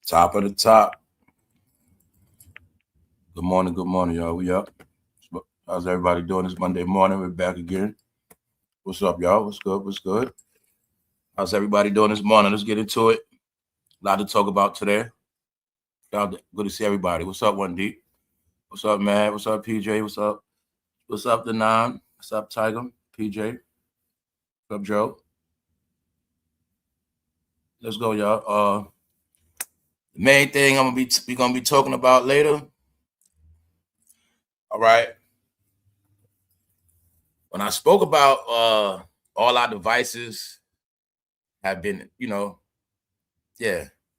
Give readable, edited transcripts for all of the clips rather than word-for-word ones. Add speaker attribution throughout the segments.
Speaker 1: Top of the top. Good morning, y'all. We up. How's everybody doing this Monday morning? We're back again. What's up, y'all? What's good? What's good? How's everybody doing this morning? Let's get into it. A lot to talk about today. Y'all, good to see everybody. What's up, 1D? What's up, man? What's up, PJ? What's up? What's up, the Nine? What's up, Tiger? PJ? What's up, Joe? Let's go, y'all. The main thing we're gonna be talking about later. All right. When I spoke about all our devices have been,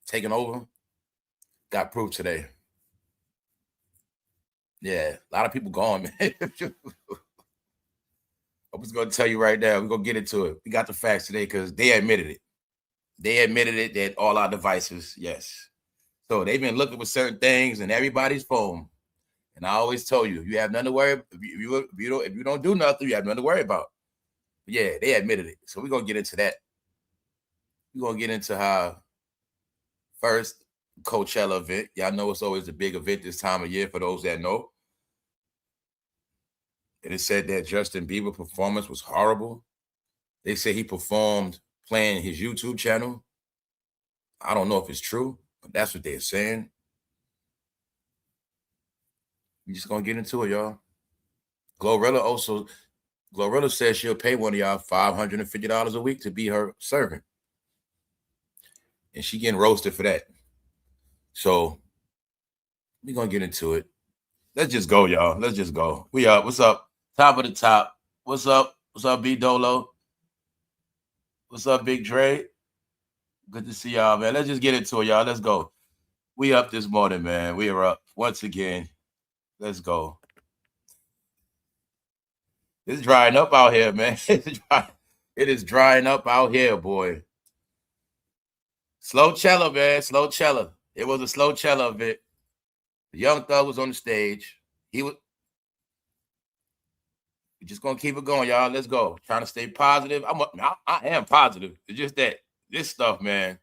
Speaker 1: taken over, got proof today. Yeah, a lot of people going, man. I was going to tell you right now. We're going to get into it. We got the facts today because they admitted it. They admitted it that all our devices, yes. So they've been looking for certain things in everybody's phone. And I always tell you, you have nothing to worry about. If you don't do nothing, you have nothing to worry about. But yeah, they admitted it. So we're going to get into that. We're going to get into how first Coachella event. Y'all know it's always a big event this time of year for those that know. And it said that Justin Bieber performance was horrible. They say he performed playing his YouTube channel. I don't know if it's true, but that's what they're saying. We're just going to get into it, y'all. Glorilla says she'll pay one of y'all $550 a week to be her servant. And she getting roasted for that. So we're going to get into it. Let's just go, y'all. Let's just go. We up. What's up? Top of the top. What's up? What's up, B Dolo? What's up, Big Dre? Good to see y'all, man. Let's just get into it, y'all. Let's go. We up this morning, man. We are up once again. Let's go. It's drying up out here, man. It is drying up out here, boy. Slowchella, man. Slowchella. It was a Slowchella event. The Young Thug was on the stage. We're just gonna keep it going, y'all. Let's go. Trying to stay positive. I am positive. It's just that this stuff, man.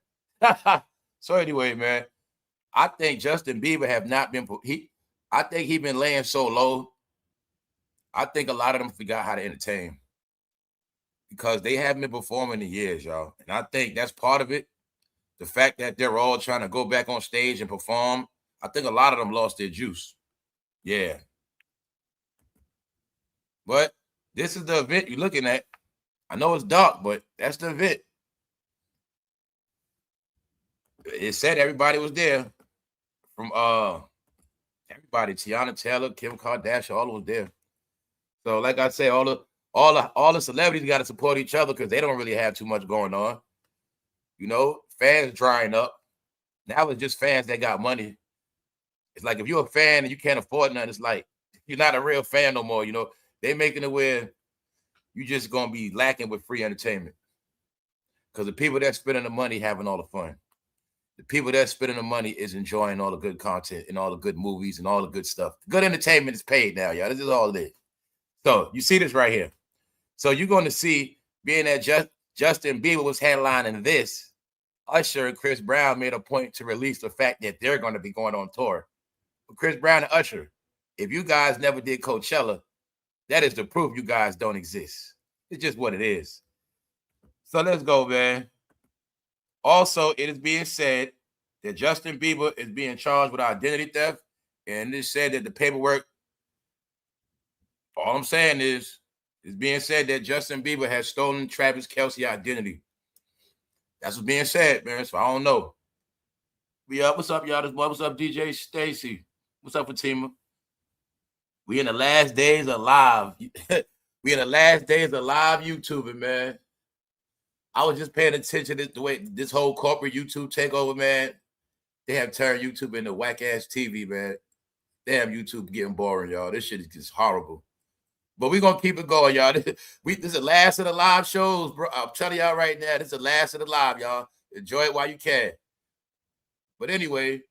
Speaker 1: So anyway, man, I think Justin Bieber have not been. I think he been laying so low. I think a lot of them forgot how to entertain because they haven't been performing in years, y'all. And I think that's part of it. The fact that they're all trying to go back on stage and perform. I think a lot of them lost their juice. Yeah. But this is the event you're looking at. I know it's dark, but that's the event. It said everybody was there. From everybody, Teyana Kim Kardashian, all was there. So, like I say, all the celebrities got to support each other because they don't really have too much going on. You know, fans drying up. Now it's just fans that got money. It's like if you're a fan and you can't afford nothing, it's like you're not a real fan no more. You know, they making it where you just gonna be lacking with free entertainment. Because the people that spending the money having all the fun. The people that spending the money is enjoying all the good content and all the good movies and all the good stuff. Good entertainment is paid now, y'all. This is all it is. So you see this right here. So you're going to see, being that Justin Bieber was headlining this, Usher and Chris Brown made a point to release the fact that they're going to be going on tour. But Chris Brown and Usher, if you guys never did Coachella, that is the proof you guys don't exist. It's just what it is. So let's go, man. Also, it is being said that Justin Bieber is being charged with identity theft, and it said that the paperwork, all I'm saying is, it's being said that Justin Bieber has stolen Travis Kelce's identity. That's what's being said, man, so I don't know. We up. What's up, y'all? What's up, DJ Stacy? What's up, Fatima? We in the last days of live. We in the last days of live YouTubing, man. I was just paying attention to the way this whole corporate YouTube takeover, man. They have turned YouTube into whack-ass TV, man. Damn, YouTube getting boring, y'all. This shit is just horrible. But we're going to keep it going, y'all. This is the last of the live shows, bro. I'm telling y'all right now, this is the last of the live, y'all. Enjoy it while you can. But anyway,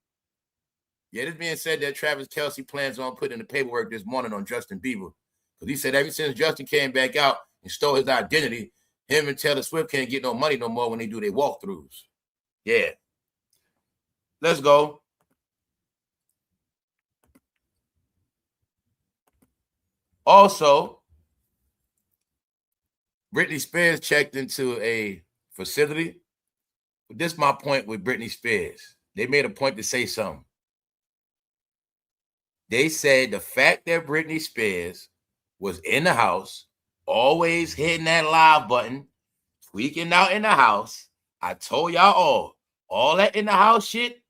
Speaker 1: yeah, this being said that Travis Kelce plans on putting the paperwork this morning on Justin Bieber. Because he said ever since Justin came back out and stole his identity, him and Taylor Swift can't get no money no more when they do their walkthroughs. Yeah. Let's go. Also, Britney Spears checked into a facility. But this is my point with Britney Spears. They made a point to say something. They said the fact that Britney Spears was in the house, always hitting that live button, tweaking out in the house. I told y'all all that in the house shit,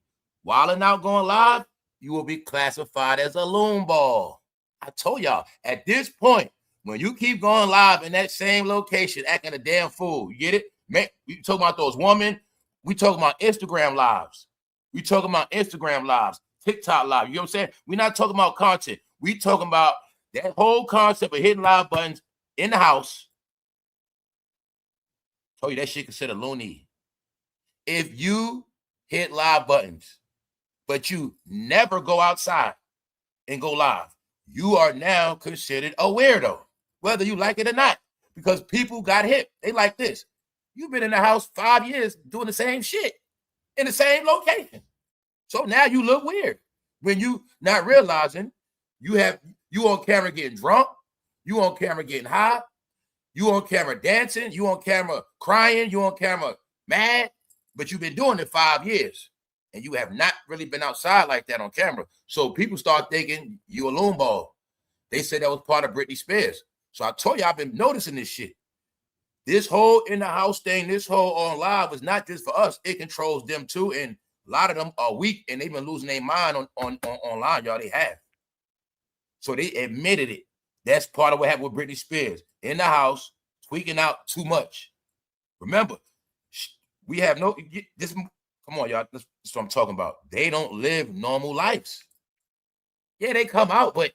Speaker 1: wilding out going live, you will be classified as a loon ball. I told y'all, at this point, when you keep going live in that same location, acting a damn fool, you get it? Man, we talking about those women. We talking about Instagram lives. We talking about Instagram lives, TikTok live. You know what I'm saying? We're not talking about content. We talking about that whole concept of hitting live buttons in the house. Told you that shit considered loony. If you hit live buttons, but you never go outside and go live, you are now considered a weirdo, whether you like it or not, because people got hip. They like this. You've been in the house 5 years doing the same shit in the same location. So now you look weird when you not realizing you on camera getting drunk, you on camera getting high, you on camera dancing, you on camera crying, you on camera mad, but you've been doing it 5 years and you have not really been outside like that on camera. So people start thinking you a loon ball. They said that was part of Britney Spears. So I told you I've been noticing this shit. This whole in the house thing, this whole on live is not just for us. It controls them too. And a lot of them are weak and they've been losing their mind on online, y'all. They have. So they admitted it. That's part of what happened with Britney Spears. In the house, tweaking out too much. Remember, we have no, this, come on, y'all. This is what I'm talking about. They don't live normal lives. Yeah, they come out, but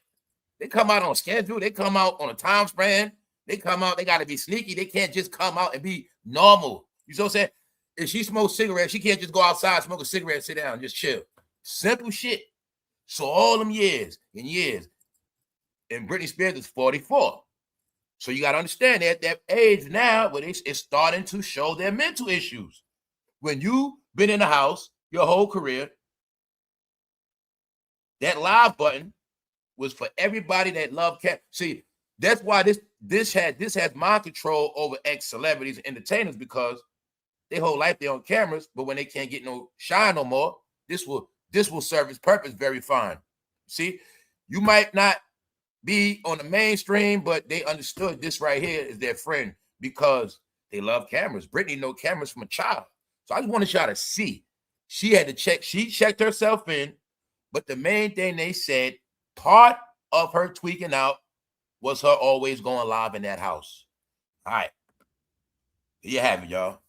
Speaker 1: they come out on schedule. They come out on a time span. They come out, they got to be sneaky. They can't just come out and be normal. You know what I'm saying? If she smokes cigarettes, she can't just go outside, smoke a cigarette, sit down, and just chill. Simple shit. So all them years and years, and Britney Spears is 44. So you got to understand that at that age now, where it's starting to show their mental issues. When you've been in the house your whole career, that live button was for everybody that loved cat. See, that's why this has mind control over ex-celebrities and entertainers, because their whole life they're on cameras, but when they can't get no shine no more, this will serve its purpose very fine. See, you might not be on the mainstream, but they understood this right here is their friend because they love cameras. Britney know cameras from a child. So I just wanted y'all to see. She had to check. She checked herself in, but the main thing they said, part of her tweaking out was her always going live in that house. All right. Here you have it, y'all.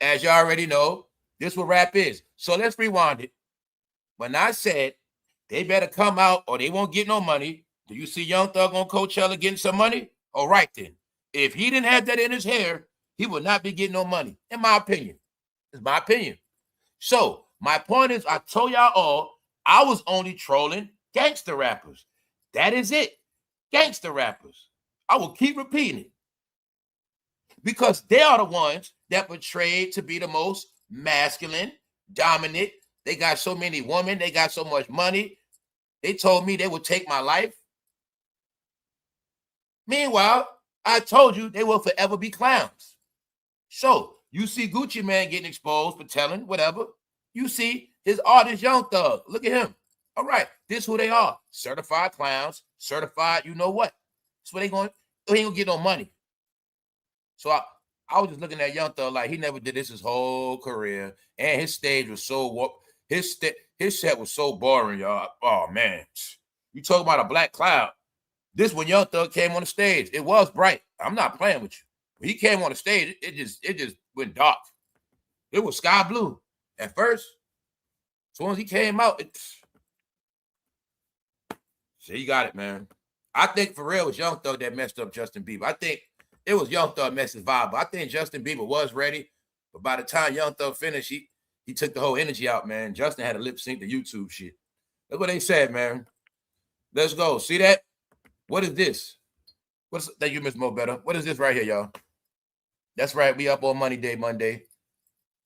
Speaker 1: As y'all already know, this what rap is. So let's rewind it. When I said they better come out or they won't get no money, do you see Young Thug on Coachella getting some money? All right, then. If he didn't have that in his hair, he would not be getting no money, in my opinion. It's my opinion. So my point is, I told y'all all, I was only trolling gangster rappers. That is it. Gangster rappers. I will keep repeating it. Because they are the ones that portrayed to be the most masculine, dominant. They got so many women. They got so much money. They told me they would take my life. Meanwhile, I told you they will forever be clowns. So you see Guccimane getting exposed for telling whatever. You see his artist Young Thug. Look at him. All right, this is who they are. Certified clowns, certified, you know what? That's where they going. He ain't gonna get no money. So I was just looking at Young Thug like he never did this his whole career. And his stage was so his set was so boring, y'all. Oh man. You talk about a black cloud. This when Young Thug came on the stage, it was bright. I'm not playing with you. When he came on the stage, it just went dark. It was sky blue at first. So once he came out, so you got it, man. I think for real it was Young Thug that messed up Justin Bieber. I think it was Young Thug messed his vibe. I think Justin Bieber was ready, but by the time Young Thug finished, he took the whole energy out, man. Justin had to lip sync the YouTube shit. That's what they said, man. Let's go. See that? What is this? Thank you, Miss Mo Better. What is this right here, y'all? That's right. We up on Money Day, Monday.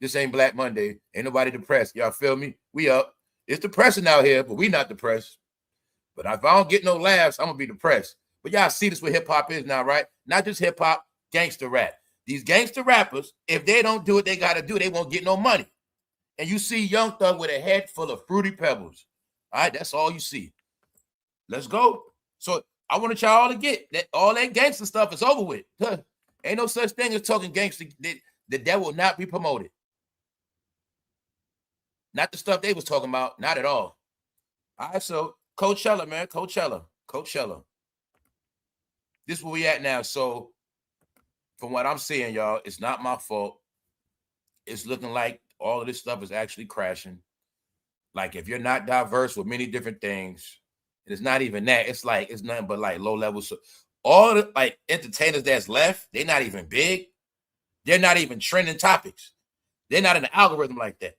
Speaker 1: This ain't Black Monday. Ain't nobody depressed. Y'all feel me? We up. It's depressing out here, but we not depressed. But if I don't get no laughs, I'm going to be depressed. But y'all see this what hip-hop is now, right? Not just hip-hop, gangster rap. These gangster rappers, if they don't do what they got to do, they won't get no money. And you see Young Thug with a head full of Fruity Pebbles. All right, that's all you see. Let's go. So I want y'all to get that all that gangster stuff is over with. Ain't no such thing as talking gangster. That will not be promoted. Not the stuff they was talking about. Not at all. All right, so Coachella, man. Coachella. This is where we at now. So from what I'm seeing, y'all, it's not my fault. It's looking like all of this stuff is actually crashing. Like if you're not diverse with many different things, it's not even that. It's like it's nothing but like low level. So all the like entertainers that's left, they're not even big. They're not even trending topics. They're not in the algorithm like that.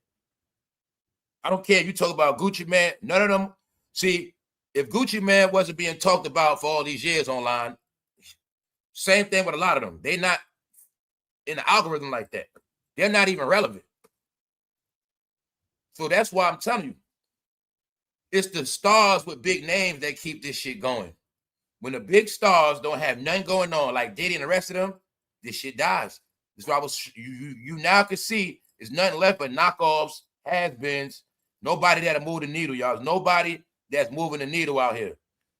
Speaker 1: I don't care if you talk about Guccimane. None of them. See, if Guccimane wasn't being talked about for all these years online, same thing with a lot of them. They're not in the algorithm like that. They're not even relevant. So that's why I'm telling you, it's the stars with big names that keep this shit going. When the big stars don't have nothing going on, like Diddy and the rest of them, this shit dies. That's why you now can see there's nothing left but knockoffs, has-beens, nobody that'll move the needle, y'all. There's nobody that's moving the needle out here.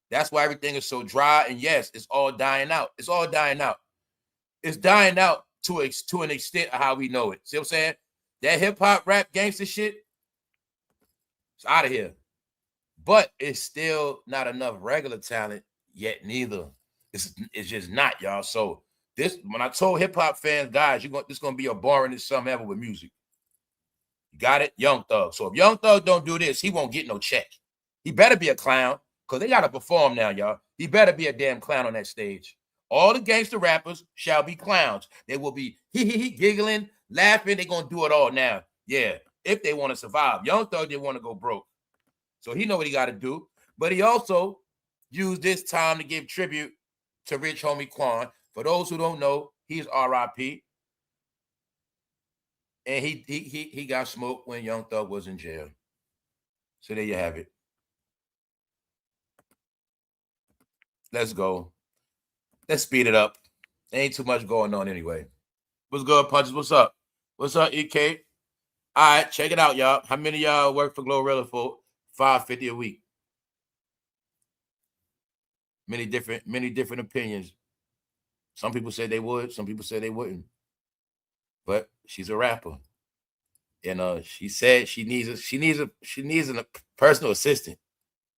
Speaker 1: That's why everything is so dry. And yes, it's all dying out. It's all dying out. It's dying out to an extent of how we know it. See what I'm saying? That hip-hop, rap, gangster shit, it's out of here. But it's still not enough regular talent yet neither. It's just not, y'all. So this, when I told hip-hop fans, guys, this is going to be a boringest summer ever with music. You got it? Young Thug. So if Young Thug don't do this, he won't get no check. He better be a clown because they got to perform now, y'all. He better be a damn clown on that stage. All the gangster rappers shall be clowns. They will be giggling, laughing. They're going to do it all now. Yeah, if they want to survive. Young Thug didn't want to go broke. So he know what he got to do. But he also used this time to give tribute to Rich Homie Quan. For those who don't know, he's R.I.P. And he got smoked when Young Thug was in jail. So there you have it. Let's go. Let's speed it up. There ain't too much going on anyway. What's good, Punches? What's up? What's up, EK? All right, check it out, y'all. How many of y'all work for GLORILLA for $5.50 a week? Many different opinions. Some people said they would, some people said they wouldn't. But she's a rapper. And she said she needs a personal assistant.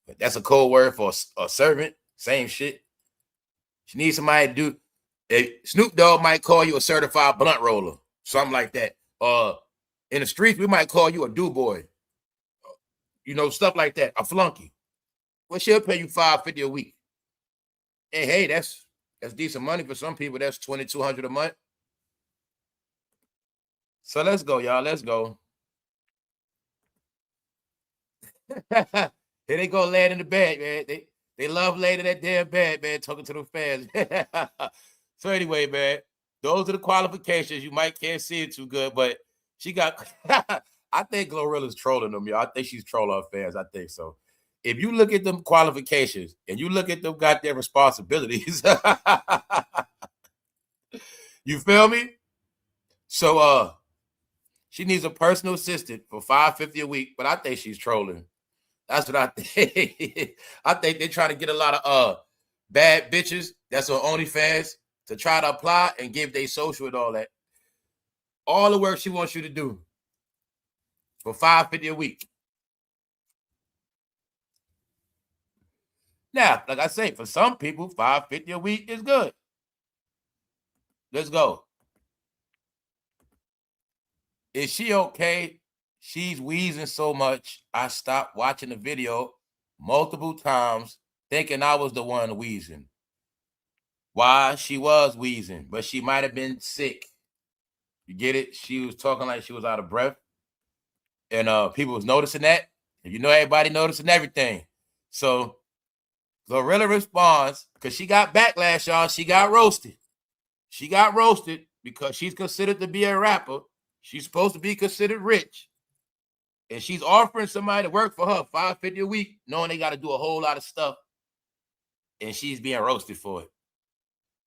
Speaker 1: But that's a code word for a servant. Same shit. She needs somebody to do. Snoopdogg might call you a certified blunt roller, something like that. In the streets, we might call you a do-boy. Stuff like that. A flunky. Well, she'll pay you $5.50 a week. And hey, that's decent money for some people. That's $2,200 a month. So let's go, y'all. Let's go. Here they go laying in the bed, man. They love laying in that damn bed, man, talking to the fans. So anyway, man, those are the qualifications. You might can't see it too good, but she got I think GLORILLA's trolling them, y'all. I think she's trolling her fans. I think so. If you look at them qualifications and you look at them goddamn responsibilities, you feel me? So she needs a personal assistant for $5.50 a week, but I think she's trolling. That's what I think. I think they're trying to get a lot of bad bitches that's on OnlyFans to try to apply and give their social and all that. All the work she wants you to do for $5.50 a week. Now, like I say, for some people, $5.50 a week is good. Let's go. Is she okay? She's wheezing so much, I stopped watching the video multiple times thinking I was the one wheezing. Why? She was wheezing, but she might have been sick. You get it? She was talking like she was out of breath. And people was noticing that. And everybody noticing everything. So GLORILLA responds, because she got backlash, y'all. She got roasted. She got roasted because she's considered to be a rapper. She's supposed to be considered rich. And she's offering somebody to work for her $550 a week, knowing they got to do a whole lot of stuff. And she's being roasted for it.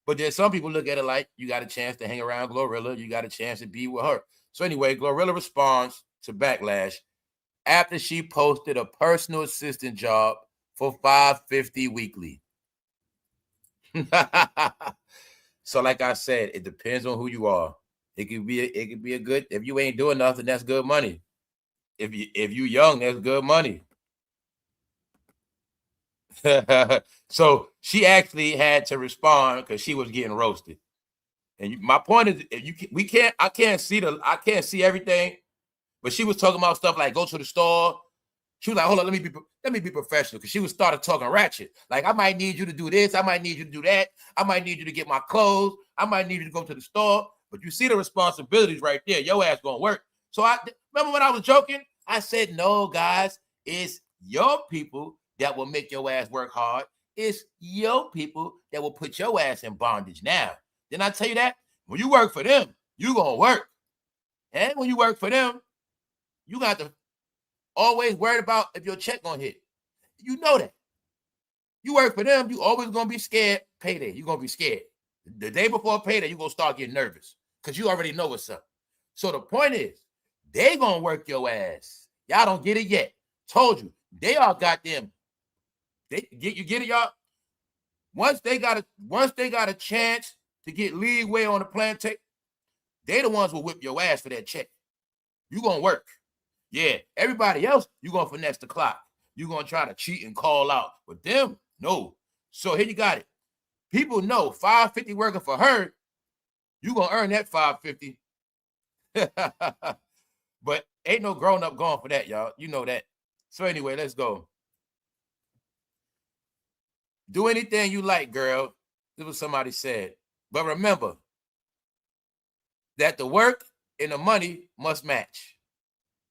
Speaker 1: But then some people look at it like, you got a chance to hang around GLORILLA. You got a chance to be with her. So anyway, GLORILLA responds to backlash after she posted a personal assistant job for $550 weekly. So like I said, it depends on who you are. It could be a good, if you ain't doing nothing, that's good money. If you young, that's good money. So she actually had to respond because she was getting roasted. And my point is, I can't see everything, but she was talking about stuff like go to the store. She was like, hold on, let me be professional, because she was started talking ratchet. Like, I might need you to do this, I might need you to do that, I might need you to get my clothes, I might need you to go to the store. But you see the responsibilities right there. Your ass gonna work. So I remember when I was joking, I said, no, guys, it's your people that will make your ass work hard. It's your people that will put your ass in bondage. Now, didn't I tell you that? When you work for them, you gonna work. And when you work for them, you got to always worried about if your check gonna hit. You know that. You work for them, you always gonna be scared. Payday, you're gonna be scared. The day before payday, you're gonna start getting nervous because you already know what's up. So the point is, they gonna work your ass. Y'all don't get it yet. Told you, they all got them. You get it, y'all? Once they got a chance to get leeway on the plantation, they the ones will whip your ass for that check. You gonna work. Yeah, everybody else, you gonna finesse the clock. You gonna try to cheat and call out. But them, no. So here you got it. People know $550 working for her, you gonna earn that $550. But ain't no grown up going for that, y'all. You know that. So anyway, let's go. Do anything you like, girl. This is what somebody said. But remember that the work and the money must match.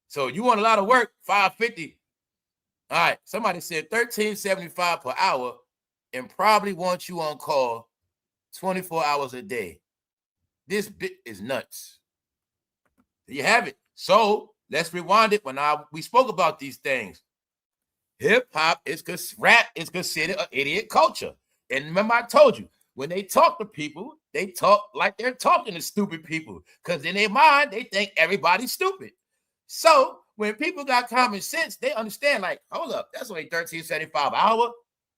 Speaker 1: So you want a lot of work, $550. All right, somebody said $13.75 per hour and probably wants you on call 24 hours a day. This bit is nuts. There you have it. So let's rewind it. When we spoke about these things, hip-hop rap is considered an idiot culture. And remember, I told you, when they talk to people, they talk like they're talking to stupid people, because in their mind, they think everybody's stupid. So when people got common sense, they understand, like, hold up, that's only $13.75 an hour.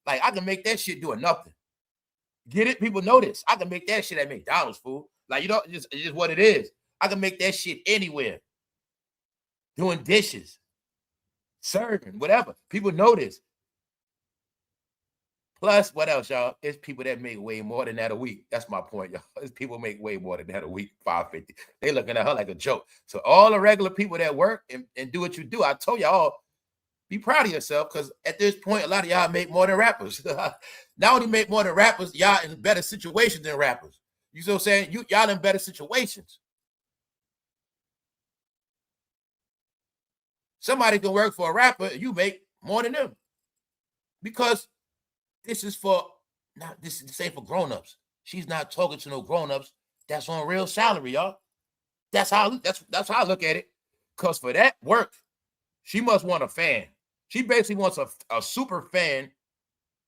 Speaker 1: Like, I can make that shit doing nothing. Get it? People know this. I can make that shit at McDonald's, fool. Like, it's just what it is. I can make that shit anywhere. Doing dishes, serving, whatever. People know this. Plus, what else, y'all? It's people that make way more than that a week. That's my point, y'all. It's people make way more than that a week, $550. They looking at her like a joke. So all the regular people that work and do what you do, I told y'all, be proud of yourself, because at this point, a lot of y'all make more than rappers. Not only make more than rappers, y'all in better situations than rappers. You see what I'm saying? Y'all in better situations. Somebody can work for a rapper, you make more than them. Because this ain't for grown-ups. She's not talking to no grown-ups. That's on real salary, y'all. That's how I look at it. Because for that work, she must want a fan. She basically wants a super fan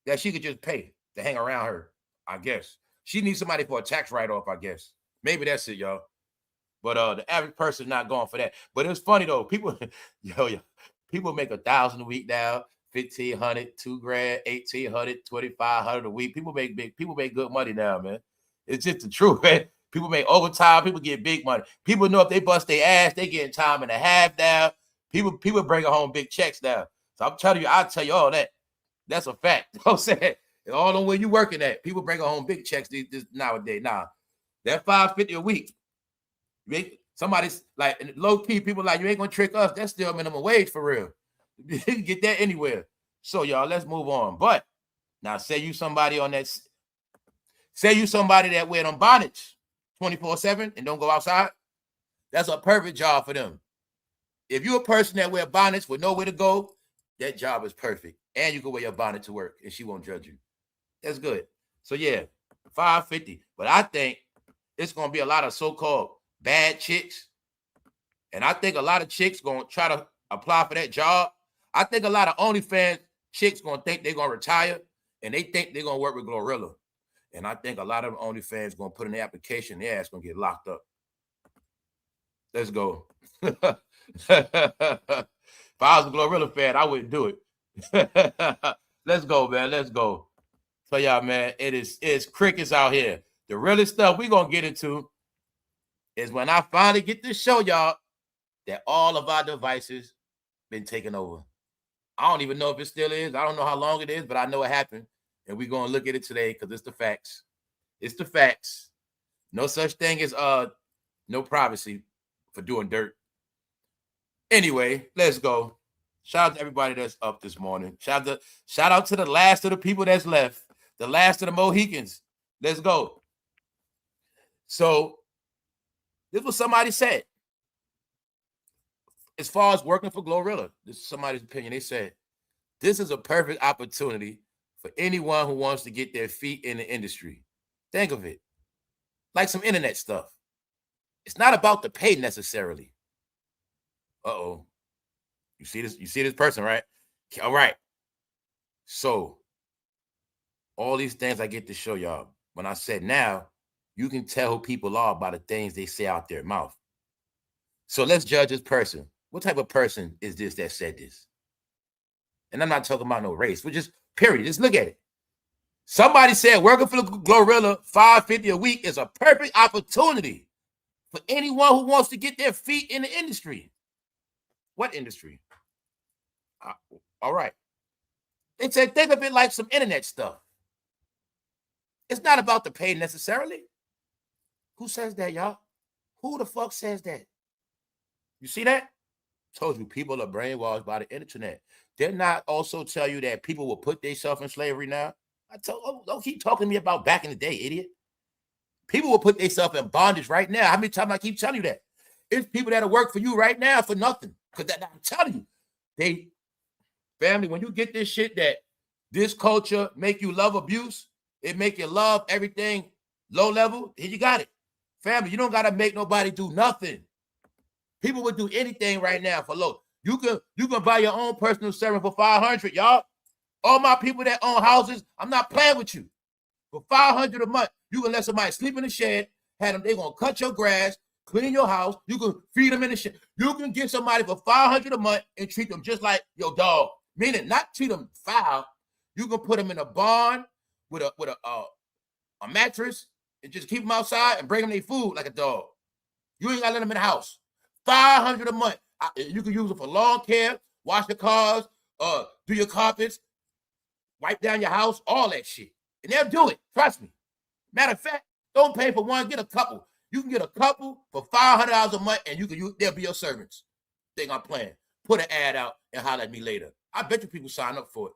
Speaker 1: that she could just pay to hang around her, I guess. She needs somebody for a tax write-off, I guess. Maybe that's it, y'all. But the average person not going for that. But it's funny though. People, people make $1,000 a week now, $1,500, $2,000, $1,800, $2,500 a week. People make good money now, man. It's just the truth, man. People make overtime. People get big money. People know if they bust their ass, they getting time and a half now. People bringing home big checks now. So I'm telling you, I'll tell you all that. That's a fact. You know what I'm saying? And all the way you working at, people bring home big checks this nowadays. Nah, that $550 a week. Somebody's like, low key, people like, you ain't gonna trick us. That's still minimum wage for real. You can get that anywhere. So y'all, let's move on. But now, say you somebody that wear them bonnets 24/7 and don't go outside. That's a perfect job for them. If you're a person that wear bonnets with nowhere to go, that job is perfect. And you can wear your bonnet to work and she won't judge you. That's good. So yeah, $550. But I think it's gonna be a lot of so-called bad chicks And I think a lot of chicks going to try to apply for that job. I think a lot of OnlyFans chicks going to think they're going to retire, and they think they're going to work with GLORILLA. And I think a lot of OnlyFans going to put in the application, their ass going to get locked up. Let's go. If I was a GLORILLA fan, I wouldn't do it. Let's go, man. Let's go. So y'all, man, it's crickets out here. The realest stuff we gonna get into is when I finally get to show y'all that all of our devices been taken over. I don't even know if it still is. I don't know how long it is, but I know it happened. And we're gonna look at it today because it's the facts. It's the facts. No such thing as no privacy for doing dirt. Anyway, let's go. Shout out to everybody that's up this morning. Shout out to the last of the people that's left. The last of the Mohicans. Let's go. So, this is what somebody said. As far as working for GLORILLA, this is somebody's opinion. They said, this is a perfect opportunity for anyone who wants to get their feet in the industry. Think of it. Like some internet stuff. It's not about the pay necessarily. Uh-oh. You see this person, right? All right. So, all these things I get to show y'all. When I said now, you can tell who people are by the things they say out their mouth. So let's judge this person. What type of person is this that said this? And I'm not talking about no race, but just period. Just look at it. Somebody said working for GLORILLA, $550 a week is a perfect opportunity for anyone who wants to get their feet in the industry. What industry? All right. They said think of it like some internet stuff. It's not about the pay necessarily. Who says that, y'all? Who the fuck says that? You see that? Told you people are brainwashed by the internet. Did not also tell you that people will put themselves in slavery now? Don't keep talking to me about back in the day, idiot. People will put themselves in bondage right now. How many times I keep telling you that? It's people that'll work for you right now for nothing. Because I'm telling you, family, when you get this shit that this culture make you love abuse, it make you love everything low level, here you got it. Family, you don't got to make nobody do nothing. People would do anything right now for low. You can buy your own personal servant for $500, y'all. All my people that own houses, I'm not playing with you. For $500 a month, you can let somebody sleep in the shed, have them, they're going to cut your grass, clean your house, you can feed them in the shed. You can get somebody for $500 a month and treat them just like your dog. Meaning not treat them foul. You can put them in a barn with a mattress and just keep them outside and bring them their food like a dog. You ain't got to let them in the house. $500 a month. You can use it for lawn care, wash the cars, do your carpets, wipe down your house, all that shit. And they'll do it. Trust me. Matter of fact, don't pay for one, get a couple. You can get a couple for $500 a month and they'll be your servants. Think I'm playing. Put an ad out and holler at me later. I bet you people sign up for it.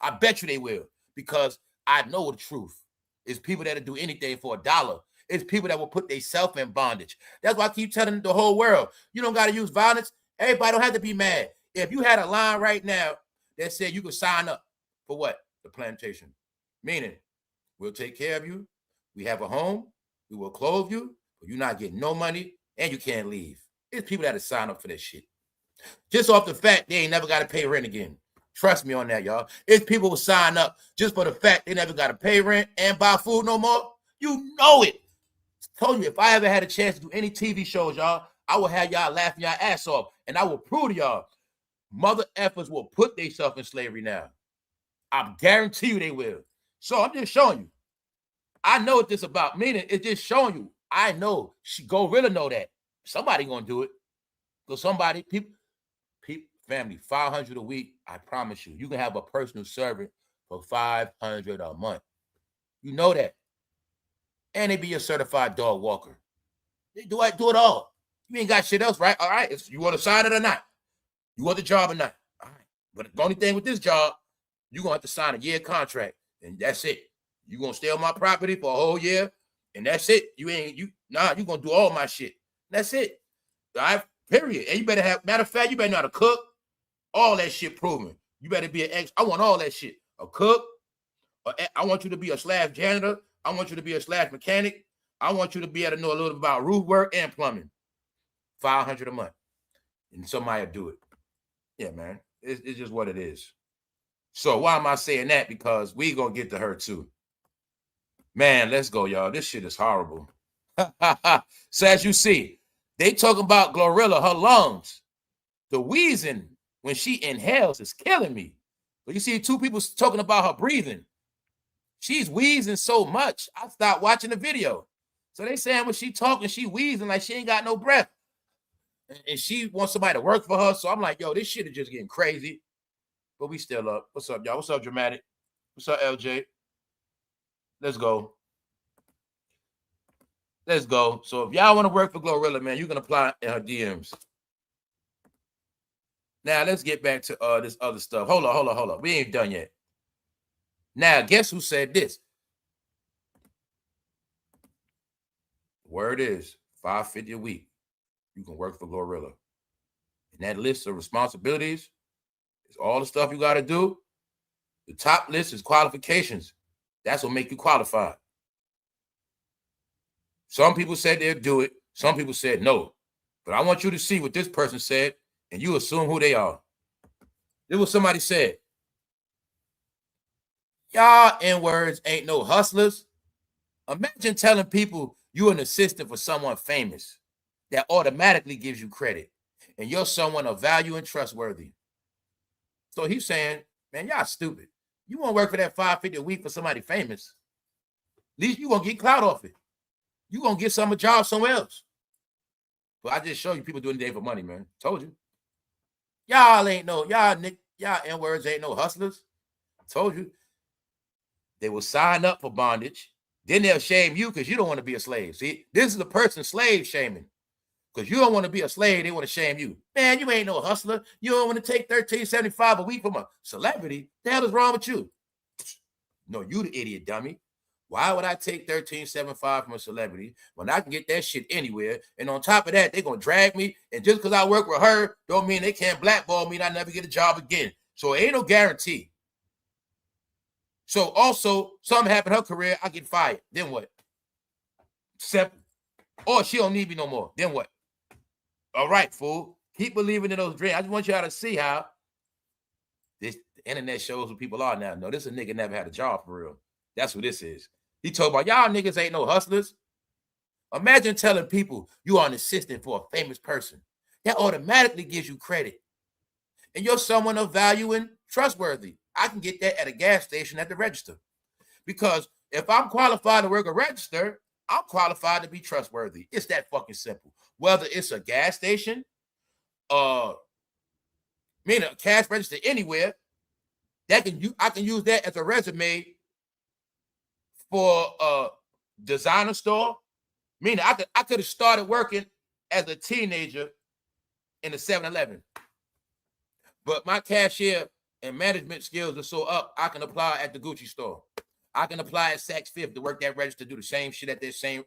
Speaker 1: I bet you they will because I know the truth. It's people that'll do anything for $1. It's people that will put themselves in bondage. That's why I keep telling the whole world, you don't got to use violence. Everybody don't have to be mad. If you had a line right now that said you could sign up for what? The plantation. Meaning, we'll take care of you. We have a home. We will clothe you. But you're not getting no money and you can't leave. It's people that sign up for that shit. Just off the fact they ain't never got to pay rent again. Trust me on that, y'all. It's people who sign up just for the fact they never got to pay rent and buy food no more. You know it. I told you, if I ever had a chance to do any TV shows, y'all, I will have y'all laughing your ass off. And I will prove to y'all, mother effers will put themselves in slavery now. I guarantee you they will. So I'm just showing you. I know what this is about. Meaning, it's just showing you. I know. GLORILLA know that. Somebody gonna do it. Because somebody, people, family, $500 a week, I promise you. You can have a personal servant for $500 a month. You know that. And they be a certified dog walker. They do it all. You ain't got shit else, right? All right. You want to sign it or not? You want the job or not? All right. But the only thing with this job, you're going to have to sign a year contract. And that's it. You're going to stay on my property for a whole year. And that's it. You're going to do all my shit. That's it. All right. Period. And you better have, matter of fact, you better know how to cook. All that shit proven. You better be an ex. I want all that shit. A cook. I want you to be a / janitor. I want you to be a / mechanic. I want you to be able to know a little bit about roof work and plumbing. $500 a month. and somebody will do it. Yeah, man. It's just what it is. So why am I saying that? Because we gonna get to her too. Man, let's go, y'all. This shit is horrible. So as you see, they talking about GLORILLA, her lungs. The wheezing when she inhales is killing me. But you see two people talking about her breathing. She's wheezing so much, I stopped watching the video. So they saying when she talking, she wheezing like she ain't got no breath. And she wants somebody to work for her. So I'm like, yo, this shit is just getting crazy. But we still up. What's up, y'all? What's up, Dramatic? What's up, LJ? Let's go. Let's go. So if y'all want to work for GLORILLA, man, you can apply in her DMs. Now let's get back to this other stuff. Hold on. We ain't done yet. Now, guess who said this? Word is $550 a week. You can work for GLORILLA. And that list of responsibilities is all the stuff you got to do. The top list is qualifications. That's what make you qualified. Some people said they'll do it. Some people said no. But I want you to see what this person said, and you assume who they are. This is what somebody said. Y'all N-words ain't no hustlers. Imagine telling people you're an assistant for someone famous that automatically gives you credit, and you're someone of value and trustworthy. So he's saying, man, y'all stupid. You want to work for that $550 a week for somebody famous. At least you won't get clout off it. You gonna get some a job somewhere else. But I just show you people doing the day for money, man. Told you. Y'all ain't no, y'all N-words ain't no hustlers. Told you. They will sign up for bondage. Then they'll shame you because you don't want to be a slave. See, this is the person slave shaming. Because you don't want to be a slave, they want to shame you. Man, you ain't no hustler. You don't want to take $13.75 a week from a celebrity. The hell is wrong with you? No, you the idiot, dummy. Why would I take $13.75 from a celebrity when I can get that shit anywhere? And on top of that, they're going to drag me. And just because I work with her, don't mean they can't blackball me and I never get a job again. So it ain't no guarantee. So also, something happened in her career, I get fired. Then what? Simple. Or she don't need me no more. Then what? All right, fool. Keep believing in those dreams. I just want y'all to see how the internet shows who people are now. No, this is a nigga never had a job for real. That's what this is. He told about y'all niggas ain't no hustlers. Imagine telling people you are an assistant for a famous person. That automatically gives you credit. And you're someone of value and trustworthy. I can get that at a gas station at the register. Because if I'm qualified to work a register, I'm qualified to be trustworthy. It's that fucking simple. Whether it's a gas station, meaning a cash register anywhere, I can use that as a resume for a designer store. Meaning I could have started working as a teenager in the 7-Eleven. But my cashier and management skills are so up, I can apply at the Gucci store. I can apply at Saks Fifth to work that register, do the same shit at the same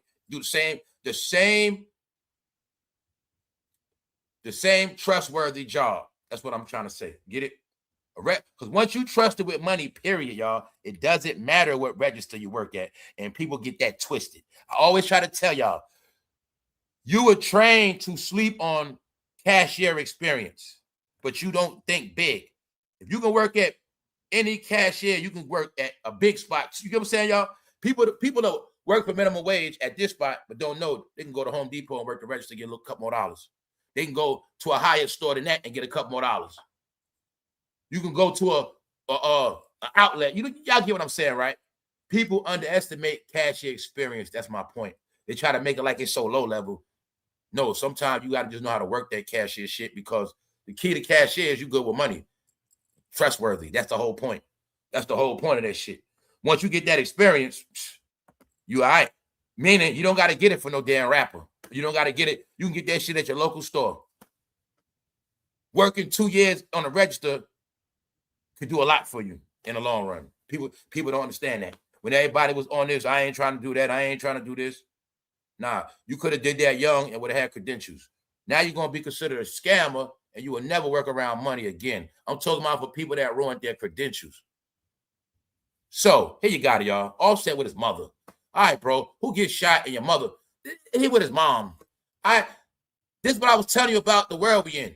Speaker 1: trustworthy job. That's what I'm trying to say. Get it? Because once you trusted with money, period, y'all, it doesn't matter what register you work at. And people get that twisted. I always try to tell y'all, you were trained to sleep on cashier experience, but you don't think big. If you can work at any cashier, you can work at a big spot. You get what I'm saying, y'all? People that work for minimum wage at this spot, but don't know they can go to Home Depot and work the register, get a couple more dollars. They can go to a higher store than that and get a couple more dollars. You can go to a outlet. Y'all get what I'm saying, right? People underestimate cashier experience. That's my point. They try to make it like it's so low level. No, sometimes you got to just know how to work that cashier shit, because the key to cashier is you good with money. Trustworthy. That's the whole point. That's the whole point of that shit. Once you get that experience, you all right. Meaning you don't got to get it for no damn rapper. You don't got to get it. You can get that shit at your local store. Working 2 years on a register could do a lot for you in the long run. People don't understand that. When everybody was on this, I ain't trying to do that. I ain't trying to do this. Nah, you could have did that young and would have had credentials. Now you're going to be considered a scammer and you will never work around money again. I'm talking about for people that ruined their credentials. So here you got it, y'all. Offset with his mother. All right, bro. Who gets shot and your mother? He with his mom. This is what I was telling you about the world we in.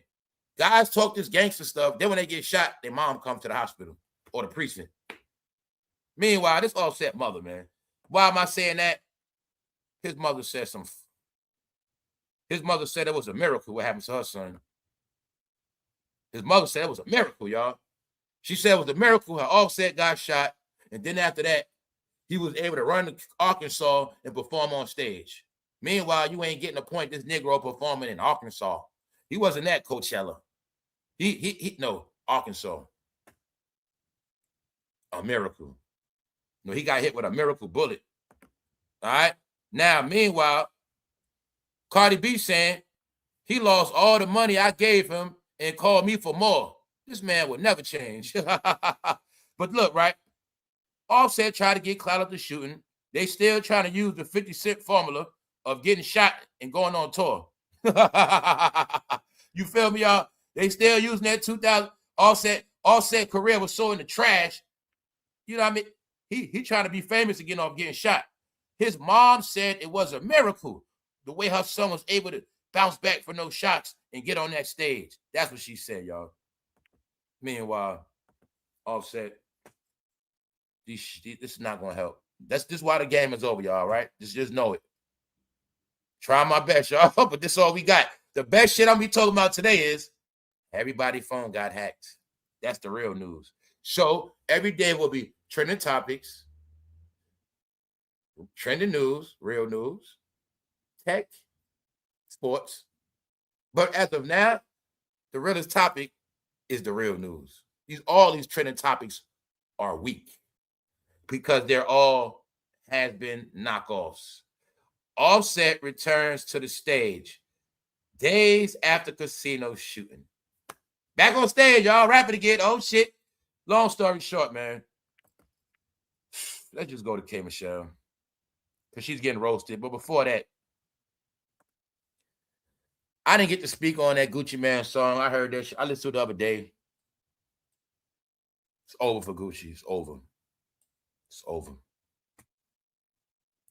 Speaker 1: Guys talk this gangster stuff. Then when they get shot, their mom comes to the hospital or the precinct. Meanwhile, this Offset mother, man. Why am I saying that? His mother said His mother said it was a miracle what happened to her son. His mother said it was a miracle, y'all. She said it was a miracle how Offset got shot. And then after that, he was able to run to Arkansas and perform on stage. Meanwhile, you ain't getting a point this Negro performing in Arkansas. He wasn't at Coachella. No, Arkansas. A miracle. No, he got hit with a miracle bullet. All right. Now, meanwhile, Cardi B saying he lost all the money I gave him and called me for more. This man would never change. But look, right? Offset tried to get clout up the shooting. They still trying to use the 50 Cent formula of getting shot and going on tour. You feel me, y'all? They still using that 2000 Offset career was so in the trash. You know what I mean? He trying to be famous again off getting shot. His mom said it was a miracle the way her son was able to bounce back for no shots and get on that stage. That's what she said, y'all. Meanwhile, Offset, this is not going to help. This is why the game is over, y'all, right? Just know it. Try my best, y'all, but this is all we got. The best shit I'm going to be talking about today is everybody's phone got hacked. That's the real news. So every day will be trending topics, trending news, real news, tech, sports. But as of now, the realest topic is the real news. All these trending topics are weak because they're all has been knockoffs. Offset returns to the stage days after casino shooting. Back on stage, y'all. Rapping again. Oh, shit. Long story short, man. Let's just go to K. Michelle because she's getting roasted. But before that, I didn't get to speak on that Guccimane song. I heard that. I listened to it the other day. It's over for Gucci. It's over. It's over.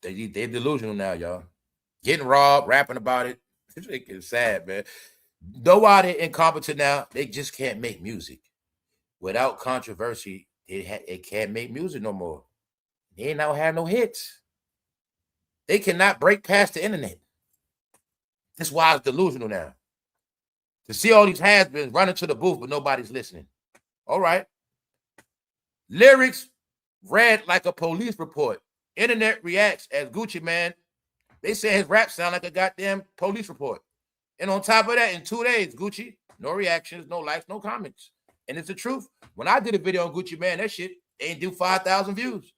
Speaker 1: They're delusional now, y'all. Getting robbed, rapping about it. It's sad, man. Nobody incompetent now. They just can't make music. Without controversy, it can't make music no more. They ain't now have no hits. They cannot break past the internet. That's why it's delusional now. To see all these has-beens running to the booth, but nobody's listening. All right. Lyrics read like a police report. Internet reacts as Guccimane. They say his rap sound like a goddamn police report. And on top of that, in 2 days, Gucci, no reactions, no likes, no comments. And it's the truth. When I did a video on Guccimane, that shit ain't do 5,000 views.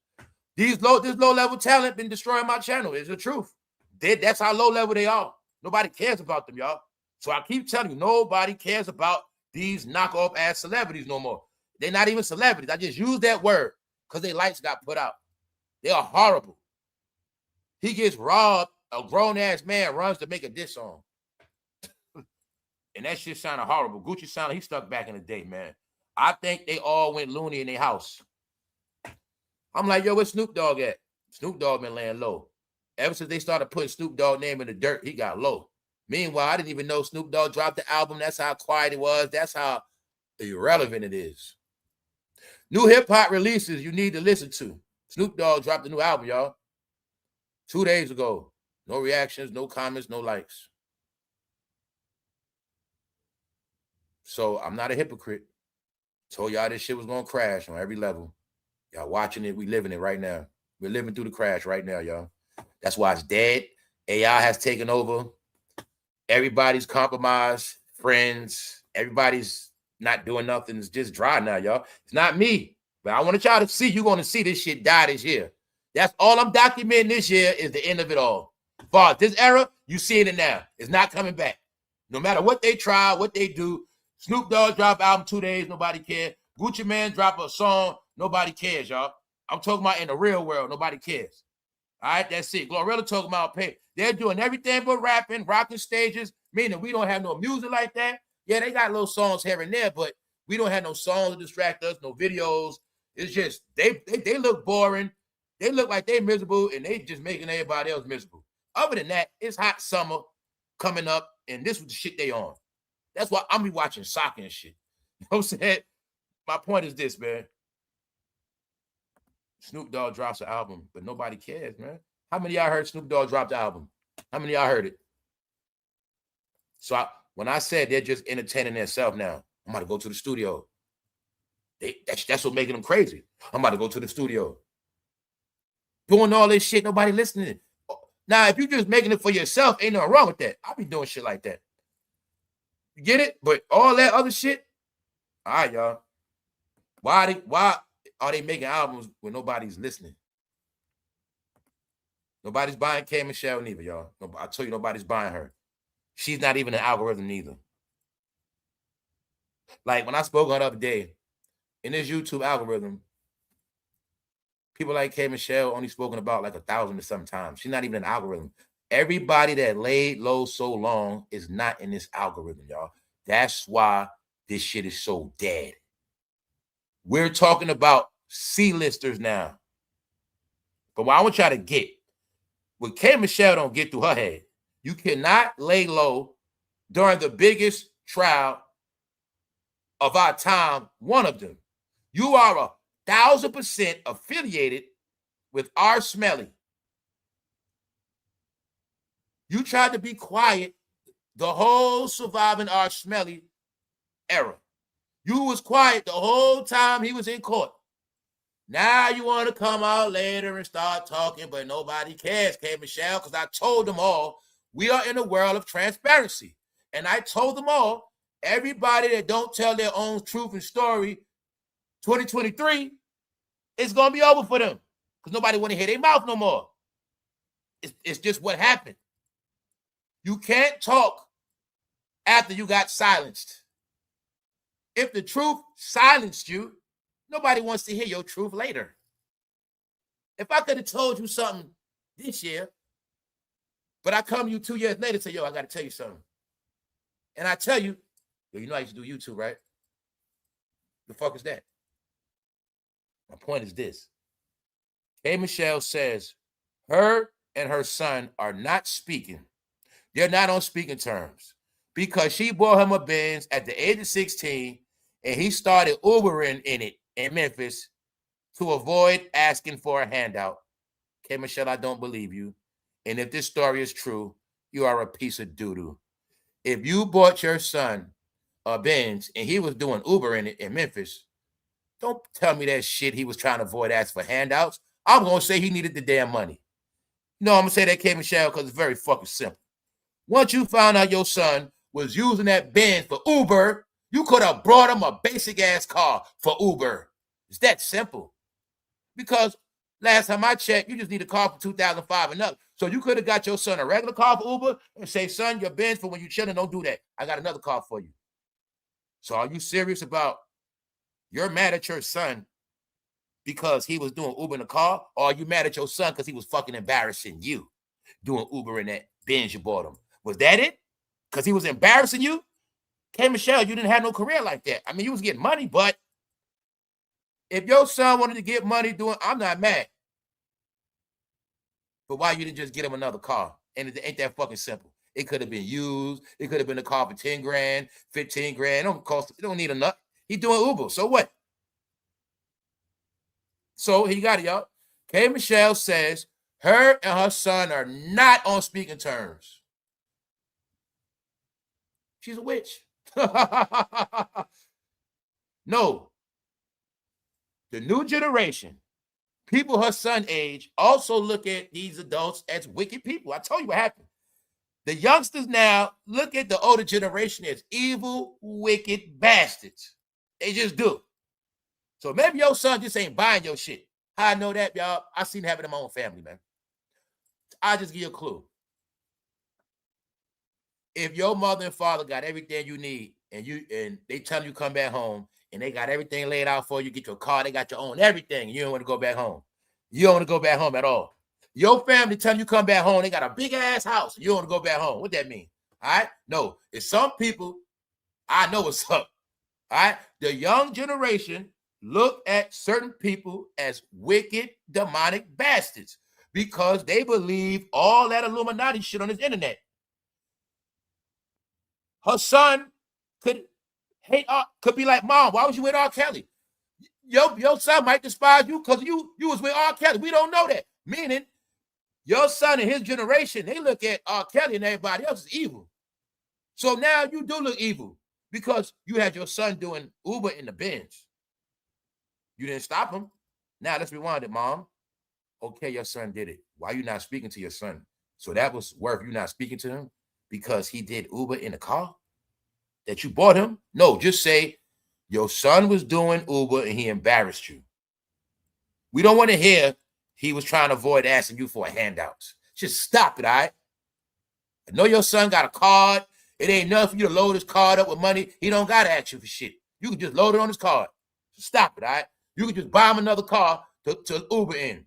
Speaker 1: This low-level talent been destroying my channel. It's the truth. That's how low-level they are. Nobody cares about them, y'all. So I keep telling you, nobody cares about these knockoff-ass celebrities no more. They're not even celebrities. I just use that word because their lights got put out. They are horrible. He gets robbed. A grown-ass man runs to make a diss song. And that shit sounded horrible. Gucci sounded, he stuck back in the day, man. I think they all went loony in their house. I'm like, yo, where's Snoop Dogg at? Snoop Dogg been laying low. Ever since they started putting Snoop Dogg name in the dirt, he got low. Meanwhile, I didn't even know Snoop Dogg dropped the album. That's how quiet it was. That's how irrelevant it is. New hip-hop releases you need to listen to. Snoop Dogg dropped a new album, y'all. 2 days ago. No reactions, no comments, no likes. So I'm not a hypocrite. Told y'all this shit was going to crash on every level. Y'all watching it. We living it right now. We're living through the crash right now, y'all. That's why it's dead. AI has taken over. Everybody's compromised. Friends. Everybody's not doing nothing. It's just dry now, y'all. It's not me. But I want y'all to see. You're going to see this shit die this year. That's all I'm documenting this year is the end of it all. But this era, you seeing it now. It's not coming back. No matter what they try, what they do. Snoop Dogg drop album 2 days. Nobody cares. Guccimane drop a song. Nobody cares, y'all. I'm talking about in the real world. Nobody cares. All right, that's it. GLORILLA talking about pay. They're doing everything but rapping, rocking stages, meaning we don't have no music like that. Yeah, they got little songs here and there, but we don't have no songs to distract us, no videos. It's just, they look boring. They look like they miserable, and they just making everybody else miserable. Other than that, it's hot summer coming up, and this was the shit they on. That's why I'm be watching soccer and shit. You know what I'm saying? My point is this, man. Snoop Dogg drops an album, but nobody cares, man. How many of y'all heard Snoop Dogg drop the album? How many of y'all heard it? So when I said they're just entertaining themselves now, I'm about to go to the studio. That's what making them crazy. I'm about to go to the studio. Doing all this shit, nobody listening. Now, if you're just making it for yourself, ain't nothing wrong with that. I'll be doing shit like that. You get it? But all that other shit, all right, y'all. Why are they making albums when nobody's listening? Nobody's buying K. Michelle neither, y'all. I tell you, nobody's buying her. She's not even an algorithm neither. Like when I spoke on the other day, in this YouTube algorithm, people like K. Michelle only spoken about like 1,000 or something times. She's not even an algorithm. Everybody that laid low so long is not in this algorithm, y'all. That's why this shit is so dead. We're talking about C-listers now. But what I want y'all to get, what K. Michelle don't get through her head, you cannot lay low during the biggest trial of our time, one of them. You are 1,000% affiliated with R. Smelly. You tried to be quiet the whole surviving R. Smelly era. You was quiet the whole time he was in court. Now you want to come out later and start talking, but nobody cares, K. Michelle, because I told them all, we are in a world of transparency. And I told them all, everybody that don't tell their own truth and story, 2023, it's going to be over for them because nobody want to hear their mouth no more. It's just what happened. You can't talk after you got silenced. If the truth silenced you, nobody wants to hear your truth later. If I could have told you something this year, but I come to you 2 years later and say, yo, I got to tell you something. And I tell you, yo, you know I used to do YouTube, right? The fuck is that? My point is this. K. Michelle says her and her son are not speaking. They're not on speaking terms because she bought him a Benz at the age of 16 and he started Ubering in it in Memphis to avoid asking for a handout. K. Michelle, I don't believe you. And if this story is true, you are a piece of doo-doo. If you bought your son a Benz and he was doing Uber in it in Memphis, don't tell me that shit he was trying to avoid asking for handouts. I'm going to say he needed the damn money. No, I'm going to say that, K. Michelle, because it's very fucking simple. Once you found out your son was using that Benz for Uber, you could have brought him a basic-ass car for Uber. It's that simple. Because last time I checked, you just need a car for 2005 and up. So you could have got your son a regular car for Uber and say, son, your Benz for when you're chilling, don't do that. I got another car for you. So are you serious about you're mad at your son because he was doing Uber in the car, or are you mad at your son because he was fucking embarrassing you doing Uber in that Benz you bought him? Was that it? Because he was embarrassing you? K. Michelle, you didn't have no career like that. I mean, you was getting money, but if your son wanted to get money doing, I'm not mad. But why you didn't just get him another car? And it ain't that fucking simple. It could have been used. It could have been a car for 10 grand, 15 grand. It don't need enough. He doing Uber. So what? So he got it, y'all. K. Michelle says her and her son are not on speaking terms. She's a witch. No. The new generation, people her son age, also look at these adults as wicked people. I told you what happened. The youngsters now look at the older generation as evil, wicked bastards. They just do. So maybe your son just ain't buying your shit. How I know that, y'all? I seen it happen in my own family, man. I'll just give you a clue. If your mother and father got everything you need and they tell you come back home and they got everything laid out for you, get your car, they got your own everything, you don't want to go back home. You don't want to go back home at all. Your family tell you come back home, they got a big ass house. You don't want to go back home. What that mean? All right? No, it's some people, I know what's up. All right? The young generation look at certain people as wicked, demonic bastards because they believe all that Illuminati shit on this internet. Her son could hate could be like, Mom, why was you with R. Kelly? Your son might despise you because you was with R. Kelly. We don't know that. Meaning, your son and his generation, they look at R. Kelly and everybody else as evil. So now you do look evil because you had your son doing Uber in the Benz. You didn't stop him. Now let's rewind it, Mom. Okay, your son did it. Why are you not speaking to your son? So that was worth you not speaking to him because he did Uber in the car that you bought him? No, just say your son was doing Uber and he embarrassed you. We don't want to hear he was trying to avoid asking you for a handout. Just stop it, all right? I know your son got a card. It ain't enough for you to load his card up with money. He don't got to ask you for shit. You can just load it on his card. Just stop it, all right? You can just buy him another car to Uber in.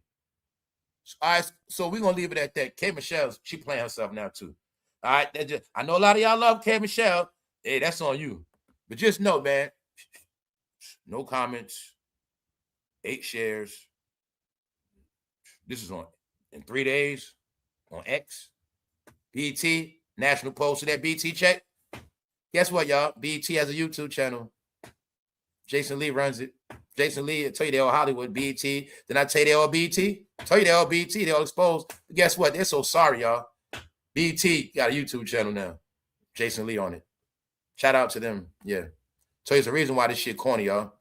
Speaker 1: All right, so we're going to leave it at that. K. Michelle, she playing herself now too. All right, I know a lot of y'all love K. Michelle. Hey, that's on you. But just know, man, no comments, 8 shares. This is on in 3 days on X. BT, National Post of that BT check. Guess what, y'all? BT has a YouTube channel. Jason Lee runs it. Jason Lee, I tell you they all Hollywood, BT. Then I tell you they all BT. Tell you they all BT, they all exposed. But guess what? They're so sorry, y'all. BT got a YouTube channel now. Jason Lee on it. Shout out to them. Yeah. Tell you it's the reason why this shit corny, y'all.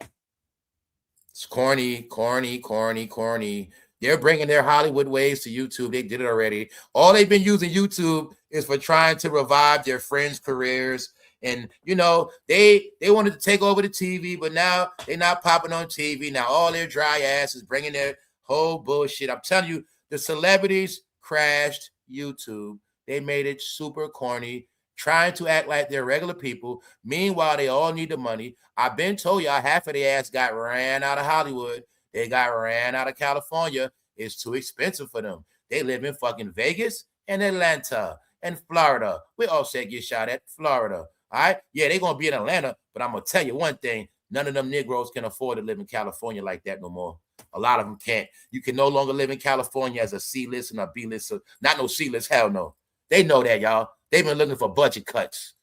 Speaker 1: It's corny, corny, corny, corny. They're bringing their Hollywood ways to YouTube. They did it already. All they've been using YouTube is for trying to revive their friends' careers. And, you know, they wanted to take over the TV, but now they're not popping on TV. Now all their dry ass is bringing their whole bullshit. I'm telling you, the celebrities crashed YouTube. They made it super corny, trying to act like they're regular people. Meanwhile, they all need the money. I've been told y'all half of their ass got ran out of Hollywood. They got ran out of California. It's too expensive for them. They live in fucking Vegas and Atlanta and Florida. We all say get shot at Florida. All right? Yeah, they're going to be in Atlanta, but I'm going to tell you one thing. None of them Negroes can afford to live in California like that no more. A lot of them can't. You can no longer live in California as a C-list and a B-list. Not no C-list, hell no. They know that, y'all. They've been looking for budget cuts.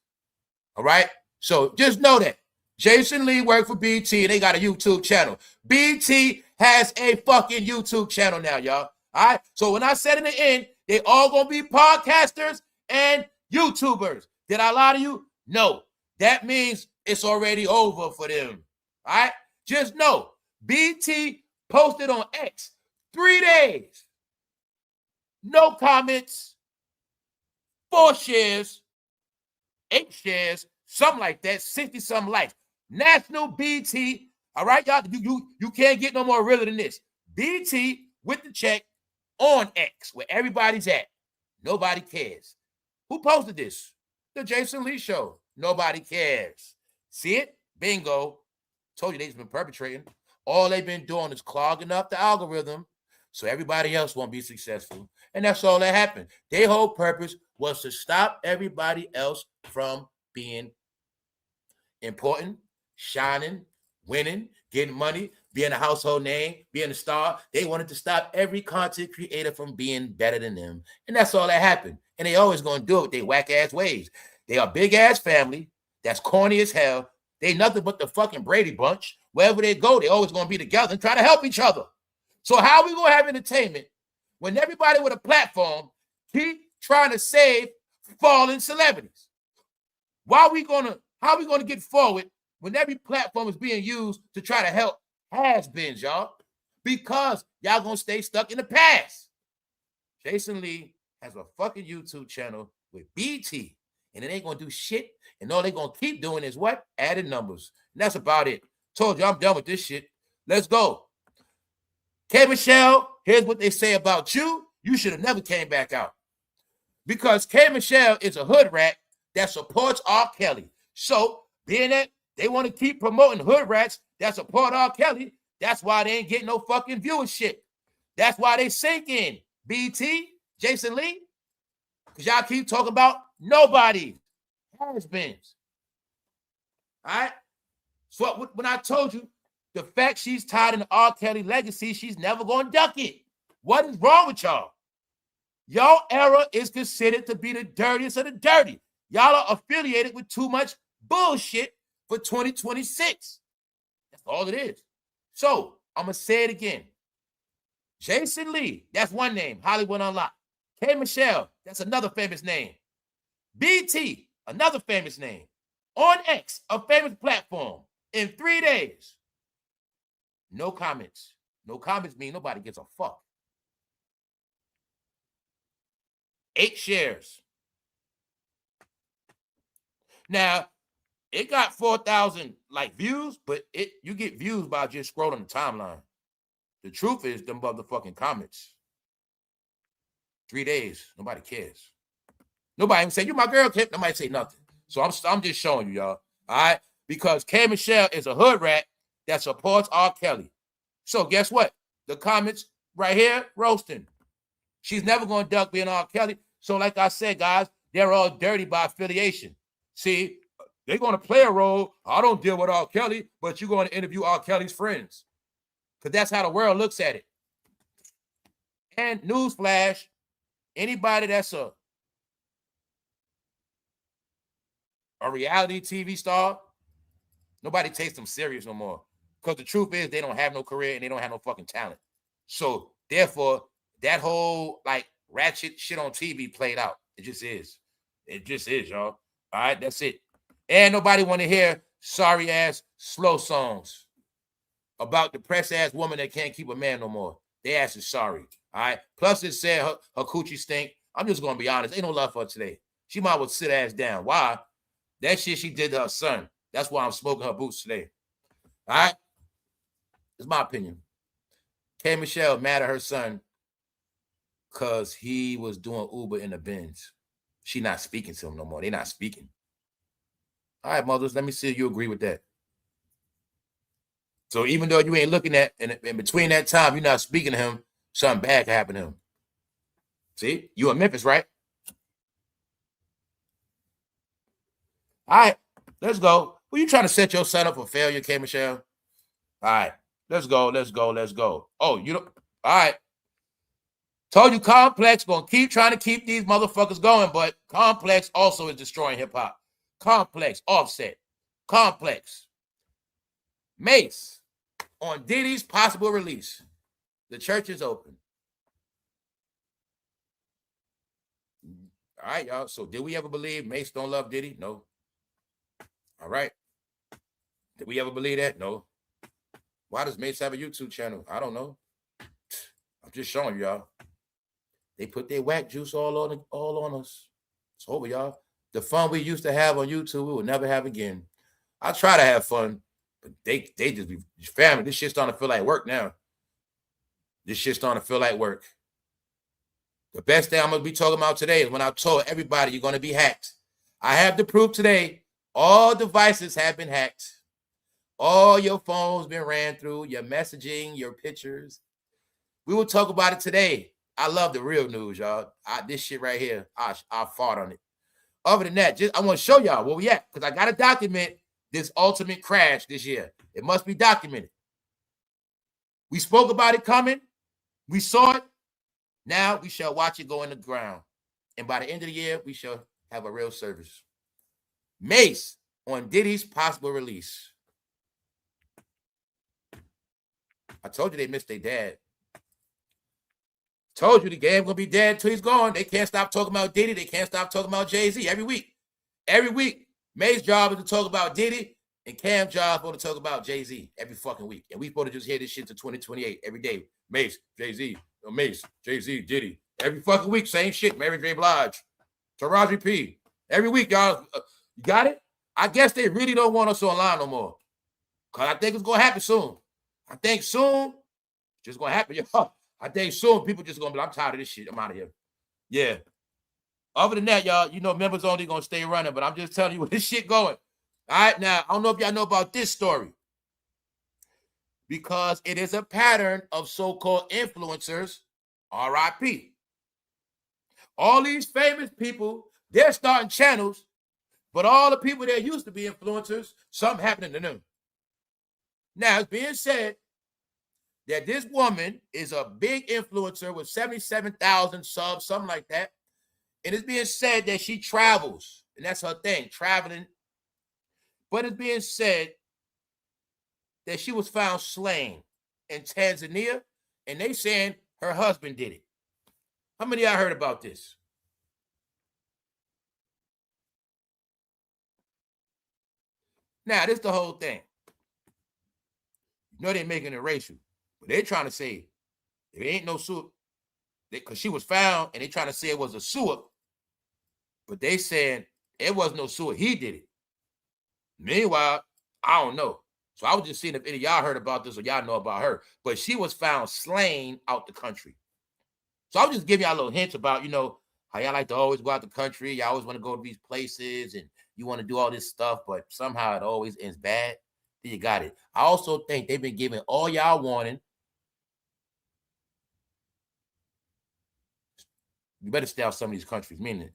Speaker 1: All right? So just know that. Jason Lee worked for BT and they got a YouTube channel. BT has a fucking YouTube channel now, y'all. All right? So when I said in the end, they all going to be podcasters and YouTubers. Did I lie to you? No. That means it's already over for them. All right? Just know, BT posted on X 3 days. No comments. 4 shares. 8 shares. Something like that. 60-something likes. National BT. All right, y'all? You can't get no more realer than this. BT with the check on X, where everybody's at. Nobody cares. Who posted this? The Jason Lee Show. Nobody cares. See it? Bingo. Told you they've been perpetrating. All they've been doing is clogging up the algorithm so everybody else won't be successful. And that's all that happened. Their whole purpose was to stop everybody else from being important, shining, winning, getting money, being a household name, being a star. They wanted to stop every content creator from being better than them. And that's all that happened. And they always going to do it with their whack-ass ways. They are a big-ass family that's corny as hell. They nothing but the fucking Brady Bunch. Wherever they go, they always going to be together and try to help each other. So how are we going to have entertainment when everybody with a platform keep trying to save fallen celebrities? How are we going to get forward when every platform is being used to try to help has-beens, y'all? Because y'all going to stay stuck in the past. Jason Lee has a fucking YouTube channel with BT, and it ain't going to do shit. And all they're going to keep doing is what? Adding numbers. And that's about it. Told you I'm done with this shit. Let's go. K. Michelle, here's what they say about you. You should have never came back out. Because K. Michelle is a hood rat that supports R. Kelly. So, being that they want to keep promoting hood rats that support R. Kelly, that's why they ain't getting no fucking viewership. That's why they sinking. BT, Jason Lee, because y'all keep talking about nobody. Has-beens. All right? So when I told you the fact she's tied in the R. Kelly legacy, she's never going to duck it. What is wrong with y'all? Y'all era is considered to be the dirtiest of the dirty. Y'all are affiliated with too much bullshit for 2026. That's all it is. So I'm going to say it again. Jason Lee, that's one name, Hollywood Unlocked. K. Michelle, that's another famous name. BT, another famous name. On X, a famous platform. In 3 days. No comments. No comments mean nobody gives a fuck. 8 shares. Now, it got 4,000 like views, but you get views by just scrolling the timeline. The truth is them motherfucking comments. 3 days, nobody cares. Nobody even say, you my girl, Kip. Nobody say nothing. So I'm just showing you, y'all. All right? Because K. Michelle is a hood rat that supports R. Kelly. So guess what? The comments right here, roasting. She's never going to duck being R. Kelly. So like I said, guys, they're all dirty by affiliation. See, they're going to play a role. I don't deal with R. Kelly, but you're going to interview R. Kelly's friends. Because that's how the world looks at it. And newsflash, anybody that's a reality TV star, nobody takes them serious no more. Because the truth is they don't have no career and they don't have no fucking talent. So therefore, that whole like ratchet shit on TV played out. It just is. It just is, y'all. All right, that's it. And nobody want to hear sorry ass slow songs about depressed ass woman that can't keep a man no more. They ass is sorry. All right. Plus it said her coochie stink. I'm just gonna be honest. Ain't no love for her today. She might well sit ass down. Why? That shit she did to her son. That's why I'm smoking her boots today. All right. It's my opinion. K. Michelle mad at her son because he was doing Uber in the Benz. She not speaking to him no more. They not speaking. All right, mothers, let me see if you agree with that. So even though you ain't looking at, in between that time, you're not speaking to him, something bad can happen to him. See? You in Memphis, right? All right, let's go. Were you trying to set your son up for failure, K. Michelle? All right, let's go, let's go, let's go. Oh, you don't, all right. Told you Complex gonna keep trying to keep these motherfuckers going, but Complex also is destroying hip-hop. Complex, Offset, Complex. Mace on Diddy's possible release. The church is open. All right, y'all. So did we ever believe Mace don't love Diddy? No. All right. Did we ever believe that? No. Why does Mace have a YouTube channel? I don't know. I'm just showing you, y'all. They put their whack juice all on us. It's over, y'all. The fun we used to have on YouTube, we will never have again. I try to have fun, but they just be family. This shit's starting to feel like work now. This shit's starting to feel like work. The best thing I'm going to be talking about today is when I told everybody you're going to be hacked. I have the proof today. All devices have been hacked. All your phones been ran through, your messaging, your pictures. We will talk about it today. I love the real news, y'all. This shit right here, I fought on it. Other than that, I want to show y'all where we at because I got to document this ultimate crash this year. It must be documented. We spoke about it coming. We saw it. Now we shall watch it go in the ground. And by the end of the year, we shall have a real service. Mace on Diddy's possible release. I told you they missed their dad. Told you the game gonna be dead until he's gone. They can't stop talking about Diddy. They can't stop talking about Jay-Z every week. Every week, May's job is to talk about Diddy, and Cam's job is to talk about Jay-Z every fucking week. And we supposed to just hear this shit to 2028 every day. Mace, Jay-Z, Mace, Jay-Z, Diddy. Every fucking week, same shit. Mary J. Blige, Taraji P. Every week, y'all. You got it? I guess they really don't want us online no more. Because I think it's going to happen soon. I think soon, just going to happen, y'all. I think soon people just going to be like, I'm tired of this shit. I'm out of here. Yeah. Other than that, y'all, you know, members only going to stay running, but I'm just telling you where this shit going. All right, now, I don't know if y'all know about this story because it is a pattern of so-called influencers, RIP. All these famous people, they're starting channels, but all the people that used to be influencers, something happening to them. Now, it's being said that this woman is a big influencer with 77,000 subs, something like that. And it's being said that she travels, and that's her thing, traveling But it's being said that she was found slain in Tanzania, and they saying her husband did it. How many of y'all heard about this? Now, this is the whole thing. You know they're making it racial, but they're trying to say it ain't no sewer, because she was found, and they trying to say it was a sewer, but they saying it was no sewer. He did it. Meanwhile, I don't know. So I was just seeing if any of y'all heard about this or y'all know about her. But she was found slain out the country. So I was just giving y'all little hints about, you know, how y'all like to always go out the country. Y'all always want to go to these places and you want to do all this stuff, but somehow it always ends bad. Then you got it. I also think they've been giving all y'all warning. You better stay out some of these countries, meaning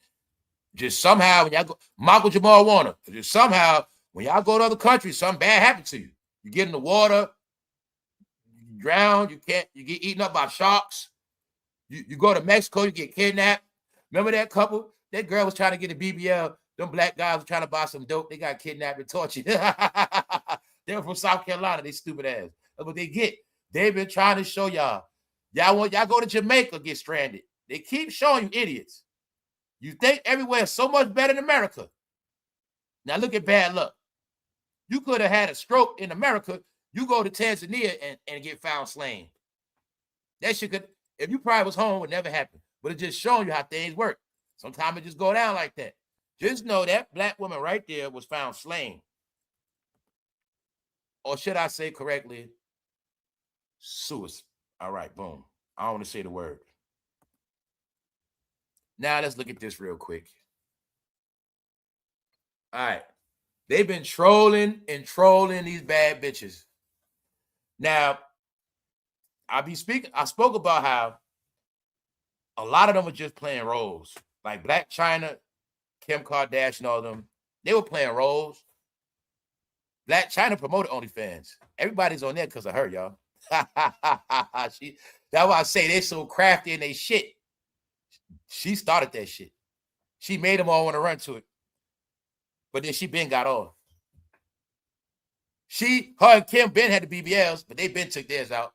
Speaker 1: just somehow when y'all go, Michael Jamal Warner, just somehow when y'all go to other countries, something bad happens to you. You get in the water, you drown, you get eaten up by sharks. You go to Mexico, you get kidnapped. Remember that couple? That girl was trying to get a BBL. Them black guys were trying to buy some dope. They got kidnapped and tortured. They were from South Carolina, they stupid ass. That's what they get. They've been trying to show y'all. Y'all go to Jamaica, get stranded. They keep showing you idiots. You think everywhere is so much better than America. Now look at bad luck. You could have had a stroke in America. You go to Tanzania and get found slain. That shit could, if you probably was home, would never happen. But it's just showing you how things work. Sometimes it just go down like that. Just know that black woman right there was found slain. Or should I say correctly, suicide. All right, boom. I don't want to say the word. Now let's look at this real quick. All right. They've been trolling these bad bitches. Now, I spoke about how a lot of them were just playing roles. Like Blac Chyna, Kim Kardashian, all of them. They were playing roles. Blac Chyna promoted OnlyFans. Everybody's on there because of her, y'all. That's why I say they're so crafty in they shit. She started that shit. She made them all want to run to it. But then she been got off. Her and Kim Ben had the BBLs, but they been took theirs out.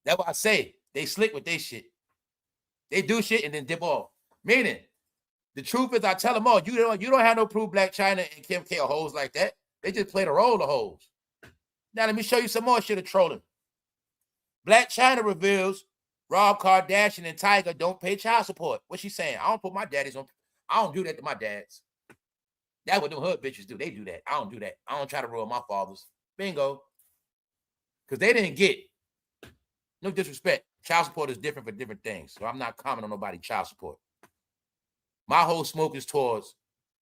Speaker 1: That's why I say they slick with their shit. They do shit and then dip off. Meaning, the truth is, I tell them all, you don't have no proof Blac Chyna and Kim K are hoes like that. They just play the role of hoes. Now let me show you some more shit of trolling. Blac Chyna reveals Rob Kardashian and Tiger don't pay child support. What's she saying? I don't put my daddies on. I don't do that to my dads. That's what them hood bitches do. They do that. I don't do that. I don't try to ruin my fathers. Bingo. Because they didn't get. No disrespect. Child support is different for different things. So I'm not commenting on nobody's child support. My whole smoke is towards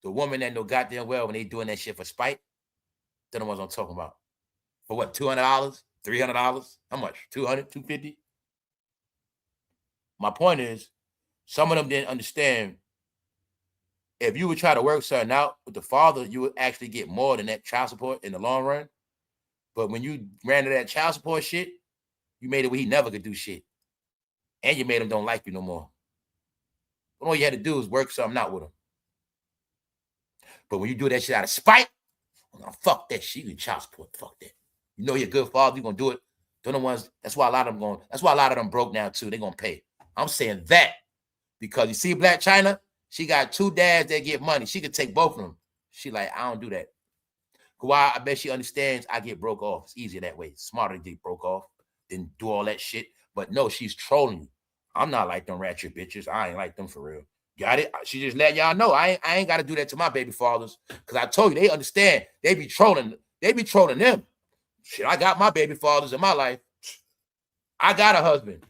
Speaker 1: the woman that know goddamn well when they doing that shit for spite. They're the ones I'm talking about. For what, $200? $300? How much? $200? $250? My point is, some of them didn't understand. If you would try to work something out with the father, you would actually get more than that child support in the long run. But when you ran to that child support shit, you made it where he never could do shit. And you made him don't like you no more. All you had to do is work something out with him. But when you do that shit out of spite, fuck that shit. You get child support. Fuck that. You know you're a good father. You're going to do it. They're the ones, that's why a lot of them broke now too. They're going to pay. I'm saying that because you see Blac Chyna, she got two dads that get money. She could take both of them. She like, I don't do that. Why? I bet she understands I get broke off. It's easier that way. It's smarter to get broke off than do all that shit. But no, she's trolling you. I'm not like them ratchet bitches. I ain't like them for real. Got it? She just let y'all know I ain't got to do that to my baby fathers. Because I told you, they understand. They be trolling them. Shit, I got my baby fathers in my life. I got a husband.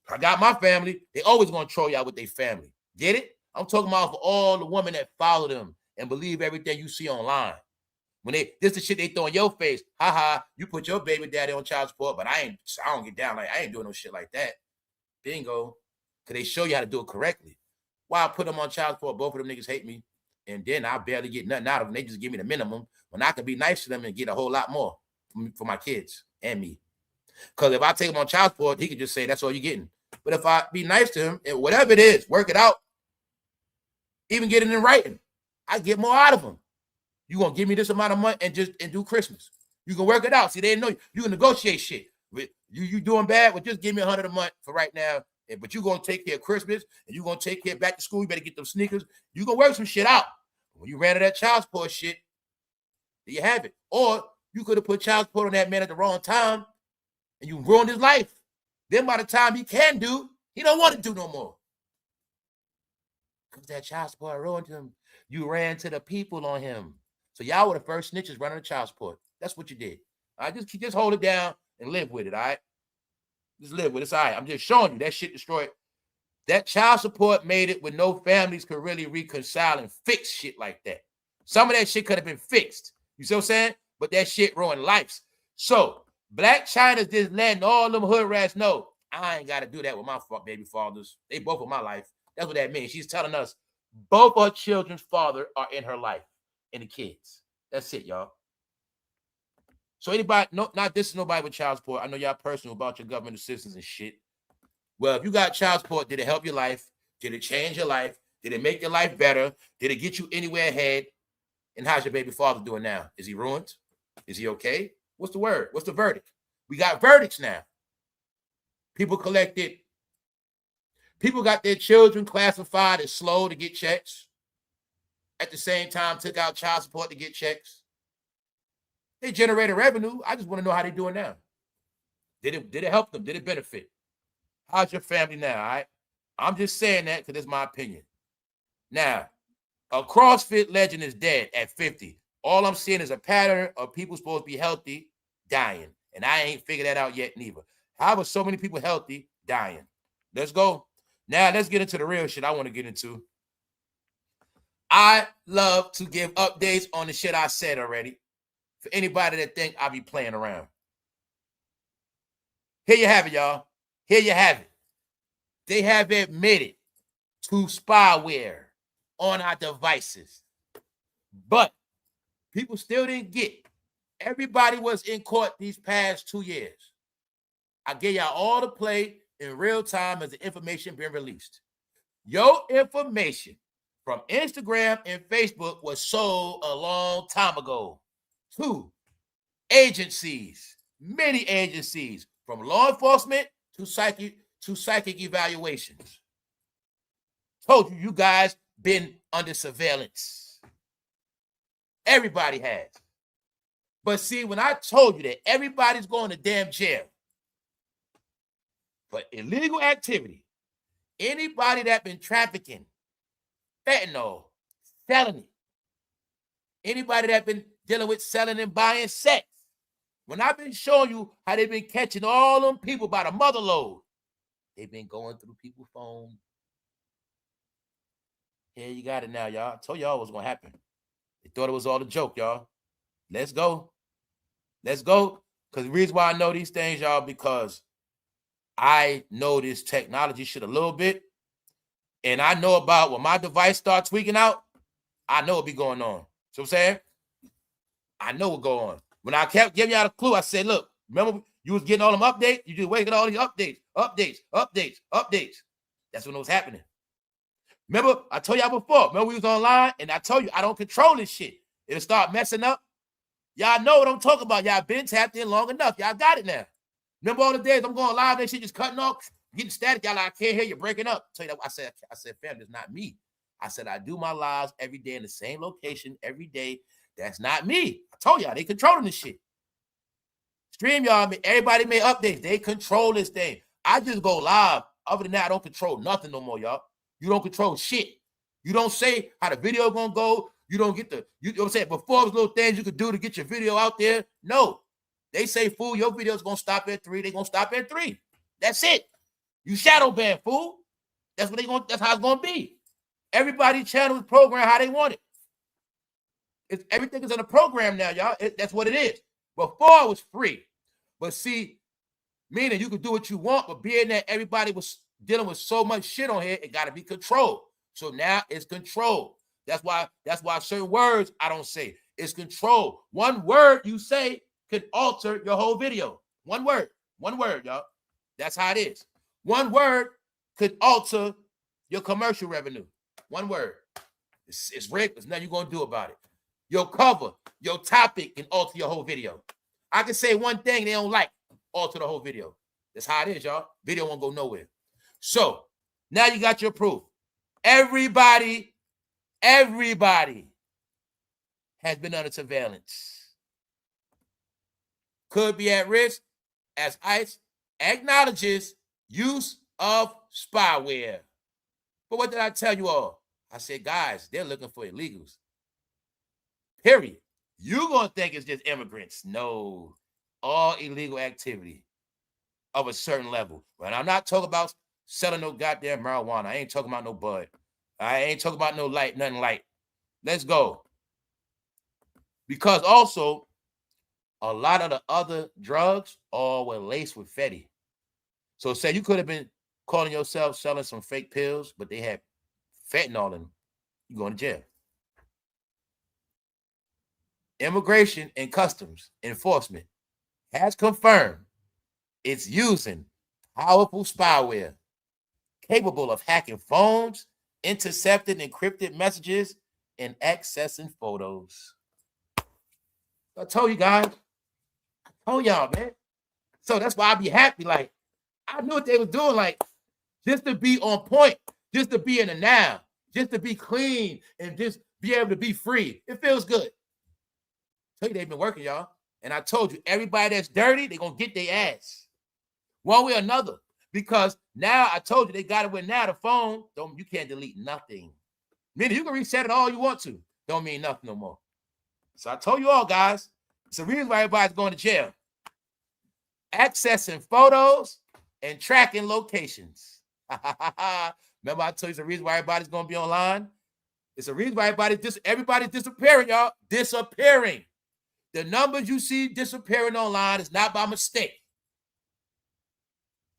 Speaker 1: I got my family. They always going to troll y'all with their family. Get it? I'm talking about for all the women that follow them and believe everything you see online. When this the shit they throw in your face. You put your baby daddy on child support, but I don't get down like I ain't doing no shit like that. Bingo. Because they show you how to do it correctly. Why I put them on child support, both of them niggas hate me. And then I barely get nothing out of them. They just give me the minimum when I can be nice to them and get a whole lot more for my kids and me. Because if I take him on child support, he could just say, that's all you're getting. But if I be nice to him, and whatever it is, work it out, even get it in writing, I get more out of him. You gonna give me this amount of money and do Christmas. You can work it out. See, they didn't know you can negotiate shit. You doing bad? Well, just give me $100 a month for right now. But you're gonna take care of Christmas and you're gonna take care of back to school. You better get them sneakers. You gonna work some shit out. When you ran out of that child support shit, there you have it. Or you could have put child support on that man at the wrong time and you ruined his life. Then by the time he can do, he don't want to do no more. Because that child support ruined him. You ran to the people on him. So y'all were the first snitches running the child support. That's what you did. All right, just hold it down and live with it, all right? Just live with it. It's all right. I'm just showing you that shit destroyed. That child support made it when no families could really reconcile and fix shit like that. Some of that shit could have been fixed. You see what I'm saying? But that shit ruined lives. So Blac Chyna's just letting all them hood rats know, I ain't got to do that with my baby fathers. They both in my life. That's what that means. She's telling us both her children's father are in her life and the kids. That's it, y'all. So anybody, no, not this is nobody with child support. I know y'all personal about your government assistance and shit. Well, if you got child support, did it help your life? Did it change your life? Did it make your life better? Did it get you anywhere ahead? And how's your baby father doing now? Is he ruined? Is he okay? What's the word? What's the verdict? We got verdicts now. People collected. People got their children classified as slow to get checks. At the same time, took out child support to get checks. They generated revenue. I just want to know how they're doing now. Did it help them? Did it benefit? How's your family now, all right? I'm just saying that because it's my opinion. Now, a CrossFit legend is dead at 50. All I'm seeing is a pattern of people supposed to be healthy, dying. And I ain't figured that out yet neither. How are so many people healthy, dying? Let's go. Now, let's get into the real shit I want to get into. I love to give updates on the shit I said already. For anybody that think I be playing around. Here you have it, y'all. Here you have it. They have admitted to spyware on our devices. But people still didn't get. Everybody was in court these past 2 years. I gave y'all all the play in real time as the information being released. Your information from Instagram and Facebook was sold a long time ago to agencies, many agencies, from law enforcement to psychic evaluations. Told you, you guys been under surveillance. Everybody has. But see, when I told you that everybody's going to damn jail for illegal activity, anybody that been trafficking fentanyl, selling it, anybody that been dealing with selling and buying sex, when I've been showing you how they've been catching all them people by the mother load, they've been going through people's phones. Here you got it now, y'all. I told y'all what's going to happen. They thought it was all a joke, y'all. Let's go. Let's go. Because the reason why I know these things, y'all, because I know this technology shit a little bit. And I know about when my device starts tweaking out, I know what be going on. So I'm saying? I know what going on. When I kept giving y'all a clue, I said, look, remember you was getting all them updates? You just waking all these updates. That's when it was happening. Remember, I told y'all before, remember we was online and I told you I don't control this shit. It'll start messing up. Y'all know what I'm talking about. Y'all been tapped in long enough. Y'all got it now. Remember all the days I'm going live, that shit just cutting off, getting static. Y'all like, I can't hear you breaking up. Tell you that I said, fam, it's not me. I said, I do my lives every day in the same location every day. That's not me. I told y'all, they controlling this shit. Stream y'all, everybody made updates. They control this thing. I just go live. Other than that, I don't control nothing no more, y'all. You don't control shit. You don't say how the video gonna go. You don't get the, you know what I'm saying? Before, there's little things you could do to get your video out there. No. They say, fool, your video's gonna stop at 3. They gonna stop at 3. That's it. You shadow ban, fool. That's how it's gonna be. Everybody's channel is programmed how they want it. Everything is in a program now, y'all. That's what it is. Before it was free. But see, meaning you could do what you want, but being that everybody was dealing with so much shit on here, it got to be controlled. So now it's controlled. That's why certain words I don't say. It's controlled. One word you say could alter your whole video. One word, y'all. That's how it is. One word could alter your commercial revenue. One word. It's rigged. There's nothing you're going to do about it. your cover, your topic, and alter your whole video. I can say one thing they don't like, alter the whole video. That's how it is, y'all. Video won't go nowhere. So now you got your proof. Everybody has been under surveillance. Could be at risk as ICE acknowledges use of spyware. But what did I tell you all? I said, guys, they're looking for illegals. Period. You're going to think it's just immigrants. No. All illegal activity of a certain level. But I'm not talking about selling no goddamn marijuana. I ain't talking about no bud. I ain't talking about no light, nothing light. Let's go. Because also, a lot of the other drugs all were laced with fetty. So say you could have been calling yourself selling some fake pills, but they had fentanyl in them. You're going to jail. Immigration and Customs Enforcement has confirmed it's using powerful spyware capable of hacking phones, intercepting encrypted messages, and accessing photos. I told you guys. I told y'all, man. So that's why I be happy. Like, I knew what they was doing, like, just to be on point, just to be in the now, just to be clean and just be able to be free. It feels good. I tell you, they've been working, y'all. And I told you, everybody that's dirty, they're going to get their ass. One way or another. Because now I told you they got it with now the phone. You can't delete nothing. Meaning you can reset it all you want to. Don't mean nothing no more. So I told you all, guys, it's a reason why everybody's going to jail. Accessing photos and tracking locations. Remember I told you it's a reason why everybody's going to be online? It's a reason why everybody's disappearing, y'all. Disappearing. The numbers you see disappearing online is not by mistake.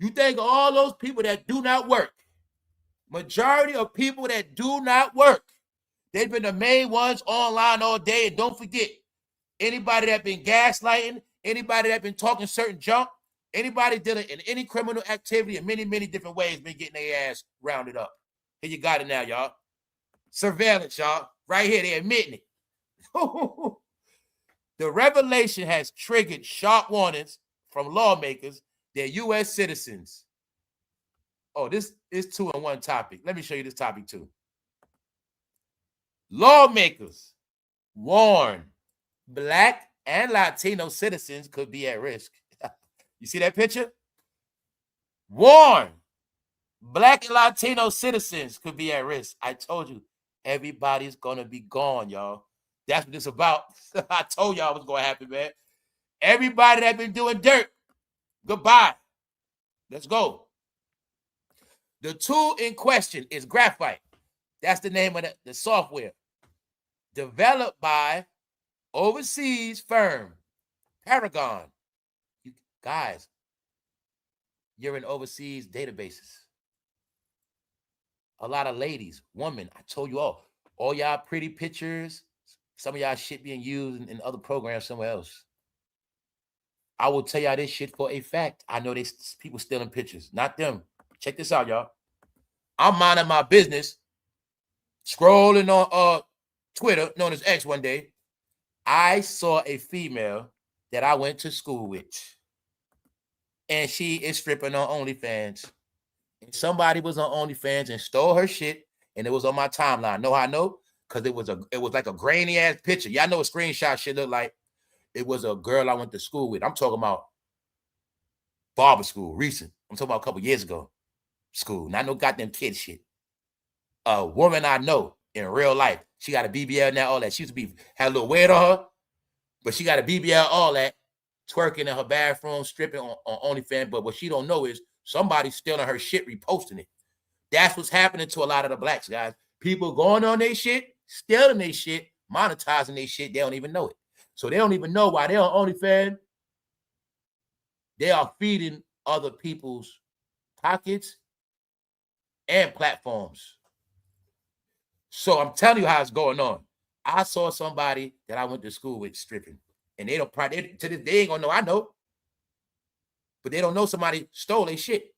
Speaker 1: You think all those people that do not work, majority of people that do not work, they've been the main ones online all day. And don't forget, anybody that been gaslighting, anybody that been talking certain junk, anybody dealing in any criminal activity in many, many different ways been getting their ass rounded up. Here you got it now, y'all. Surveillance, y'all. Right here, they admitting it. The revelation has triggered sharp warnings from lawmakers, they're U.S. citizens. Oh, this is 2-in-1 topic. Let me show you this topic too. Lawmakers warn Black and Latino citizens could be at risk. You see that picture? Warn Black and Latino citizens could be at risk. I told you, everybody's going to be gone, y'all. That's what it's about. I told y'all what's going to happen, man. Everybody that been doing dirt, goodbye. Let's go. The tool in question is graphite. That's the name of the software. Developed by overseas firm Paragon. You guys, you're in overseas databases. A lot of ladies, women, I told you all y'all pretty pictures, some of y'all shit being used in other programs somewhere else. I will tell y'all this shit for a fact. I know there's people stealing pictures, not them. Check this out, y'all. I'm minding my business, scrolling on Twitter, known as X, one day. I saw a female that I went to school with, and she is stripping on OnlyFans. And somebody was on OnlyFans and stole her shit, and it was on my timeline. Know how I know? Because it was like a grainy ass picture. Y'all know what screenshot shit look like. It was a girl I went to school with. I'm talking about barber school, recent. I'm talking about a couple years ago. School, not no goddamn kid shit. A woman I know in real life. She got a BBL now, all that. She used to had a little weight on her, but she got a BBL, all that, twerking in her bathroom, stripping on OnlyFans. But what she don't know is somebody's stealing her shit, reposting it. That's what's happening to a lot of the blacks, guys. People going on their shit, stealing their shit, monetizing their shit. They don't even know it. So they don't even know why they're on OnlyFans. They are feeding other people's pockets and platforms. So I'm telling you how it's going on. I saw somebody that I went to school with stripping, and they don't probably to this day ain't gonna know. I know, but they don't know somebody stole their shit.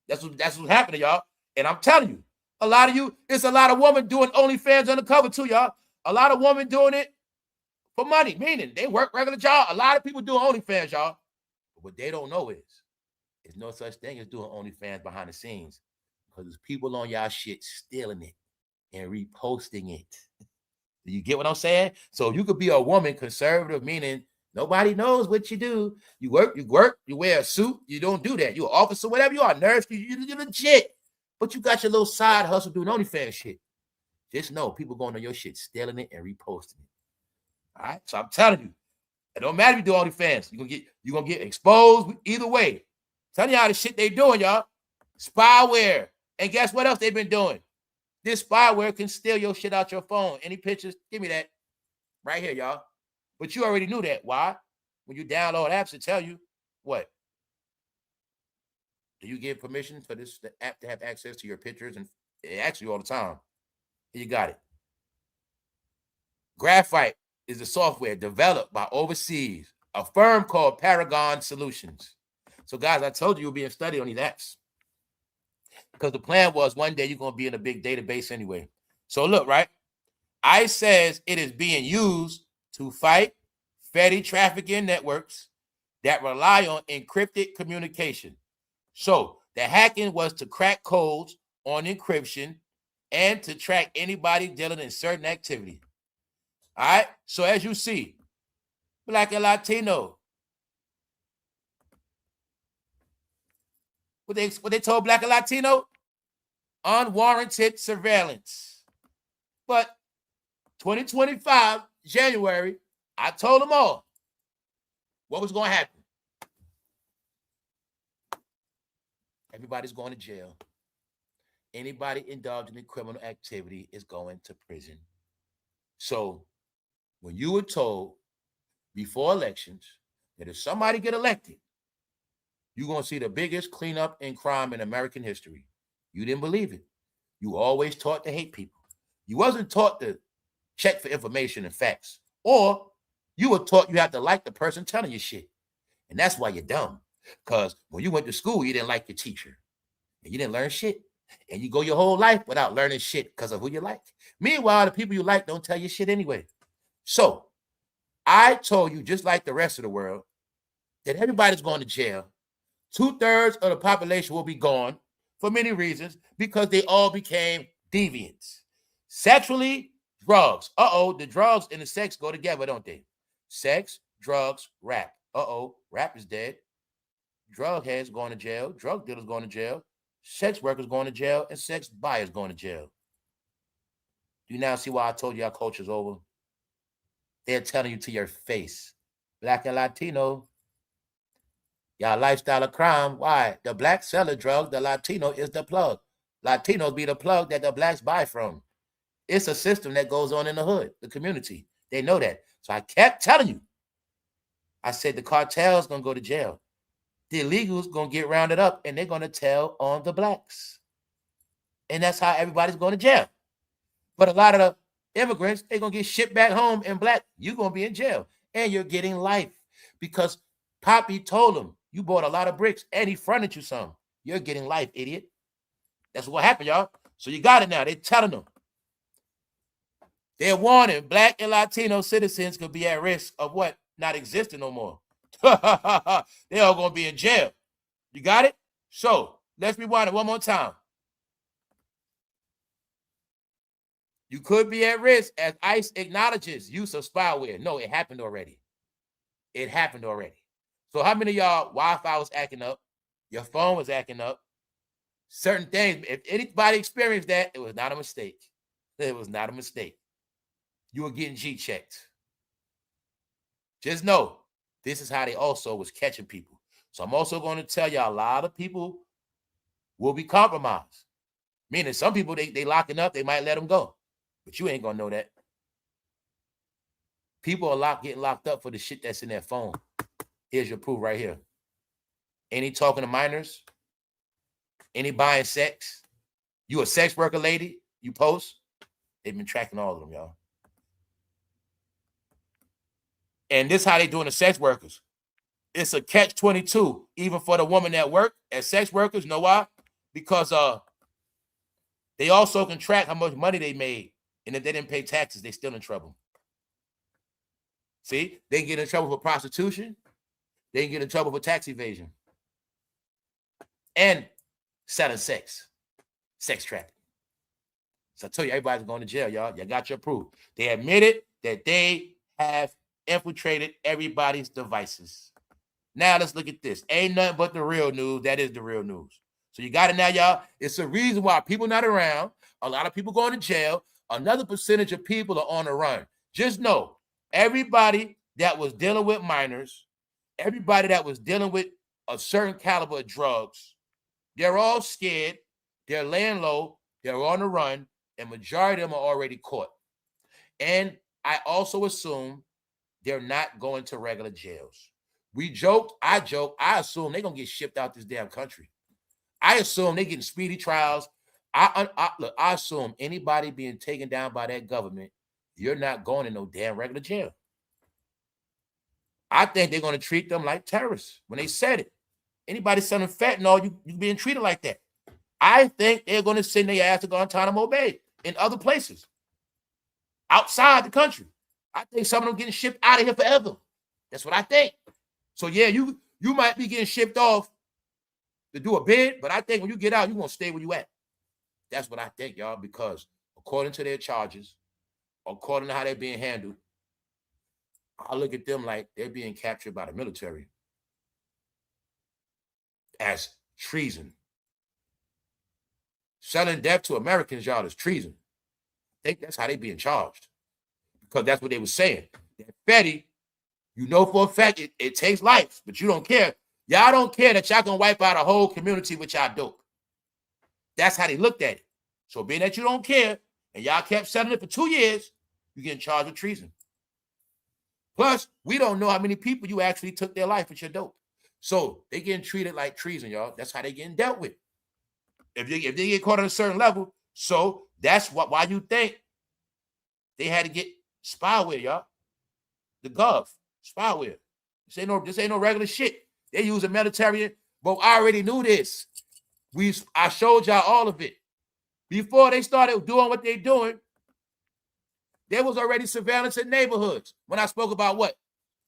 Speaker 1: That's what's happening, y'all. And I'm telling you, a lot of you, it's a lot of women doing OnlyFans undercover too, y'all. A lot of women doing it. for money, meaning they work regular job. A lot of people do OnlyFans, y'all. But what they don't know is there's no such thing as doing OnlyFans behind the scenes because there's people on y'all shit stealing it and reposting it. Do you get what I'm saying? So you could be a woman, conservative, meaning nobody knows what you do. You work, you wear a suit. You don't do that. You're an officer, whatever you are, nurse, you're legit. But you got your little side hustle doing OnlyFans shit. Just know people going on your shit, stealing it and reposting it. All right? So I'm telling you, it don't matter if you do OnlyFans. You're gonna get exposed either way. I'm telling y'all the shit they doing, y'all. Spyware. And guess what else they've been doing? This spyware can steal your shit out your phone. Any pictures? Give me that. Right here, y'all. But you already knew that. Why? When you download apps, it tell you what? Do you give permission for the app to have access to your pictures? And it asks you all the time. You got it. Graphite is a software developed by overseas, a firm called Paragon Solutions. So, guys, I told you you'll be in study on these apps. Because the plan was one day you're going to be in a big database anyway. So, look, right? ICE says it is being used to fight petty trafficking networks that rely on encrypted communication. So, the hacking was to crack codes on encryption and to track anybody dealing in certain activity. All right? So, as you see, Black and Latino. What they told Black and Latino? Unwarranted surveillance. But 2025, January, I told them all what was going to happen. Everybody's going to jail. Anybody indulging in criminal activity is going to prison. So when you were told before elections that if somebody get elected, you're going to see the biggest cleanup in crime in American history, you didn't believe it. You always taught to hate people. You wasn't taught to check for information and facts. Or you were taught you have to like the person telling you shit. And that's why you're dumb. Because when you went to school, you didn't like your teacher. And you didn't learn shit. And you go your whole life without learning shit because of who you like. Meanwhile, the people you like don't tell you shit anyway. So I told you, just like the rest of the world, that everybody's going to jail. 2/3 of the population will be gone for many reasons because they all became deviants. Sexually, drugs. The drugs and the sex go together, don't they? Sex, drugs, rap. Rap is dead. Drug heads going to jail. Drug dealers going to jail. Sex workers going to jail. And sex buyers going to jail. Do you now see why I told you our culture's over? They're telling you to your face. Black and Latino, y'all lifestyle of crime. Why? The black sell the drug. The Latino is the plug. Latinos be the plug that the blacks buy from. It's a system that goes on in the hood, the community. They know that. So I kept telling you. I said the cartel's going to go to jail. The illegals going to get rounded up, and they're going to tell on the blacks. And that's how everybody's going to jail. But a lot of the immigrants, they're going to get shipped back home, and black, you're going to be in jail. And you're getting life. Because Poppy told him, you bought a lot of bricks, and he fronted you some. You're getting life, idiot. That's what happened, y'all. So you got it now. They're telling them. They're warning black and Latino citizens could be at risk of what? Not existing no more. They all going to be in jail. You got it? So let's rewind it one more time. You could be at risk as ICE acknowledges use of spyware. No, it happened already. It happened already. So how many of y'all Wi-Fi was acting up? Your phone was acting up. Certain things, if anybody experienced that, it was not a mistake. It was not a mistake. You were getting G-checked. Just know, this is how they also was catching people. So I'm also going to tell you a lot of people will be compromised. Meaning some people, they locking up, they might let them go. But you ain't going to know that. People are getting locked up for the shit that's in their phone. Here's your proof right here. Any talking to minors? Any buying sex? You a sex worker lady? You post? They've been tracking all of them, y'all. And this is how they doing the sex workers. It's a catch-22, even for the woman that work as sex workers. You know why? Because they also can track how much money they made. And if they didn't pay taxes, they still in trouble. See, they can get in trouble for prostitution. They can get in trouble for tax evasion. And selling sex trafficking. So I tell you, everybody's going to jail, y'all. You got your proof. They admitted that they have infiltrated everybody's devices. Now let's look at this. Ain't nothing but the real news. That is the real news. So you got it now, y'all. It's a reason why people not around. A lot of people going to jail. Another percentage of people are on the run. Just know, everybody that was dealing with minors, everybody that was dealing with a certain caliber of drugs, they're all scared. They're laying low. They're on the run. And majority of them are already caught. And I also assume they're not going to regular jails. We joked, I assume they're going to get shipped out this damn country. I assume they're getting speedy trials. Look, I assume anybody being taken down by that government, you're not going to no damn regular jail. I think they're going to treat them like terrorists when they said it. Anybody selling fentanyl, you being treated like that. I think they're going to send their ass to Guantanamo Bay and other places outside the country. I think some of them getting shipped out of here forever. That's what I think. So yeah, you might be getting shipped off to do a bid, but I think when you get out, you're going to stay where you at. That's what I think, y'all, because according to their charges, according to how they're being handled, I look at them like they're being captured by the military as treason. Selling death to Americans, y'all, is treason. I think that's how they being charged, because that's what they were saying. That Fetty, you know for a fact it takes life, but you don't care. Y'all don't care that y'all gonna wipe out a whole community with y'all dope. That's how they looked at it. So being that you don't care and y'all kept selling it for 2 years, you're getting charged with treason. Plus, we don't know how many people you actually took their life with your dope. So they getting treated like treason, y'all. That's how they getting dealt with. If they get caught at a certain level, so that's why you think they had to get spyware, y'all. The gov, spyware. This ain't no regular shit. They use a military, but I already knew this. I showed y'all all of it. Before they started doing what they're doing, there was already surveillance in neighborhoods. When I spoke about what?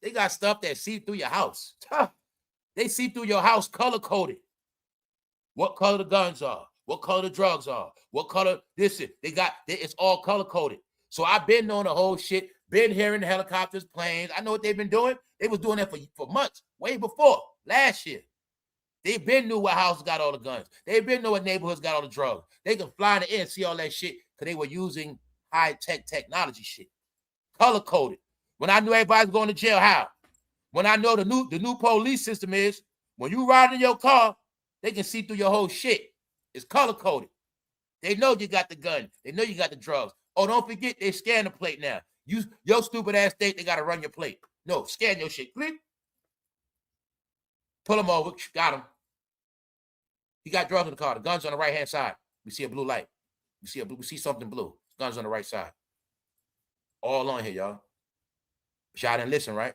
Speaker 1: They got stuff that see through your house. They see through your house color-coded. What color the guns are, what color the drugs are, what color this is. It's all color-coded. So I've been knowing the whole shit, been hearing the helicopters, planes. I know what they've been doing. They was doing that for months, way before, last year. They been knew what houses got all the guns. They been know what neighborhoods got all the drugs. They can fly in the air and see all that shit because they were using high-tech technology shit. Color-coded. When I knew everybody was going to jail, how? When I know the new police system is, when you ride in your car, they can see through your whole shit. It's color-coded. They know you got the gun. They know you got the drugs. Oh, don't forget, they scan the plate now. Your stupid ass state, they got to run your plate. No, scan your shit. Click. Pull them over. Got him. He got drugs in the car. The gun's on the right-hand side. We see a blue light. We see something blue. The gun's on the right side. All on here, y'all. But y'all didn't listen, right?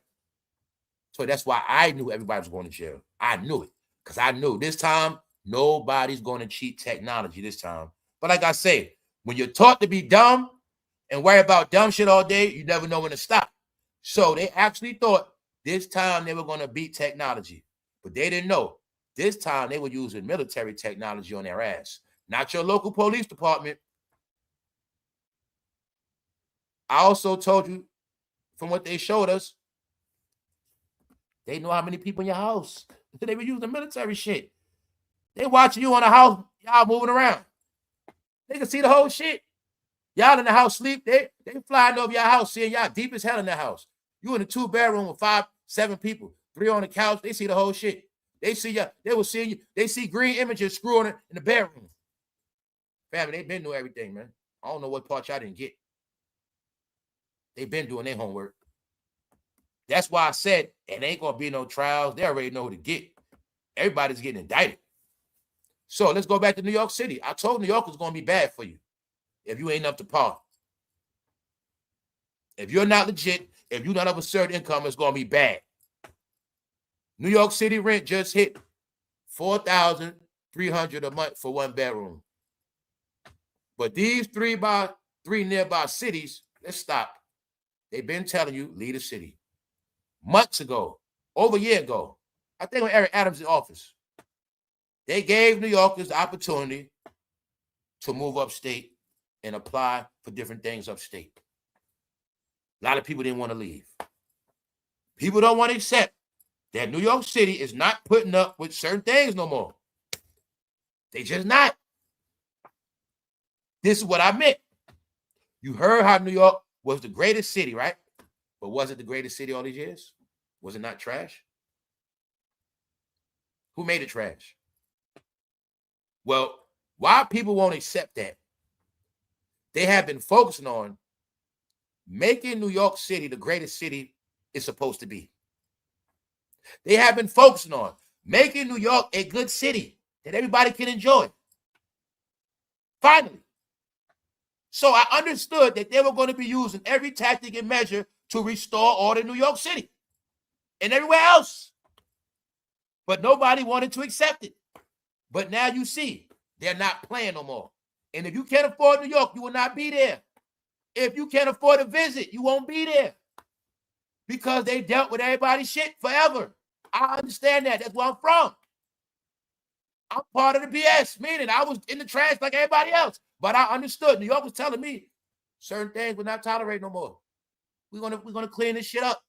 Speaker 1: So that's why I knew everybody was going to jail. I knew it. Because I knew this time, nobody's going to cheat technology this time. But like I say, when you're taught to be dumb and worry about dumb shit all day, you never know when to stop. So they actually thought this time they were going to beat technology. But they didn't know. This time they were using military technology on their ass. Not your local police department. I also told you from what they showed us, they know how many people in your house. They were using military shit. They watching you on the house, y'all moving around. They can see the whole shit. Y'all in the house sleep, they flying over your house, seeing y'all deep as hell in the house. You in a 2-bedroom with 5, 7 people, 3 on the couch, they see the whole shit. They see you, they will see you, they see green images screwing in the bedroom. Family, they been doing everything, man. I don't know what part y'all didn't get. They been doing their homework. That's why I said it ain't gonna be no trials. They already know who to get. Everybody's getting indicted. So let's go back to New York City. I told New York was gonna be bad for you if you ain't up to par. If you're not legit, if you're not of a certain income, it's gonna be bad. New York City rent just hit $4,300 a month for 1 bedroom. But these 3 nearby cities, let's stop. They've been telling you, leave the city. months ago, over a year ago, I think when Eric Adams in office, they gave New Yorkers the opportunity to move upstate and apply for different things upstate. A lot of people didn't want to leave. People don't want to accept that New York City is not putting up with certain things no more. They just not. This is what I meant. You heard how New York was the greatest city, right? But was it the greatest city all these years? Was it not trash? Who made it trash? Well, why people won't accept that? They have been focusing on making New York City the greatest city it's supposed to be. They have been focusing on making New York a good city that everybody can enjoy. Finally. So I understood that they were going to be using every tactic and measure to restore order in New York City and everywhere else. But nobody wanted to accept it. But now you see, they're not playing no more. And if you can't afford New York, you will not be there. If you can't afford a visit, you won't be there. Because they dealt with everybody's shit forever. I understand that. That's where I'm from. I'm part of the BS, meaning I was in the trash like everybody else. But I understood. New York was telling me certain things we're not tolerating no more. We're gonna clean this shit up.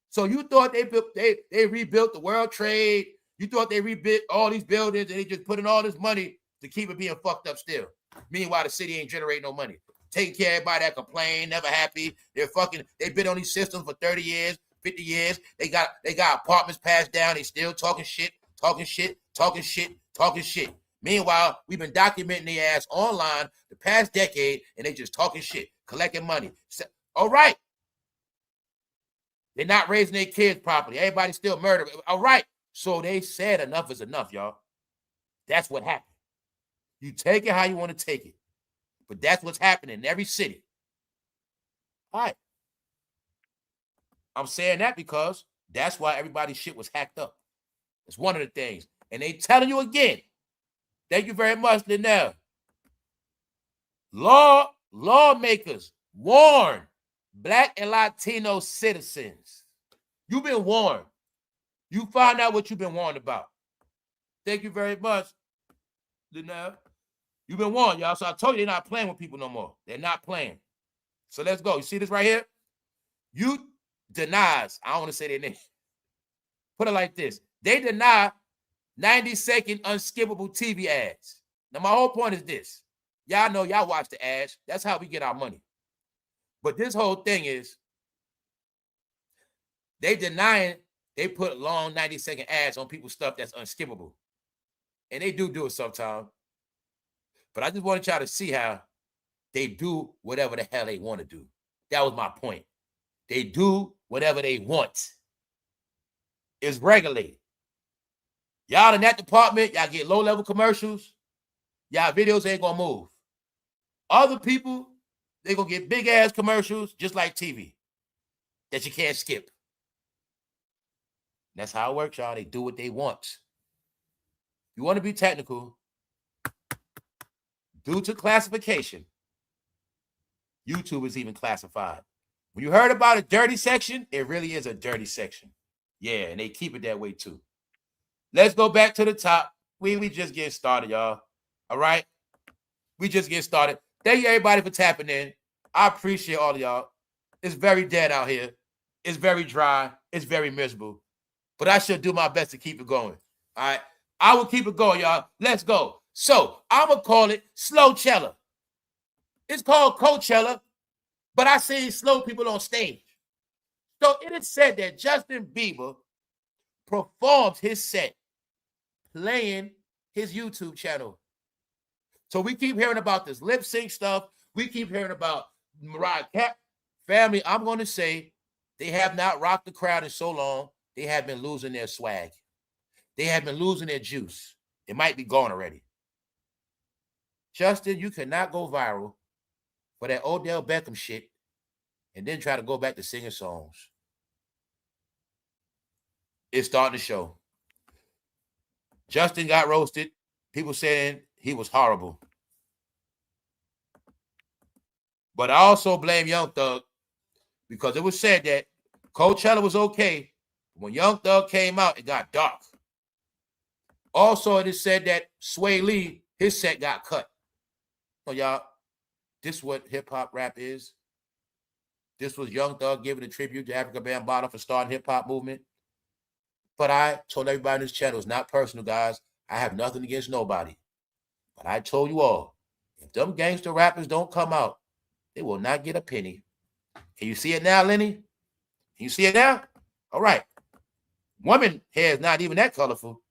Speaker 1: So you thought they rebuilt the World Trade. You thought they rebuilt all these buildings and they just put in all this money to keep it being fucked up still. Meanwhile, the city ain't generating no money. Taking care of everybody that complain, never happy. They've been on these systems for 30 years, 50 years. They got apartments passed down. They still talking shit. Meanwhile, we've been documenting their ass online the past decade, and they just talking shit, collecting money. So, all right. They're not raising their kids properly. Everybody's still murdering. All right. So they said enough is enough, y'all. That's what happened. You take it how you want to take it. But that's what's happening in every city. All right. I'm saying that because that's why everybody's shit was hacked up. It's one of the things. And they telling you again. Thank you very much, Linnell. Lawmakers warn Black and Latino citizens. You've been warned. You find out what you've been warned about. Thank you very much, Linnell. You've been warned, y'all. So I told you they're not playing with people no more. They're not playing. So let's go. You see this right here? You denies. I don't want to say their name. Put it like this. They deny 90-second unskippable TV ads. Now, my whole point is this. Y'all know y'all watch the ads. That's how we get our money. But this whole thing is they denying they put long 90-second ads on people's stuff that's unskippable. And they do it sometimes. But I just wanted y'all to see how they do whatever the hell they want to do. That was my point. They do whatever they want. It's regulated. Y'all in that department, y'all get low-level commercials. Y'all videos ain't going to move. Other people, they going to get big-ass commercials just like TV that you can't skip. That's how it works, y'all. They do what they want. You want to be technical. Due to classification, YouTube is even classified. When you heard about a dirty section, it really is a dirty section. Yeah, and they keep it that way too. Let's go back to the top. We just getting started, y'all. All right? We just getting started. Thank you, everybody, for tapping in. I appreciate all of y'all. It's very dead out here. It's very dry. It's very miserable. But I should do my best to keep it going. All right? I will keep it going, y'all. Let's go. So I'm going to call it Slowchella. It's called Coachella, but I see slow people on stage. So it is said that Justin Bieber performed his set playing his YouTube channel. So we keep hearing about this lip sync stuff. We keep hearing about Mariah Carey. Family, I'm going to say they have not rocked the crowd in so long. They have been losing their swag. They have been losing their juice. It might be gone already. Justin, you cannot go viral for that Odell Beckham shit and then try to go back to singing songs. It's starting to show. Justin got roasted. People saying he was horrible. But I also blame Young Thug because it was said that Coachella was okay. When Young Thug came out, it got dark. Also, it is said that Sway Lee, his set got cut. So y'all, this is what hip-hop rap is. This was Young Thug giving a tribute to Afrika Bambaataa for starting hip-hop movement. But I told everybody on this channel, it's not personal, guys. I have nothing against nobody. But I told you all, if them gangster rappers don't come out, they will not get a penny. Can you see it now, Lenny? Can you see it now? All right. Woman hair is not even that colorful.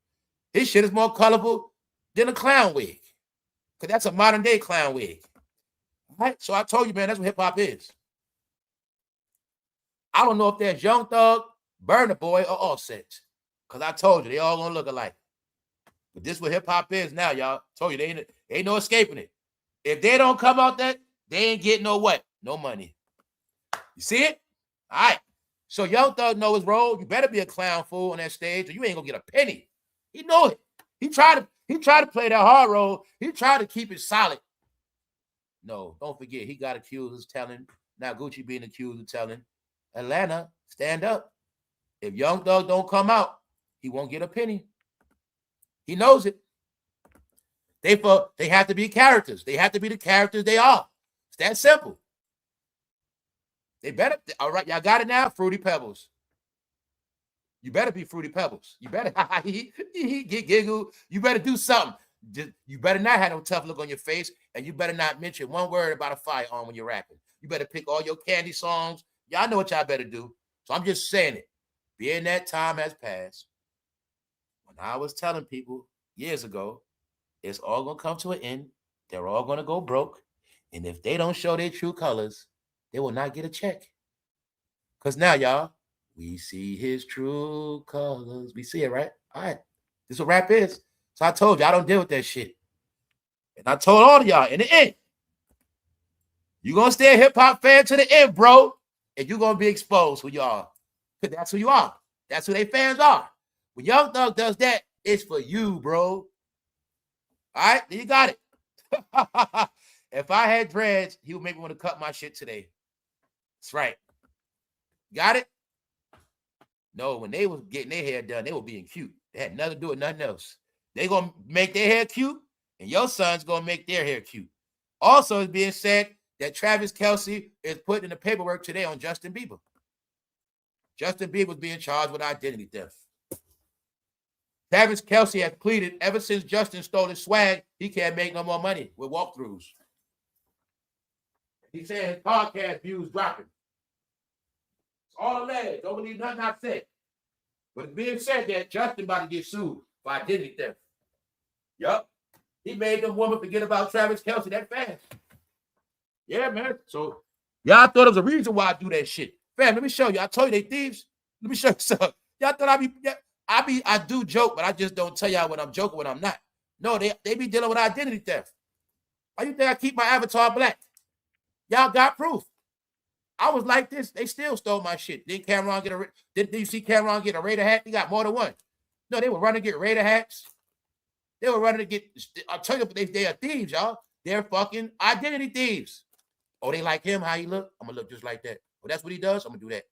Speaker 1: His shit is more colorful than a clown wig. Because that's a modern day clown wig. All right? So I told you, man, that's what hip-hop is. I don't know if there's Young Thug, Burna Boy, or Offset. Because I told you, they all gonna look alike. But this is what hip-hop is now, y'all. Told you, they ain't no escaping it. If they don't come out that, they ain't getting no what? No money. You see it? All right. So Young Thug know his role. You better be a clown fool on that stage or you ain't gonna get a penny. He know it. He tried to play that hard role. He tried to keep it solid. No, don't forget, he got accused of telling. Now Gucci being accused of telling. Atlanta, stand up. If Young Thug don't come out, he won't get a penny. He knows it. They have to be characters. They have to be the characters they are. It's that simple. They better, all right, y'all got it now? Fruity Pebbles. You better be Fruity Pebbles. You better get giggle. You better do something. You better not have no tough look on your face, and you better not mention one word about a firearm when you're rapping. You better pick all your candy songs. Y'all know what y'all better do. So I'm just saying it. Being that time has passed, when I was telling people years ago, it's all going to come to an end. They're all going to go broke. And if they don't show their true colors, they will not get a check. Because now, y'all, we see his true colors. We see it, right? All right. This is what rap is. So I told you, I don't deal with that shit. And I told all of y'all, in the end, you're going to stay a hip-hop fan to the end, bro. And you're going to be exposed who you are. Because that's who you are. That's who they fans are. When Young Thug does that, it's for you, bro. All right? Then you got it. If I had dreads, he would make me want to cut my shit today. That's right. Got it? No, when they was getting their hair done, they were being cute. They had nothing to do with nothing else. They going to make their hair cute, and your son's going to make their hair cute. Also, it's being said that Travis Kelce is putting in the paperwork today on Justin Bieber. Justin Bieber was being charged with identity theft. Travis Kelce has pleaded ever since Justin stole his swag, he can't make no more money with walkthroughs. He said his podcast views dropping. It's all alleged. Don't believe nothing I said. But it's being said that Justin about to get sued for identity theft. Yup. He made them woman forget about Travis Kelce that fast. Yeah, man. So y'all thought it was a reason why I do that shit. Fam, let me show you. I told you they thieves. Let me show you something. Y'all thought I do joke, but I just don't tell y'all when I'm joking, when I'm not. No, they be dealing with identity theft. Why you think I keep my avatar black? Y'all got proof. I was like this. They still stole my shit. Did you see Cameron get a Raider hat? He got more than one. No, they were running to get Raider hats. They were running to get, I'll tell you, they are thieves, y'all. They're fucking identity thieves. Oh, they like him, how he look? I'm going to look just like that. Well, that's what he does. I'm going to do that.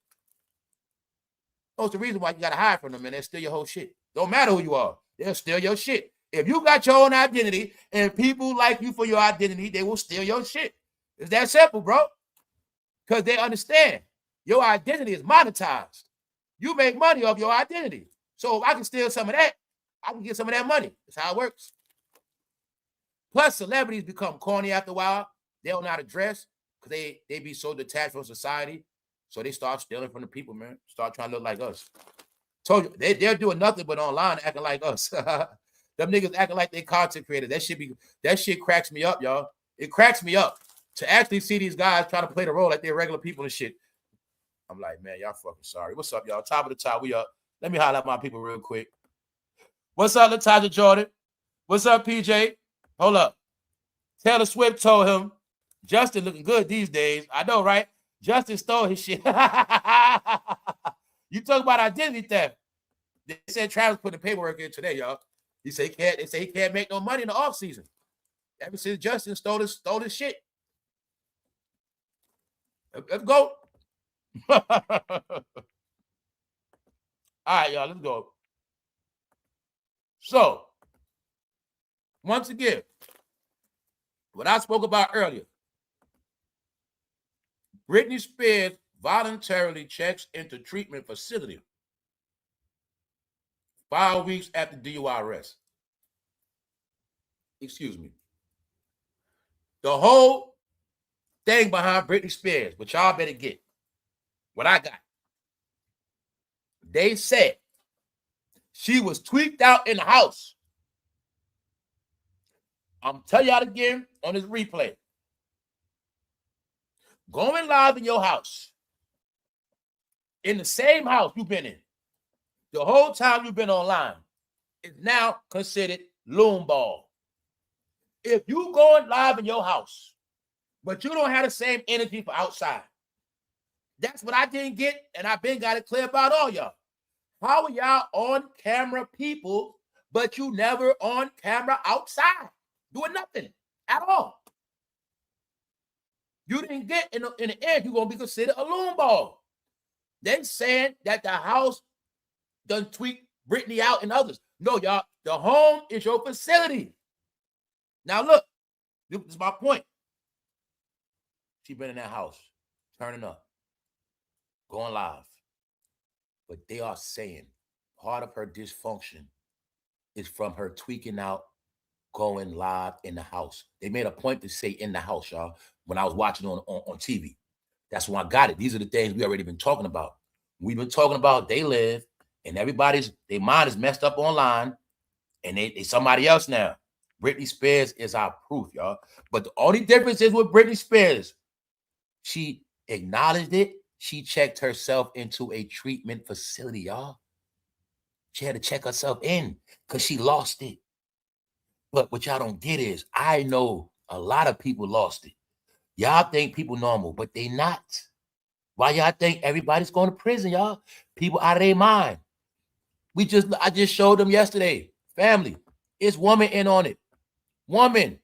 Speaker 1: That's the reason why you got to hide from them, and they'll steal your whole shit. Don't matter who you are. They'll steal your shit. If you got your own identity and people like you for your identity, they will steal your shit. It's that simple, bro. Because they understand your identity is monetized. You make money off your identity. So if I can steal some of that, I can get some of that money. That's how it works. Plus, celebrities become corny after a while. They don't know how to dress because they be so detached from society. So they start stealing from the people, man. Start trying to look like us. Told you, they're doing nothing but online acting like us. Them niggas acting like they content creators. That shit cracks me up, y'all. It cracks me up to actually see these guys try to play the role like they're regular people and shit. I'm like, man, y'all fucking sorry. What's up, y'all? Top of the top, we up. Let me highlight my people real quick. What's up, Latasha Jordan? What's up, PJ? Hold up. Taylor Swift told him, Justin looking good these days. I know, right? Justin stole his shit. You talk about identity theft. They said Travis put the paperwork in today, y'all. They say he can't make no money in the offseason. Ever since Justin stole his shit. Let's go. All right, y'all, let's go. So, once again, what I spoke about earlier, Britney Spears voluntarily checks into treatment facility 5 weeks after DUI arrest. Excuse me. The whole thing behind Britney Spears, but y'all better get what I got. They said she was tweaked out in the house. I'm telling y'all again on this replay. Going live in your house, in the same house you've been in, the whole time you've been online, is now considered loon ball. If you going live in your house, but you don't have the same energy for outside, that's what I didn't get, and I've been got it clear about all y'all. How are y'all on camera people, but you never on camera outside doing nothing at all? You didn't get in the end, you're gonna be considered a loon ball. They saying that the house done tweak Britney out and others. No, y'all, the home is your facility. Now look, this is my point. She been in that house, turning up, going live. But they are saying part of her dysfunction is from her tweaking out, going live in the house. They made a point to say in the house, y'all, when I was watching on TV. That's when I got it. These are the things we already been talking about. We've been talking about they live and their mind is messed up online and they somebody else now. Britney Spears is our proof, y'all. But the only difference is with Britney Spears, she acknowledged it. She checked herself into a treatment facility, y'all. She had to check herself in because she lost it. But what y'all don't get is, I know a lot of people lost it. Y'all think people normal, but they not. Why y'all think everybody's going to prison, y'all? People out of their mind. I just showed them yesterday. Family, it's woman in on it. Woman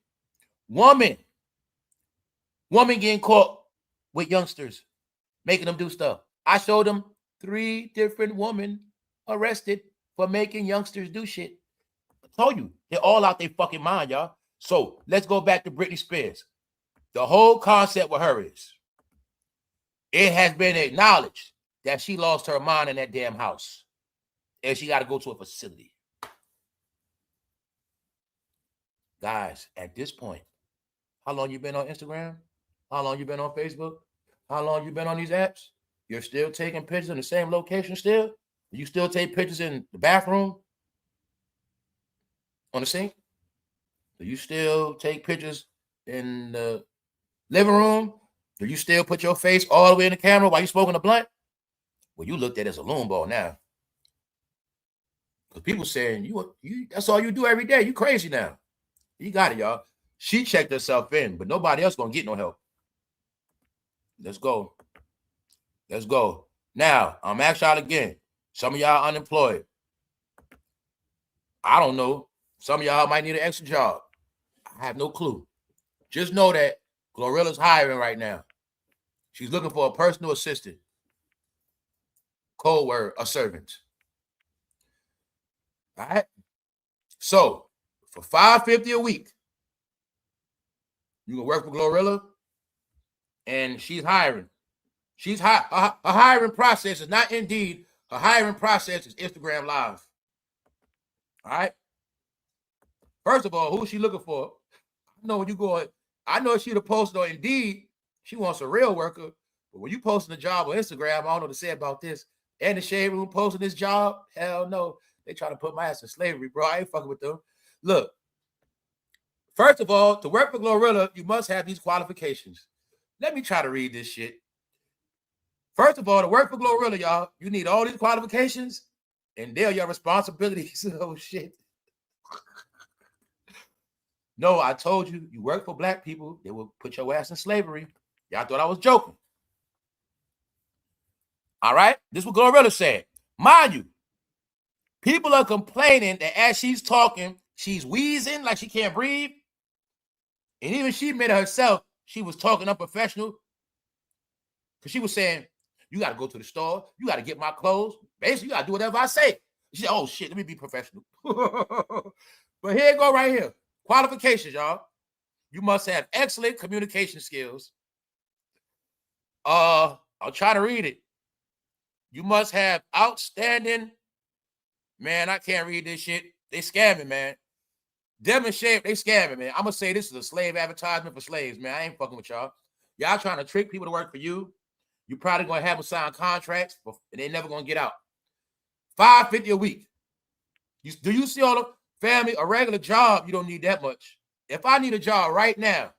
Speaker 1: getting caught with youngsters, making them do stuff. I showed them 3 different women arrested for making youngsters do shit. I told you, they're all out their fucking mind, y'all. So let's go back to Britney Spears. The whole concept with her is, it has been acknowledged that she lost her mind in that damn house. And she got to go to a facility. Guys, at this point, how long you been on Instagram? How long you been on Facebook? How long you been on these apps? You're still taking pictures in the same location still? You still take pictures in the bathroom? On the sink? Do you still take pictures in the living room? Do you still put your face all the way in the camera while you smoking a blunt? Well, you looked at it as a loon ball now. Because people saying, you that's all you do every day. You crazy now. You got it, y'all. She checked herself in, but nobody else gonna get no help. Let's go. Let's go. Now, I'm asking y'all again. Some of y'all unemployed. I don't know. Some of y'all might need an extra job. I have no clue. Just know that GLORILLA's hiring right now. She's looking for a personal assistant. Code word, a servant. All right. So for $5.50 a week, you can work for GLORILLA, and she's hiring. Her hiring process is not Indeed. Her hiring process is Instagram Live. All right. First of all, who is she looking for? I know when you go, I know she'd have posted on Indeed. She wants a real worker. But when you posting a job on Instagram, I don't know what to say about this. And the Shade Room posting this job, hell no. They trying to put my ass in slavery, bro. I ain't fucking with them. Look, first of all, to work for GLORILLA, you must have these qualifications. Let me try to read this shit. First of all, to work for GLORILLA, y'all, you need all these qualifications, and they're your responsibilities. Oh, shit. No, I told you, you work for black people, they will put your ass in slavery. Y'all thought I was joking. All right? This is what GLORILLA said. Mind you, people are complaining that as she's talking, she's wheezing like she can't breathe. And even she admitted herself she was talking unprofessional. Because she was saying, You got to go to the store. You got to get my clothes. Basically, you got to do whatever I say. She said, oh, shit, let me be professional. But here it go right here. Qualifications, y'all. You must have excellent communication skills. I'll try to read it. You must have outstanding, man, I can't read this shit. They scamming, man. Demonstrate, they scamming, man. I'm going to say this is a slave advertisement for slaves, man. I ain't fucking with y'all. Y'all trying to trick people to work for you. You probably going to have them sign contracts, and they never going to get out. $5.50 a week. Do you see all the family, a regular job, you don't need that much. If I need a job right now,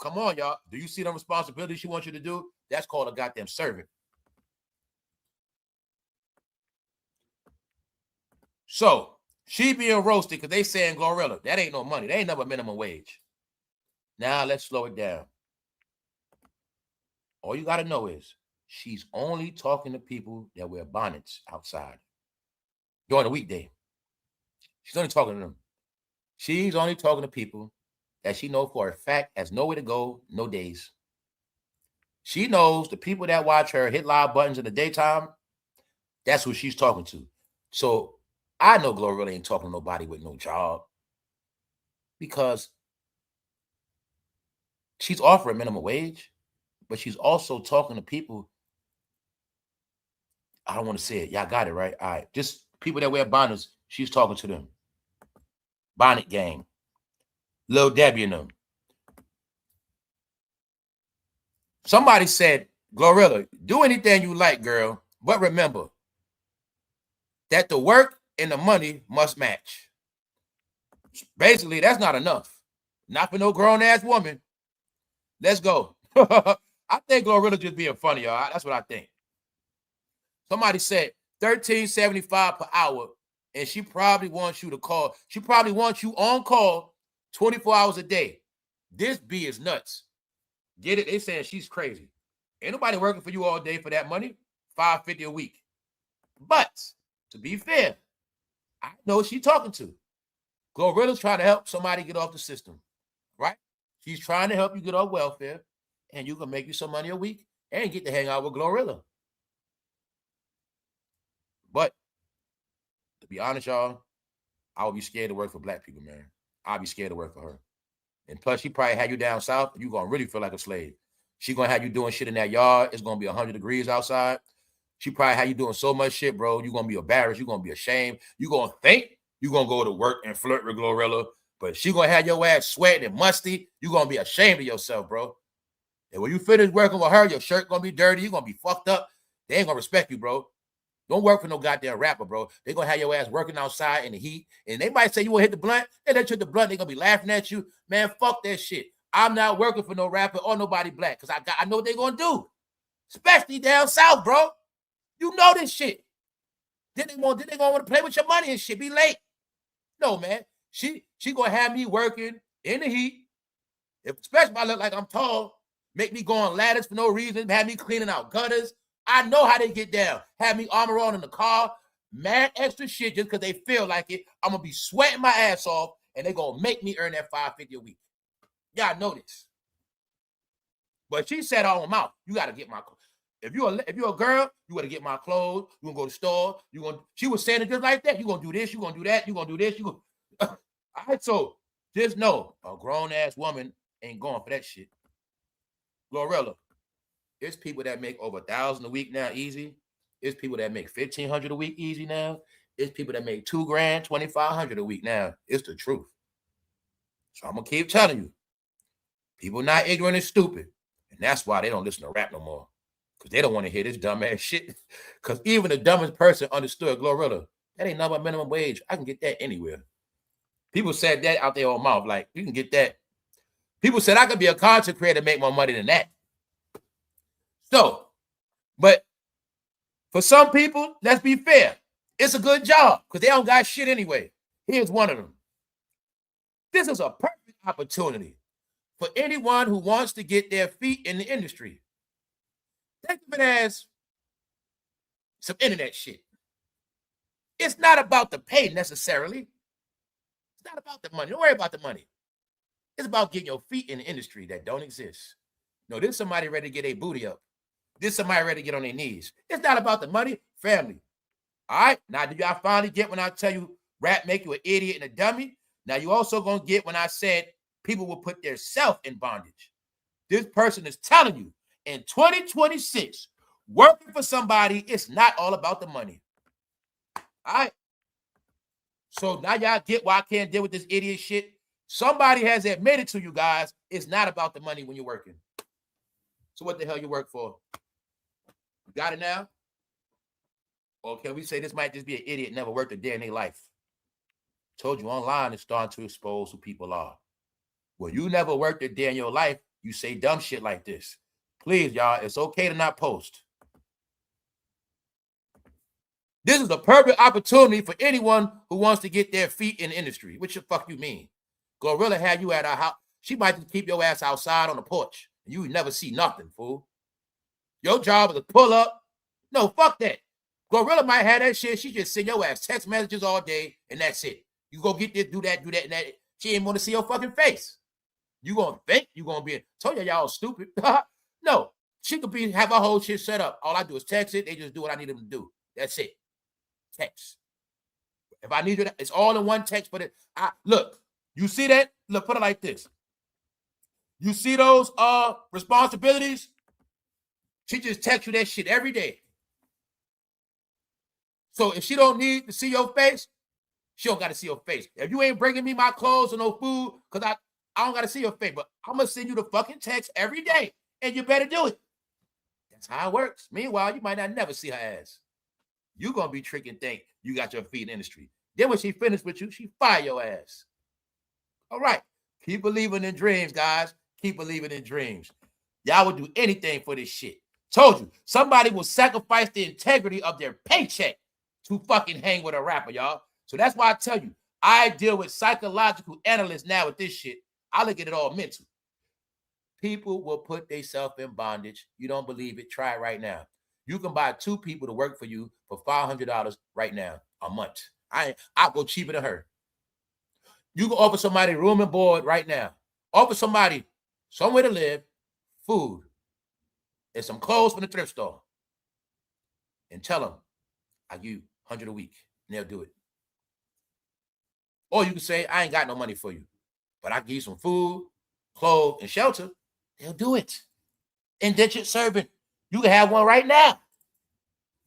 Speaker 1: come on, y'all. Do you see the responsibilities she wants you to do? That's called a goddamn servant. So she being roasted because they saying Glorilla. That ain't no money. That ain't never minimum wage. Now let's slow it down. All you got to know is she's only talking to people that wear bonnets outside during the weekday. She's only talking to them. She's only talking to people that she knows for a fact has nowhere to go, no days. She knows the people that watch her hit live buttons in the daytime, that's who she's talking to. So I know Glorilla ain't talking to nobody with no job because she's offering minimum wage, but she's also talking to people. I don't want to say it. Y'all got it, right? All right. Just people that wear bonnets, she's talking to them. Bonnet gang. Lil Debbie and them. Somebody said, Glorilla, do anything you like, girl, but remember that the work and the money must match. Basically, that's not enough. Not for no grown-ass woman. Let's go. I think Glorilla just being funny, y'all. That's what I think. Somebody said $13.75 per hour, and she probably wants you to call. She probably wants you on call 24 hours a day. This B is nuts. Get it? They saying she's crazy. Ain't nobody working for you all day for that money. $5.50 a week. But to be fair, I know who she's talking to. Glorilla's trying to help somebody get off the system, right? She's trying to help you get off welfare, and you can make you some money a week and get to hang out with Glorilla. But to be honest, y'all, I would be scared to work for black people, man. I'd be scared to work for her. And plus, she probably had you down south, you're going to really feel like a slave. She going to have you doing shit in that yard. It's going to be 100 degrees outside. She probably had you doing so much shit, bro. You're going to be embarrassed. You're going to be ashamed. You're going to think you're going to go to work and flirt with Glorilla, but she going to have your ass sweating and musty. You're going to be ashamed of yourself, bro. And when you finish working with her, your shirt going to be dirty. You're going to be fucked up. They ain't going to respect you, bro. Don't work for no goddamn rapper, bro. They're going to have your ass working outside in the heat, and they might say you want to hit the blunt. They let you hit the blunt. They're going to be laughing at you. Man, fuck that shit. I'm not working for no rapper or nobody black because I know what they're going to do, especially down south, bro. You know this shit. Then they going to want to play with your money and shit. Be late. No, man. She going to have me working in the heat, especially if I look like I'm tall, make me go on ladders for no reason, have me cleaning out gutters. I know how they get down. Have me armor on in the car, mad extra shit just because they feel like it. I'm going to be sweating my ass off, and they're going to make me earn that $5.50 a week. Y'all know this. But she said all her mouth, you got to get my clothes. If you're a girl, you got to get my clothes. You're going to go to the store. She was saying it just like that. You're going to do this. You're going to do that. You're going to do this. All right, so just know a grown-ass woman ain't going for that shit. Glorilla. It's people that make over $1,000 a week now easy. It's people that make $1,500 a week easy now. It's people that make $2,000, $2,500 a week now. It's the truth. So I'm gonna keep telling you, people not ignorant and stupid, and that's why they don't listen to rap no more, because they don't want to hear this dumbass shit. Because even the dumbest person understood Glorilla. That ain't nothing but minimum wage. I can get that anywhere. People said that out their own mouth, like you can get that. People said I could be a content creator and make more money than that. So, but for some people, let's be fair. It's a good job because they don't got shit anyway. Here's one of them. This is a perfect opportunity for anyone who wants to get their feet in the industry. Think of it as some internet shit. It's not about the pay necessarily. It's not about the money. Don't worry about the money. It's about getting your feet in the industry that don't exist. No, this is somebody ready to get a booty up. This somebody ready to get on their knees. It's not about the money, family. All right. Now, do y'all finally get when I tell you rap make you an idiot and a dummy? Now, you also gonna get when I said people will put their self in bondage. This person is telling you in 2026, working for somebody, it's not all about the money. All right. So now y'all get why I can't deal with this idiot shit. Somebody has admitted to you guys it's not about the money when you're working. So what the hell you work for? You got it now? Or can we say this might just be an idiot, never worked a day in their life? Told you online is starting to expose who people are. Well, you never worked a day in your life, you say dumb shit like this. Please, y'all, it's okay to not post. This is a perfect opportunity for anyone who wants to get their feet in the industry. What the fuck you mean? GLORILLA had you at her house. She might just keep your ass outside on the porch. And you would never see nothing, fool. Your job is to pull up. No, fuck that. GLORILLA might have that shit. She just send your ass text messages all day, and that's it. You go get this, do that, and that. She ain't want to see your fucking face. You gonna think you gonna be? Told you y'all stupid. No, she could have her whole shit set up. All I do is text it. They just do what I need them to do. That's it. Text. If I need you, it's all in one text. But look, you see that? Look, put it like this. You see those responsibilities? She just texts you that shit every day. So if she don't need to see your face, she don't got to see your face. If you ain't bringing me my clothes or no food, because I don't got to see your face, but I'm going to send you the fucking text every day, and you better do it. That's how it works. Meanwhile, you might not never see her ass. You going to be tricked and think you got your feet in the industry. Then when she finished with you, she fire your ass. All right. Keep believing in dreams, guys. Keep believing in dreams. Y'all would do anything for this shit. Told you, somebody will sacrifice the integrity of their paycheck to fucking hang with a rapper, y'all. So that's why I tell you, I deal with psychological analysts now with this shit. I look at it all mental. People will put themselves in bondage. You don't believe it? Try it right now. You can buy 2 people to work for you for $500 right now a month. I'll go cheaper than her. You can offer somebody room and board right now. Offer somebody somewhere to live, food, and some clothes from the thrift store. And tell them, I give you $100 a week. And they'll do it. Or you can say, I ain't got no money for you, but I give you some food, clothes, and shelter. They'll do it. Indentured servant. You can have one right now.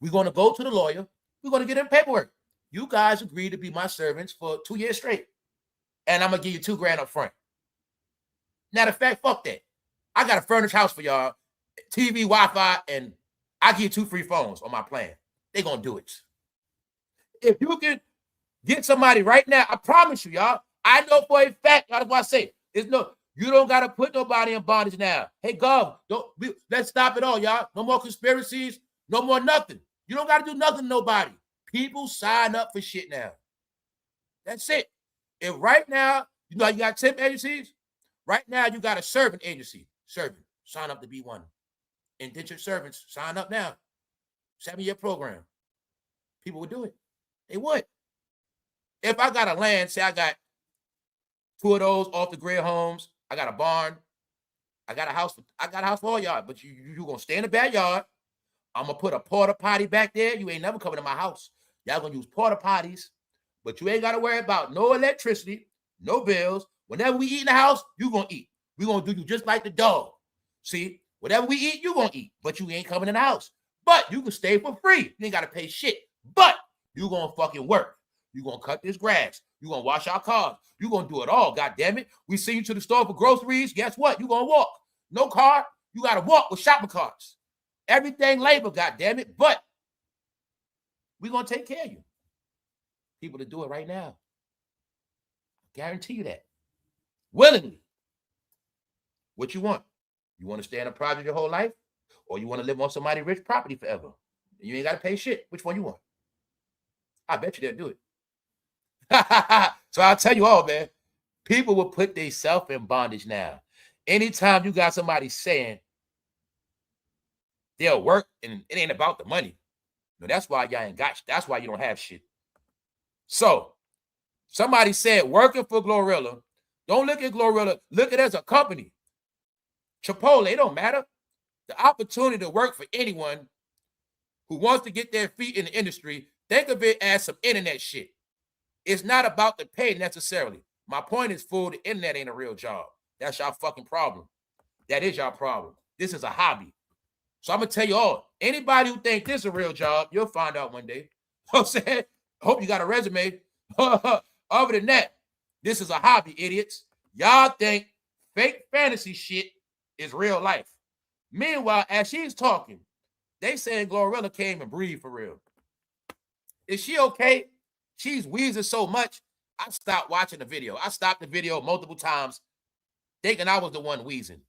Speaker 1: We're going to go to the lawyer. We're going to get him paperwork. You guys agree to be my servants for 2 years straight. And I'm going to give you $2,000 up front. Matter of fact, fuck that. I got a furnished house for y'all, TV, Wi-Fi, and I give you 2 free phones on my plan. They're going to do it. If you can get somebody right now, I promise you, y'all, I know for a fact, that's why I say, you don't got to put nobody in bondage now. Hey, Gov, let's stop it all, y'all. No more conspiracies, no more nothing. You don't got to do nothing to nobody. People sign up for shit now. That's it. If right now, you got temp agencies, right now you got a servant agency. Servant, sign up to be one. Indentured servants, sign up now. 7-year program. People would do it. They would. If I got a land, say I got 2 of those off the grid homes, I got a barn, I got a house for all y'all, but you gonna stay in the backyard. I'm gonna put a porta potty back there. You ain't never coming to my house. Y'all gonna use porta potties, but you ain't gotta worry about no electricity, no bills. Whenever we eat in the house, you gonna eat. We gonna do you just like the dog. See, whatever we eat, you gonna eat, but you ain't coming in the house. But you can stay for free. You ain't gotta pay shit. But you gonna fucking work. You gonna cut this grass. You gonna wash our cars. You gonna do it all. God damn it. We send you to the store for groceries. Guess what? You gonna walk. No car. You gotta walk with shopping carts. Everything labor. God damn it. But we gonna take care of you. People to do it right now. I guarantee you that. Willingly. What you want? You want to stay in a project your whole life, or you want to live on somebody's rich property forever? You ain't gotta pay shit. Which one you want? I bet you they'll do it. So I'll tell you all, man, people will put themselves in bondage now. Anytime you got somebody saying they'll work and it ain't about the money, no, that's why y'all ain't got, that's why you don't have shit. So somebody said working for GLORILLA, don't look at GLORILLA, look at it as a company. Chipotle, it don't matter. The opportunity to work for anyone who wants to get their feet in the industry, think of it as some internet shit. It's not about the pay necessarily. My point is, fool, the internet ain't a real job. That's y'all fucking problem. That is y'all problem. This is a hobby. So I'm going to tell you all, anybody who think this is a real job, you'll find out one day. You know what I'm saying? Hope you got a resume. Other than that, this is a hobby, idiots. Y'all think fake fantasy shit is real life. Meanwhile, as she's talking, they saying GLORILLA came and breathed for real. Is she okay? She's wheezing so much, I stopped watching the video. I stopped the video multiple times, thinking I was the one wheezing.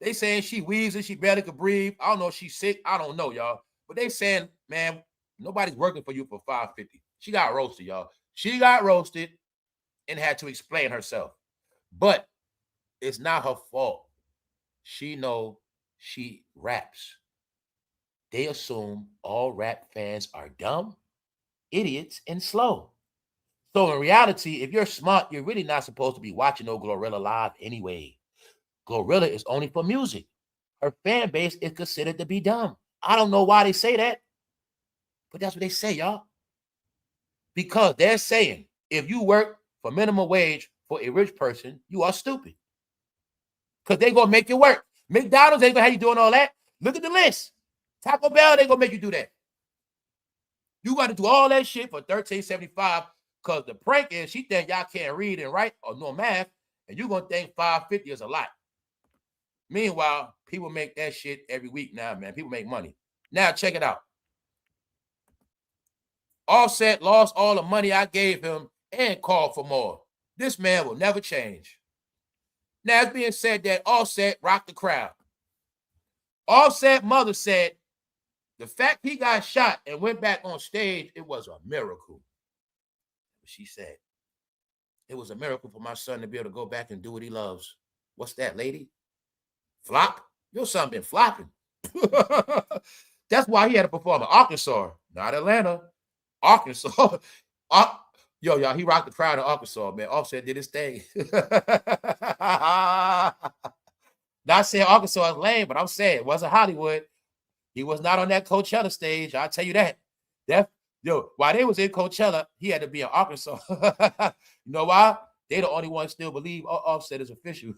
Speaker 1: They saying she wheezing, she barely could breathe. I don't know if she's sick. I don't know, y'all. But they saying, man, nobody's working for you for $550. She got roasted, y'all. She got roasted and had to explain herself. But it's not her fault. She know she raps. They assume all rap fans are dumb, idiots, and slow. So in reality, if you're smart, you're really not supposed to be watching no GLORILLA live anyway. GLORILLA is only for music. Her fan base is considered to be dumb. I don't know why they say that, but that's what they say, y'all. Because they're saying if you work for minimum wage for a rich person, you are stupid. Because they're going to make you work. McDonald's ain't going to have you doing all that. Look at the list. Taco Bell, they're going to make you do that. You got to do all that shit for $13.75 because the prank is she think y'all can't read and write or know math, and you're going to think $550 is a lot. Meanwhile, people make that shit every week now, man. People make money. Now, check it out. Offset lost all the money I gave him and called for more. This man will never change. Now, it's being said that Offset rocked the crowd. Offset mother said the fact he got shot and went back on stage, it was a miracle. She said, it was a miracle for my son to be able to go back and do what he loves. What's that, lady? Flop? Your son been flopping. That's why he had to perform in Arkansas, not Atlanta. Arkansas. Yo, y'all, he rocked the crowd in Arkansas, man. Offset did his thing. Not saying Arkansas is lame, but I'm saying it wasn't Hollywood. He was not on that Coachella stage. I'll tell you that. While they was in Coachella, he had to be in Arkansas. You know why? They the only ones still believe Offset is official.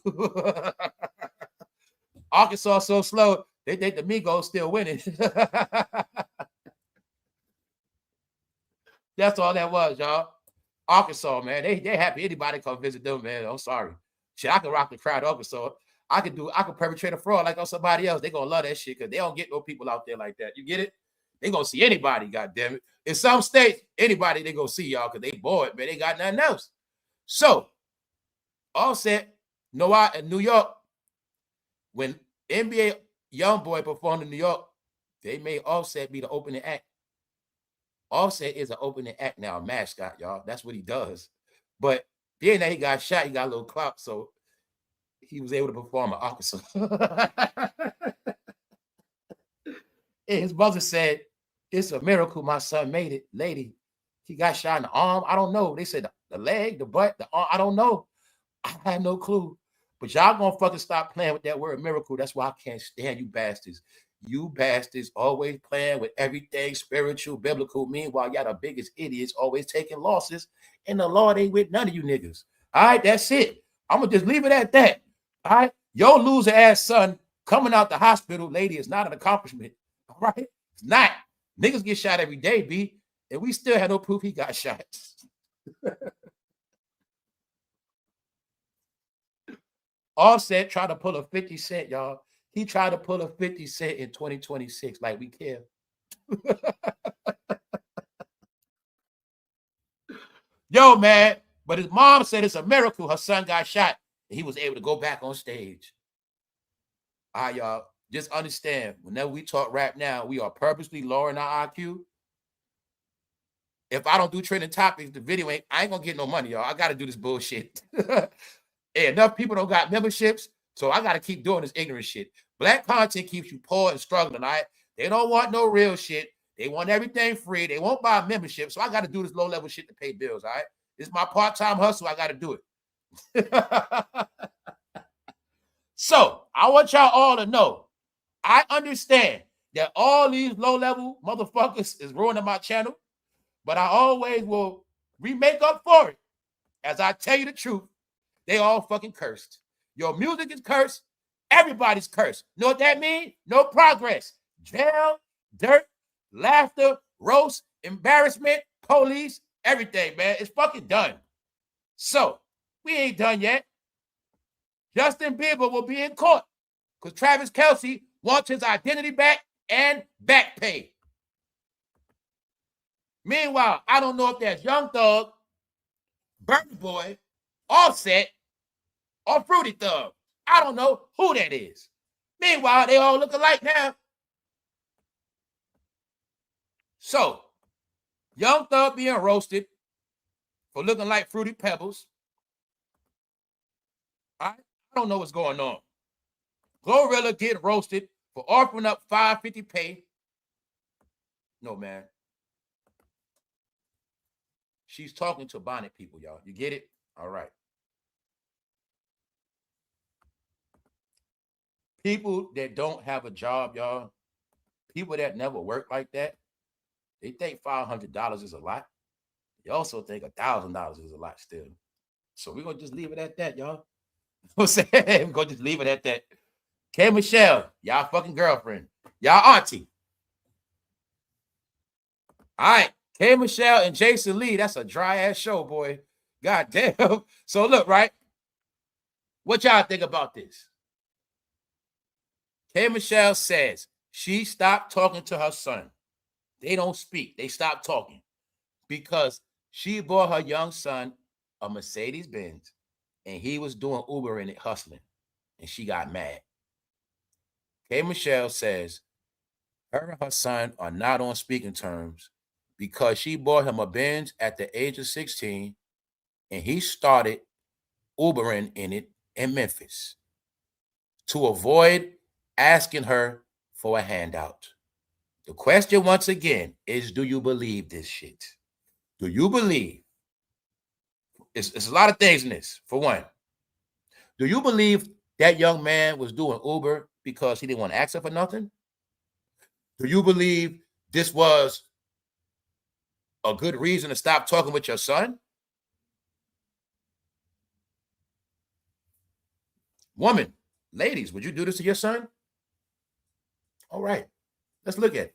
Speaker 1: Arkansas so slow, they think the Migos still winning. That's all that was, y'all. Arkansas, man. They happy anybody come visit them, man. I'm sorry. Shit, I can rock the crowd in Arkansas. I can perpetrate a fraud like on somebody else. They gonna love that shit because they don't get no people out there like that. You get it? They gonna see anybody, goddamn it. In some states, anybody they gonna see y'all because they bored, man. They got nothing else. So, Offset, in New York, when NBA YoungBoy performed in New York, they made Offset be the opening act. Offset is an opening act now, a mascot, y'all. That's what he does. But being that he got shot, he got a little clout, so he was able to perform in Arkansas. And his mother said, it's a miracle my son made it. Lady, he got shot in the arm. I don't know. They said the leg, the butt, the arm. I don't know. I had no clue. But y'all gonna fucking stop playing with that word miracle. That's why I can't stand you bastards. You bastards always playing with everything spiritual, biblical. Meanwhile, y'all the biggest idiots always taking losses. And the Lord ain't with none of you niggas. All right, that's it. I'm going to just leave it at that. All right? Your loser ass son coming out the hospital, lady, is not an accomplishment. All right? It's not. Niggas get shot every day, B. And we still had no proof he got shot. Offset tried to pull a 50 Cent, y'all. He tried to pull a 50 Cent in 2026, like we care. Yo, man, but his mom said it's a miracle her son got shot and he was able to go back on stage. All right, y'all, just understand, whenever we talk rap now, we are purposely lowering our IQ. If I don't do trending topics, the video I ain't gonna get no money, y'all. I gotta do this bullshit. And enough people don't got memberships, so I gotta keep doing this ignorant shit. Black content keeps you poor and struggling, all right? They don't want no real shit. They want everything free. They won't buy a membership, so I gotta do this low-level shit to pay bills, all right? This is my part-time hustle. I gotta do it. So I want y'all all to know, I understand that all these low-level motherfuckers is ruining my channel, but I always will remake up for it. As I tell you the truth, they all fucking cursed. Your music is cursed. Everybody's cursed. Know what that means? No progress. Jail, dirt, laughter, roast, embarrassment, police, everything, man. It's fucking done. So, we ain't done yet. Justin Bieber will be in court because Travis Kelce wants his identity back and back pay. Meanwhile, I don't know if that's Young Thug, Burna Boy, Offset, or Fruity Thug. I don't know who that is. Meanwhile, they all look alike now. So, Young Thug being roasted for looking like Fruity Pebbles. I don't know what's going on. GLORILLA getting roasted for offering up $550 pay. No, man. She's talking to bonnet people, y'all. You get it? All right. People that don't have a job, y'all, people that never work like that, they think $500 is a lot. They also think $1,000 is a lot still. So we're going to just leave it at that, y'all. We're going to just leave it at that. K. Michelle, y'all fucking girlfriend. Y'all auntie. All right. K. Michelle and Jason Lee, that's a dry-ass show, boy. God damn. So look, right? What y'all think about this? K. Michelle says she stopped talking to her son. They don't speak. They stopped talking because she bought her young son a Mercedes-Benz and he was doing Uber in it, hustling, and she got mad. K. Michelle says her and her son are not on speaking terms because she bought him a Benz at the age of 16 and he started Ubering in it in Memphis to avoid asking her for a handout. The question once again is, do you believe this shit? Do you believe? It's a lot of things in this. For one, do you believe that young man was doing Uber because he didn't want to ask her for nothing? Do you believe this was a good reason to stop talking with your son? Woman, ladies, would you do this to your son? All right, let's look at it.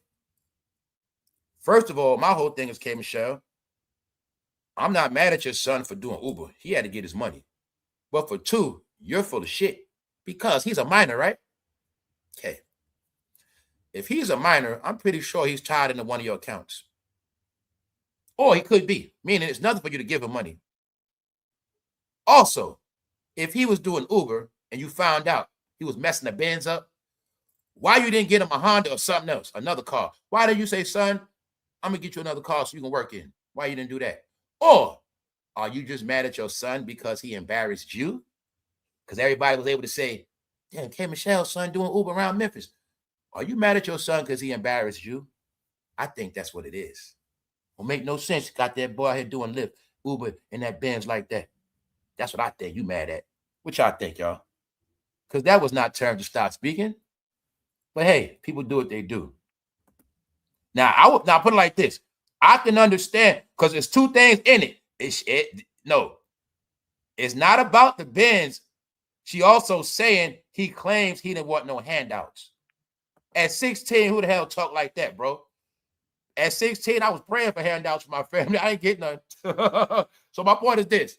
Speaker 1: First of all, my whole thing is, K. Michelle, I'm not mad at your son for doing Uber. He had to get his money. But for two, you're full of shit because he's a minor, right? Okay. If he's a minor, I'm pretty sure he's tied into one of your accounts. Or he could be, meaning it's nothing for you to give him money. Also, if he was doing Uber and you found out he was messing the Benz up, why you didn't get him a Honda or something else, another car? Why did you say, son, I'm going to get you another car so you can work in? Why you didn't do that? Or are you just mad at your son because he embarrassed you? Because everybody was able to say, damn, K. Michelle's son doing Uber around Memphis. Are you mad at your son because he embarrassed you? I think that's what it is. Will make no sense. Got that boy here doing Lyft, Uber, in that Benz like that. That's what I think you mad at. What y'all think, y'all? Because that was not term to stop speaking. But hey, people do what they do. Now, I would now put it like this. I can understand because there's two things in it. No, it's not about the Benz. She also saying he claims he didn't want no handouts. At 16, who the hell talk like that, bro? At 16, I was praying for handouts for my family. I ain't getting none. So my point is this.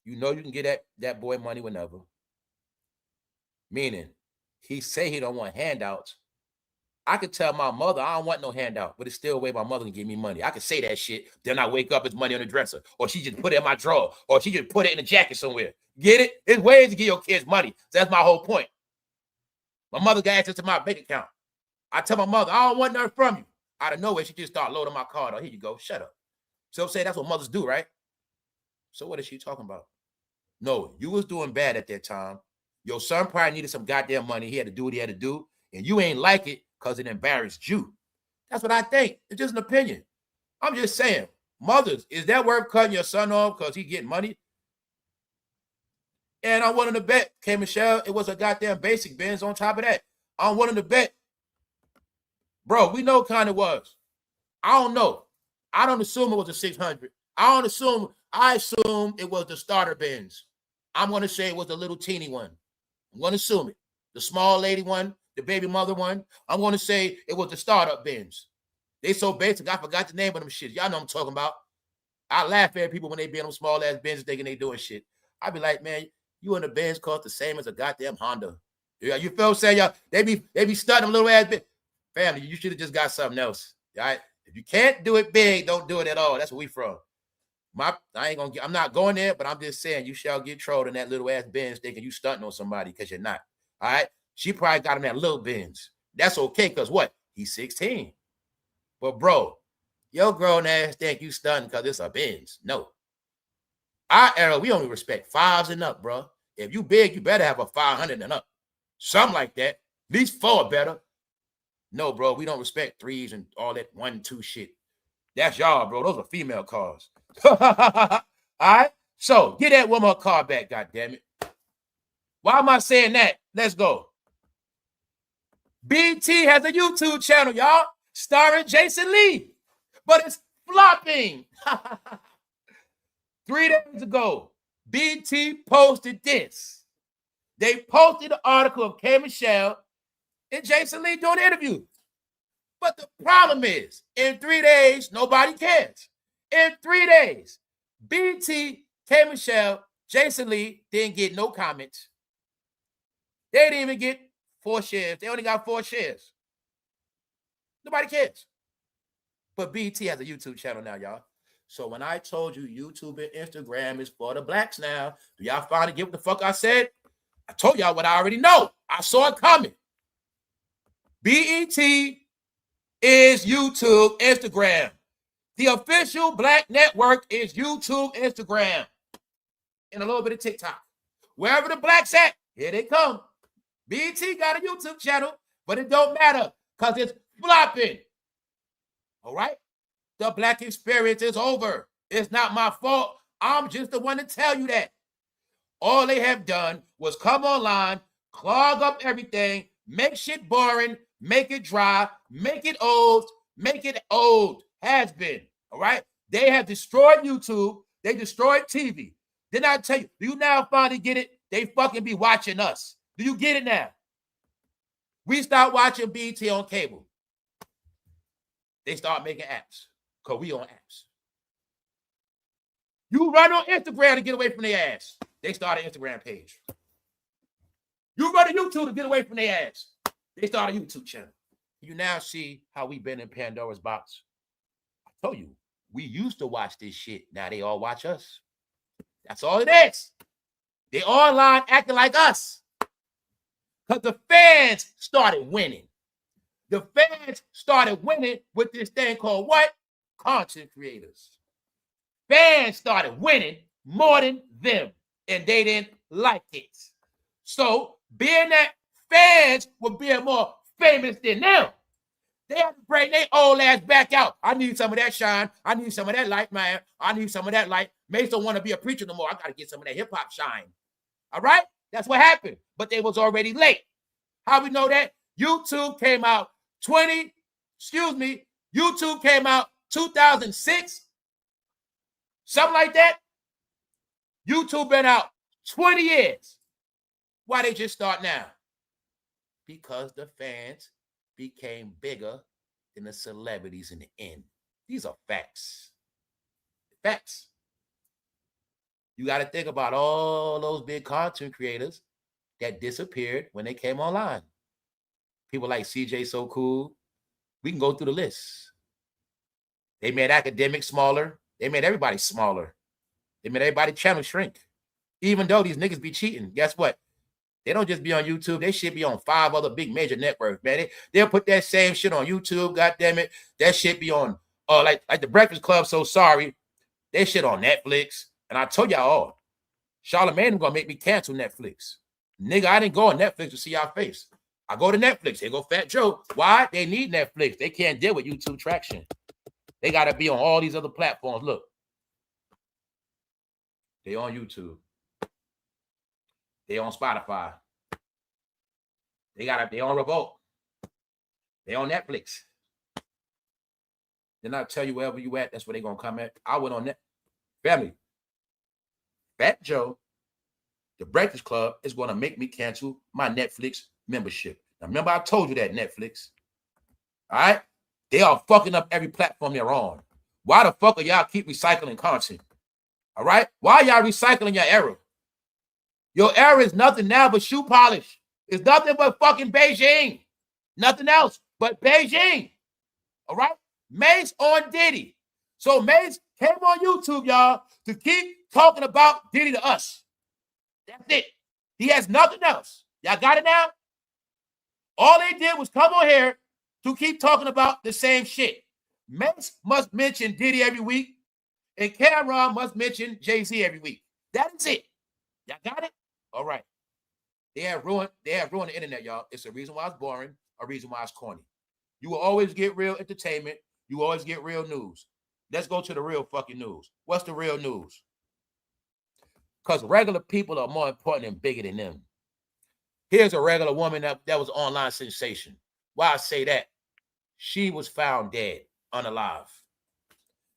Speaker 1: You know you can get that boy money whenever. Meaning, he say he don't want handouts. I could tell my mother I don't want no handout, but it's still a way my mother can give me money. I could say that shit. Then I wake up, it's money on the dresser. Or she just put it in my drawer. Or she just put it in a jacket somewhere. Get it? There's ways to give your kids money. So that's my whole point. My mother got access to my bank account. I tell my mother, I don't want nothing from you. Out of nowhere, she just start loading my card. Oh, here you go. Shut up. So I'm saying that's what mothers do, right? So what is she talking about? No, you was doing bad at that time. Your son probably needed some goddamn money. He had to do what he had to do. And you ain't like it because it embarrassed you. That's what I think. It's just an opinion. I'm just saying, mothers, is that worth cutting your son off because he getting money? And I'm willing to bet, K. Michelle, it was a goddamn basic Benz on top of that. I'm willing to bet. Bro, we know kind of was. I don't know. I don't assume it was a 600. I assume it was the starter Benz. I'm going to say it was the little teeny one. I'm going to assume it. The small lady one, the baby mother one. I'm going to say it was the startup Benz. They so basic, I forgot the name of them shit. Y'all know what I'm talking about. I laugh at people when they be in them small ass Benz thinking they doing shit. I be like, man, you in the Benz cost the same as a goddamn Honda. Yeah, you feel what I'm saying? Y'all, they be studying them little ass Benz. Family, you should have just got something else. All right? If you can't do it big, don't do it at all. That's where we from. I'm not going there, but I'm just saying you shall get trolled in that little ass Benz thinking you stunting on somebody because you're not. All right? She probably got him that little Benz. That's okay, because what? He's 16. But bro, your grown ass think you stunting because it's a Benz. No. Our era, we only respect 5s and up, bro. If you big, you better have a 500 and up. Something like that. At least 4 better. No, bro, we don't respect 3s and all that 1, 2 shit. That's y'all, bro. Those are female cars. All right? So, get that woman her car back, goddammit. Why am I saying that? Let's go. BT has a YouTube channel, y'all, starring Jason Lee. But it's flopping. 3 days ago, BT posted this. They posted an article of K. Michelle and Jason Lee doing an interview. But the problem is, in 3 days, nobody cares. In 3 days, BT, K. Michelle, Jason Lee didn't get no comments. They didn't even get 4 shares. They only got 4 shares. Nobody cares. But BT has a YouTube channel now, y'all. So when I told you YouTube and Instagram is for the blacks now, do y'all finally get what the fuck I said? I told y'all what I already know. I saw it coming. BET is YouTube, Instagram. The official black network is YouTube, Instagram, and a little bit of TikTok. Wherever the blacks at, here they come. BET got a YouTube channel, but it don't matter because it's flopping. All right? The black experience is over. It's not my fault. I'm just the one to tell you that. All they have done was come online, clog up everything, make shit boring, make it dry, make it old, has been, all right? They have destroyed YouTube. They destroyed TV. Then I tell you, do you now finally get it? They fucking be watching us. Do you get it now? We start watching BT on cable. They start making apps because we on apps. You run on Instagram to get away from their ass. They start an Instagram page. You run to YouTube to get away from their ass. They start a YouTube channel. You now see how we've been in Pandora's box. I told you, we used to watch this shit. Now they all watch us. That's all it is. They online acting like us. Because the fans started winning. The fans started winning with this thing called what? Content creators. Fans started winning more than them. And they didn't like it. So, being that fans were being more famous than them, they had to bring their old ass back out. I need some of that shine. I need some of that light, man. I need some of that light. Mace don't want to be a preacher no more. I got to get some of that hip-hop shine. All right? That's what happened. But they was already late. How we know that? YouTube came out YouTube came out 2006. Something like that. YouTube been out 20 years. Why they just start now? Because the fans became bigger than the celebrities in the end. These are facts. Facts. You got to think about all those big content creators that disappeared when they came online. People like CJ So Cool. We can go through the list. They made academics smaller. They made everybody smaller. They made everybody channel shrink. Even though these niggas be cheating, guess what? They don't just be on YouTube. They should be on 5 other big major networks, man. They'll put that same shit on YouTube, goddammit. That shit be on, like the Breakfast Club, So Sorry. They shit on Netflix. And I told y'all all, Charlamagne gonna make me cancel Netflix. Nigga, I didn't go on Netflix to see y'all face. I go to Netflix. They go Fat Joe. Why? They need Netflix. They can't deal with YouTube traction. They got to be on all these other platforms. Look. They on YouTube. They on Spotify. They on Revolt. They on Netflix. Then I tell you wherever you at, that's where they gonna come at. I went on that. Family. Fat Joe, the Breakfast Club, is gonna make me cancel my Netflix membership. Now remember, I told you that Netflix. All right? They are fucking up every platform they're on. Why the fuck are y'all keep recycling content? All right? Why y'all recycling your error? Your error is nothing now but shoe polish. It's nothing but fucking Beijing. Nothing else but Beijing. All right? Mace on Diddy. So Mace came on YouTube, y'all, to keep talking about Diddy to us. That's it. He has nothing else. Y'all got it now? All they did was come on here to keep talking about the same shit. Mace must mention Diddy every week, and Cameron must mention Jay-Z every week. That is it. Y'all got it? All right. They have ruined the internet, y'all. It's a reason why it's boring, a reason why it's corny. You will always get real entertainment. You will always get real news. Let's go to the real fucking news. What's the real news? Because regular people are more important and bigger than them. Here's a regular woman that was online sensation. Why I say that? She was found dead, unalive.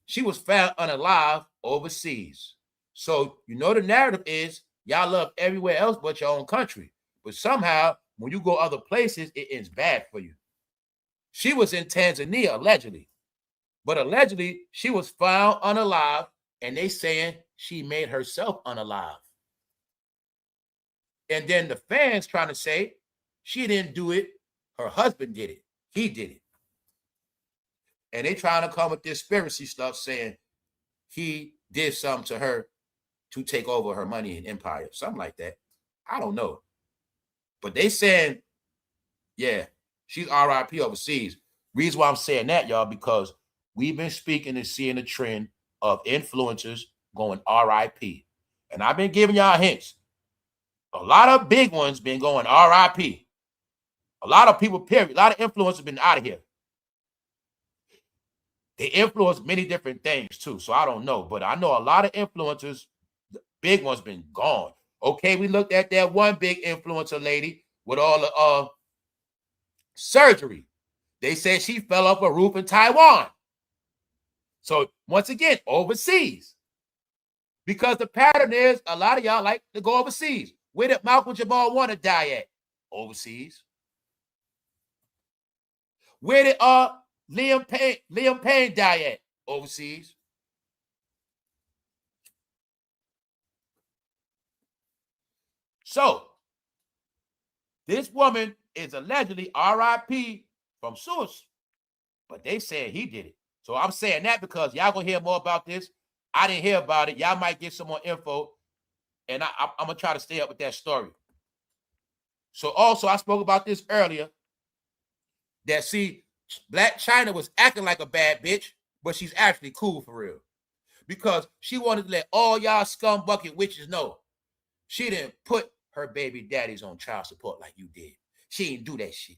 Speaker 1: She was found unalive overseas. So, you know, the narrative is y'all love everywhere else but your own country. But somehow, when you go other places, it ends bad for you. She was in Tanzania, allegedly. But allegedly, she was found unalive, and they saying she made herself unalive. And then the fans trying to say she didn't do it. Her husband did it. He did it. And they trying to come with this conspiracy stuff saying he did something to her to take over her money and empire. Something like that. I don't know. But they saying, yeah, she's RIP overseas. Reason why I'm saying that, y'all, because we've been speaking and seeing a trend of influencers going RIP. And I've been giving y'all hints. A lot of big ones been going RIP. A lot of people, period. A lot of influencers been out of here. They influence many different things too. So I don't know. But I know a lot of influencers, the big ones been gone. Okay, we looked at that one big influencer lady with all the surgery. They said she fell off a roof in Taiwan. So once again, overseas. Because the pattern is a lot of y'all like to go overseas. Where did Malcolm Jamal want to die at? Overseas. Where did Liam Payne die at? Overseas. So this woman is allegedly RIP from suicide, but they said he did it. So I'm saying that because y'all gonna hear more about this. I didn't hear about it. Y'all might get some more info, and I'm gonna try to stay up with that story. So also, I spoke about this earlier. That see, Black China was acting like a bad bitch, but she's actually cool for real. Because she wanted to let all y'all scumbucket witches know she didn't put her baby daddies on child support like you did. She didn't do that shit.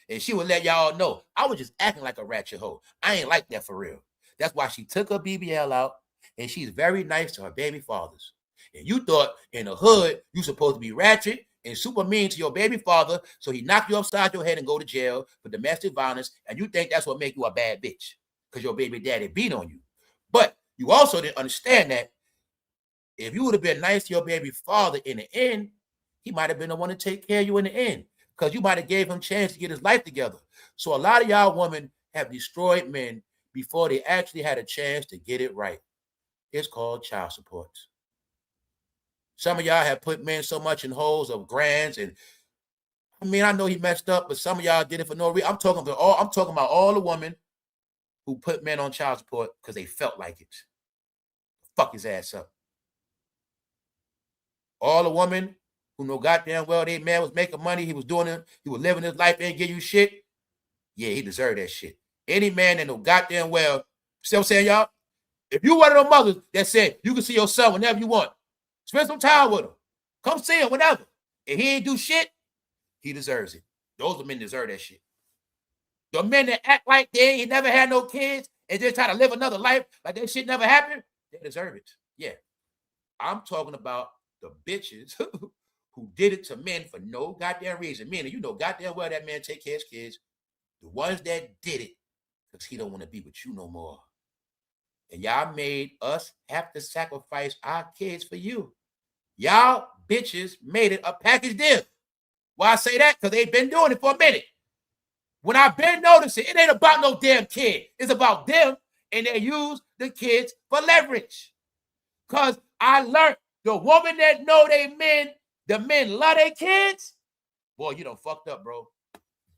Speaker 1: And she would let y'all know, I was just acting like a ratchet hoe. I ain't like that for real. That's why she took her BBL out, and she's very nice to her baby fathers. And you thought in the hood, you supposed to be ratchet and super mean to your baby father, so he knocked you upside your head and go to jail for domestic violence, and you think that's what make you a bad bitch, because your baby daddy beat on you. But you also didn't understand that if you would have been nice to your baby father in the end, he might have been the one to take care of you in the end, because you might have gave him a chance to get his life together. So a lot of y'all women have destroyed men before they actually had a chance to get it right. It's called child support. Some of y'all have put men so much in holes of grands, and I mean, I know he messed up, but some of y'all did it for no reason. I'm talking about all the women who put men on child support because they felt like it. Fuck his ass up. All the women who know goddamn well their man was making money, he was doing it, he was living his life, and give you shit. Yeah, he deserved that shit. Any man that know goddamn well, see what I'm saying, y'all? If you one of those mothers that said you can see your son whenever you want, spend some time with him. Come see him whenever. If he ain't do shit, he deserves it. Those men deserve that shit. The men that act like they ain't never had no kids and just try to live another life like that shit never happened, they deserve it. Yeah. I'm talking about the bitches who did it to men for no goddamn reason. Meaning, you know goddamn well that man take care of his kids. The ones that did it because he don't want to be with you no more. And y'all made us have to sacrifice our kids for you. Y'all bitches made it a package deal. Why I say that? Because they've been doing it for a minute. When I've been noticing, it ain't about no damn kid. It's about them, and they use the kids for leverage. Because I learned the woman that know they men, the men love their kids, boy, you done fucked up, bro.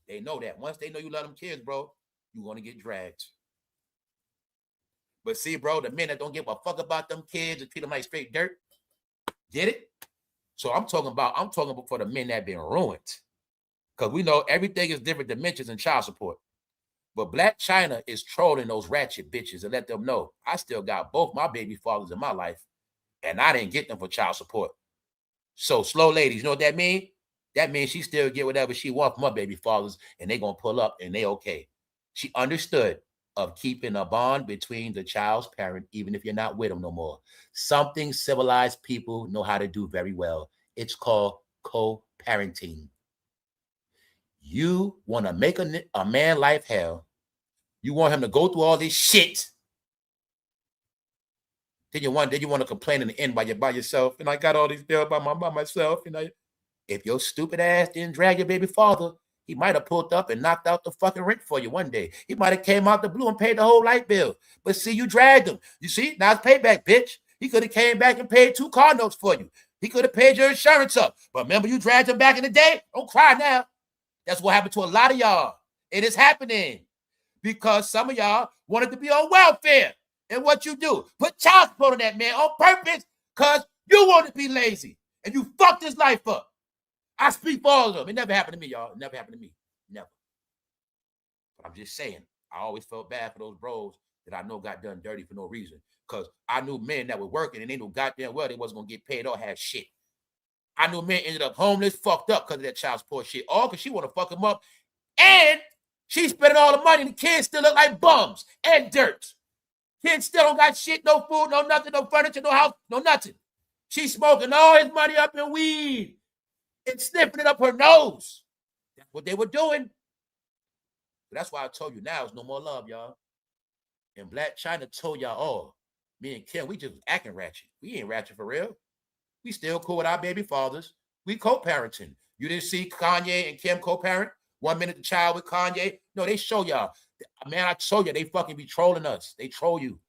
Speaker 1: They know that. Once they know you love them kids, bro, you're going to get dragged. But see, bro, the men that don't give a fuck about them kids and treat them like straight dirt, get it? So I'm talking about for the men that have been ruined. Because we know everything is different dimensions in child support. But Black China is trolling those ratchet bitches and let them know I still got both my baby fathers in my life, and I didn't get them for child support. So slow ladies, you know what that means? That means she still get whatever she wants from her baby fathers, and they gonna pull up and they okay. She understood of keeping a bond between the child's parent, even if you're not with them no more. Something civilized people know how to do very well. It's called co-parenting. You want to make a man life hell. You want him to go through all this shit. Then you want to complain in the end while you're by yourself. And I got all these bills by myself. And if your stupid ass didn't drag your baby father, he might have pulled up and knocked out the fucking rent for you one day. He might have came out the blue and paid the whole light bill. But see, you dragged him. You see, now it's payback, bitch. He could have came back and paid 2 car notes for you. He could have paid your insurance up. But remember, you dragged him back in the day? Don't cry now. That's what happened to a lot of y'all. It is happening because some of y'all wanted to be on welfare. And what you do? Put child support on that man on purpose because you want to be lazy. And you fucked his life up. I speak for all of them. It never happened to me, y'all. It never happened to me. Never. But I'm just saying, I always felt bad for those bros that I know got done dirty for no reason. Because I knew men that were working and they knew goddamn well they wasn't going to get paid or have shit. I knew men ended up homeless, fucked up because of that child support shit. All because she want to fuck him up. And she spending all the money and the kids still look like bums and dirt. Kids still don't got shit, no food, no nothing, no furniture, no house, no nothing. She's smoking all his money up in weed and sniffing it up her nose. That's what they were doing. But that's why I told you now there's no more love, y'all. And Black China told y'all, oh, me and Kim, we just acting ratchet. We ain't ratchet for real. We still cool with our baby fathers. We co-parenting. You didn't see Kanye and Kim co-parent? 1 minute the child with Kanye. No, they show y'all. Man, I told you, they fucking be trolling us. They troll you.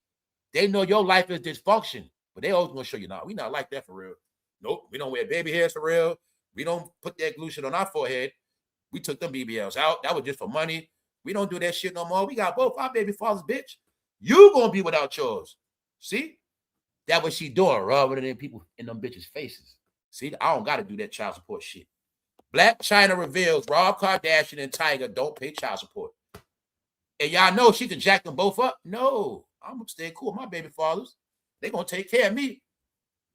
Speaker 1: They know your life is dysfunction, but they always gonna show you, nah, we not like that for real. Nope, we don't wear baby hairs for real. We don't put that glue shit on our forehead. We took them BBLs out. That was just for money. We don't do that shit no more. We got both our baby fathers, bitch. You gonna be without yours. See? That what she doing, rubbing it in people in them bitches' faces. See, I don't gotta do that child support shit. Black China reveals Rob Kardashian and Tiger don't pay child support. And y'all know she can jack them both up. No, I'm gonna stay cool with my baby fathers. They gonna take care of me.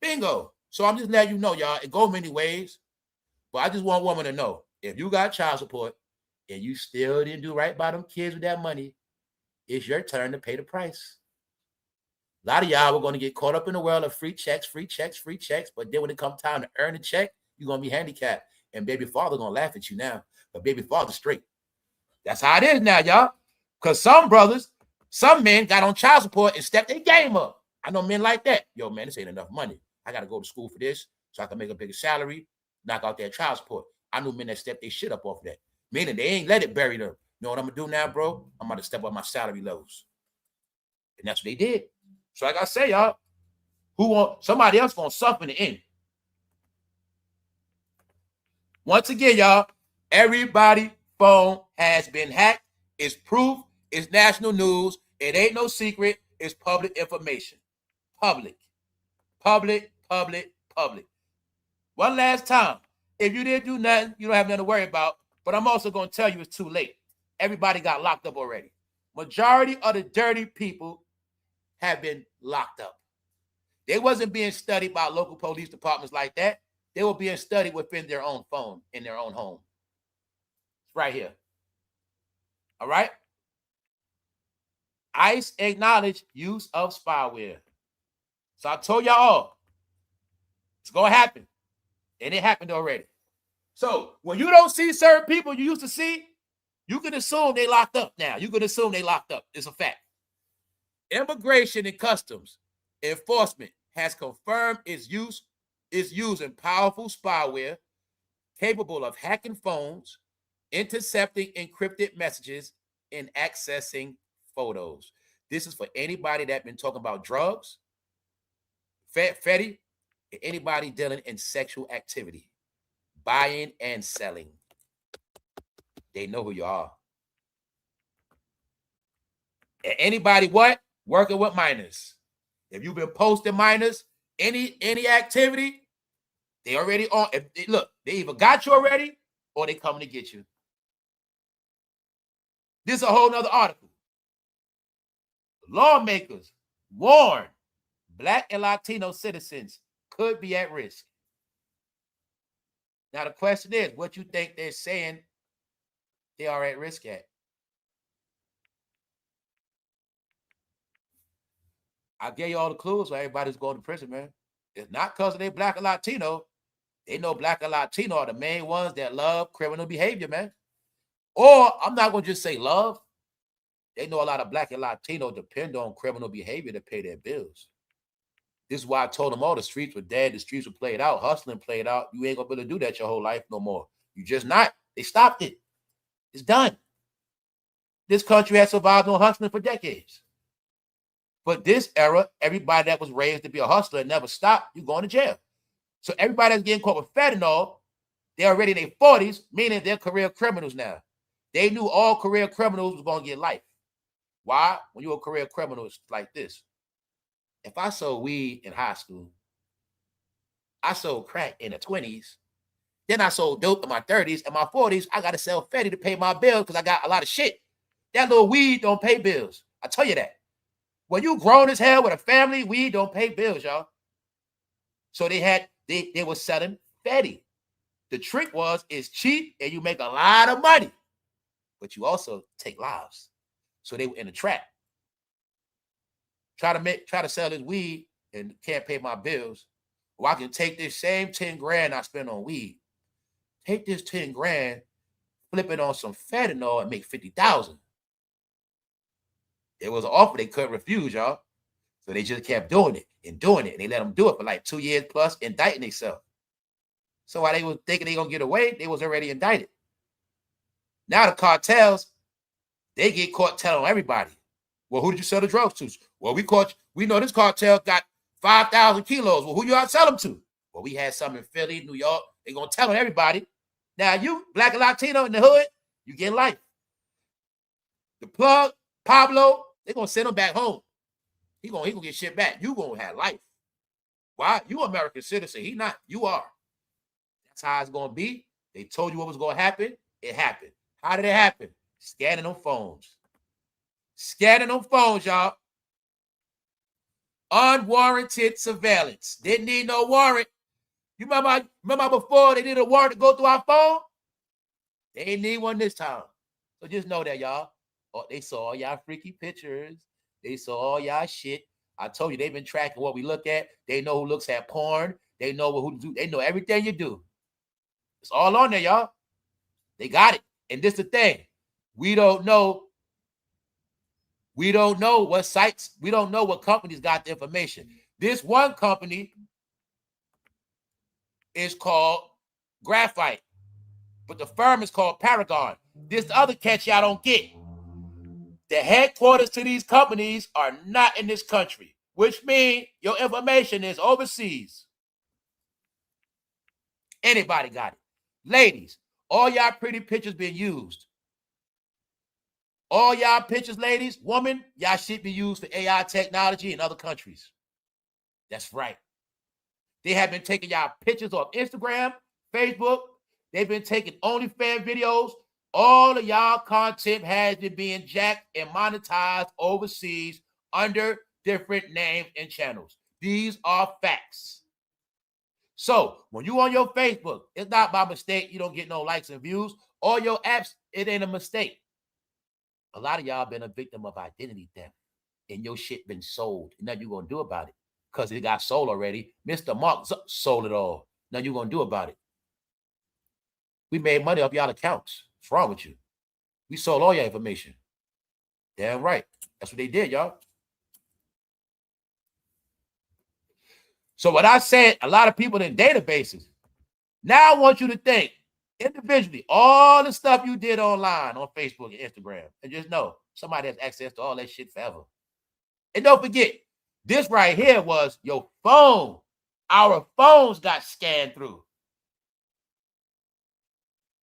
Speaker 1: Bingo. So I'm just letting you know, y'all. It go many ways, but I just want women to know if you got child support and you still didn't do right by them kids with that money, it's your turn to pay the price. A lot of y'all were going to get caught up in the world of free checks, but then when it comes time to earn a check, you're going to be handicapped. And baby father going to laugh at you now, but baby father straight. That's how it is now, y'all. Because some brothers, some men got on child support and stepped their game up. I know men like that. Yo, man, this ain't enough money. I got to go to school for this so I can make a bigger salary, knock out that child support. I knew men that stepped their shit up off of that. Meaning they ain't let it bury them. You know what I'm going to do now, bro? I'm about to step up my salary levels. And that's what they did. So like I say, y'all, somebody else gonna suffer in the end. Once again, y'all, everybody's phone has been hacked. It's proof. It's national news. It ain't no secret. It's public information. Public. One last time. If you didn't do nothing, you don't have nothing to worry about. But I'm also gonna tell you it's too late. Everybody got locked up already. Majority of the dirty people have been locked up. They wasn't being studied by local police departments like that. They were being studied within their own phone, in their own home. It's right here. All right? ICE acknowledged use of spyware. So I told y'all all, it's going to happen. And it happened already. So when you don't see certain people you used to see, you can assume they locked up now. You can assume they locked up. It's a fact. Immigration and Customs Enforcement has confirmed its using powerful spyware capable of hacking phones, intercepting encrypted messages, and accessing photos. This is for anybody that been talking about drugs, Fetty, anybody dealing in sexual activity, buying and selling. They know who you are. And anybody what? Working with minors. If you've been posting minors, any activity, they already on. Look, they either got you already or they coming to get you. This is a whole nother article. Lawmakers warn Black and Latino citizens could be at risk. Now, the question is, what you think they're saying they are at risk at? I gave you all the clues why everybody's going to prison, man. It's not because they're Black or Latino. They know Black and Latino are the main ones that love criminal behavior, man. Or I'm not going to just say love. They know a lot of Black and Latino depend on criminal behavior to pay their bills. This is why I told them all the streets were dead. The streets were played out. Hustling played out. You ain't going to be able to do that your whole life no more. You just not. They stopped it. It's done. This country has survived on hustling for decades. But this era, everybody that was raised to be a hustler and never stopped, you going to jail. So everybody that's getting caught with fentanyl, they're already in their 40s, meaning they're career criminals now. They knew all career criminals was going to get life. Why? When you're a career criminal, it's like this. If I sold weed in high school, I sold crack in the 20s, then I sold dope in my 30s, and my 40s, I got to sell Fetty to pay my bills because I got a lot of shit. That little weed don't pay bills. I tell you that. When you grown as hell with a family, weed don't pay bills, y'all. So they were selling Fetty. The trick was it's cheap and you make a lot of money, but you also take lives. So they were in a trap. Try to sell this weed and can't pay my bills. Well, I can take this same 10 grand I spend on weed, take this 10 grand, flip it on some fentanyl and make 50,000. It was an offer they couldn't refuse, y'all. So they just kept doing it. And they let them do it for like 2 years plus, indicting themselves. So while they was thinking they gonna get away, they was already indicted. Now the cartels, they get caught telling everybody. Well, who did you sell the drugs to? Well, we know this cartel got 5,000 kilos. Well, who you out sell them to? Well, we had some in Philly, New York. They gonna tell everybody. Now you, Black and Latino in the hood, you get life. The plug, Pablo, they're gonna send him back home. He gonna get shit back. You gonna have life. Why? You American citizen. He not. You are. That's how it's gonna be. They told you what was gonna happen. It happened. How did it happen? Scanning them phones. Scanning them phones, y'all. Unwarranted surveillance. Didn't need no warrant. You remember before they did a warrant to go through our phone? They ain't need one this time. So just know that, y'all. Oh, they saw all y'all freaky pictures. They saw all y'all shit. I told you they've been tracking what we look at. They know who looks at porn. They know who do. They know everything you do. It's all on there, y'all. They got it. And this is the thing. We don't know what sites. We don't know what companies got the information. This one company is called Graphite, but the firm is called Paragon. This the other catch y'all don't get. The headquarters to these companies are not in this country, which means your information is overseas. Anybody got it. Ladies, all y'all pretty pictures being used. All y'all pictures, ladies, woman, y'all shit be used for AI technology in other countries. That's right. They have been taking y'all pictures off Instagram, Facebook. They've been taking OnlyFans videos. All of y'all content has been being jacked and monetized overseas under different names and channels. These are facts. So when you on your Facebook, it's not by mistake you don't get no likes and views. All your apps, it ain't a mistake. A lot of y'all been a victim of identity theft, and your shit been sold. And nothing you gonna do about it because it got sold already. Mr. Mark sold it all. Nothing you gonna do about it. We made money off y'all accounts. What's wrong with you? We sold all your information. Damn right. That's what they did, y'all. So what I said, a lot of people in databases. Now I want you to think individually, all the stuff you did online on Facebook and Instagram, and just know somebody has access to all that shit forever. And don't forget, this right here was your phone. Our phones got scanned through.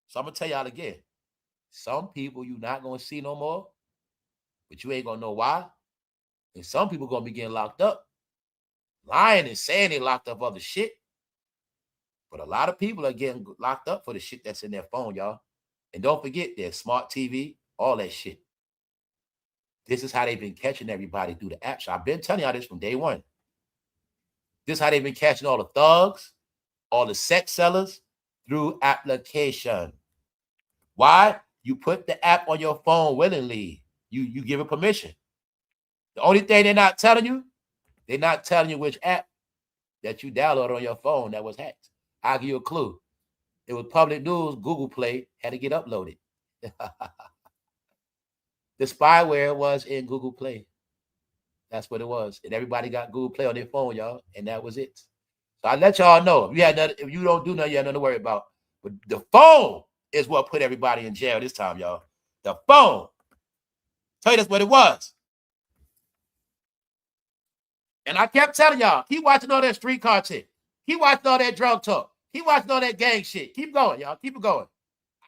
Speaker 1: So I'm going to tell y'all again. Some people you're not going to see no more, but you ain't going to know why. And some people going to be getting locked up, lying and saying they locked up other shit. But a lot of people are getting locked up for the shit that's in their phone, y'all. And don't forget, there's smart TV, all that shit. This is how they've been catching everybody through the apps. I've been telling y'all this from day one. This is how they've been catching all the thugs, all the sex sellers through application. Why? You put the app on your phone willingly. You give it permission. The only thing they're not telling you which app that you downloaded on your phone that was hacked. I'll give you a clue. It was public news. Google Play had to get uploaded. The spyware was in Google Play. That's what it was. And everybody got Google Play on their phone, y'all. And that was it. So I let y'all know. If you don't do nothing, you have nothing to worry about. But the phone is what put everybody in jail this time, y'all. The phone. Tell you that's what it was. And I kept telling y'all, keep watching all that street content. Keep watching all that drug talk. Keep watching all that gang shit. Keep going, y'all. Keep it going.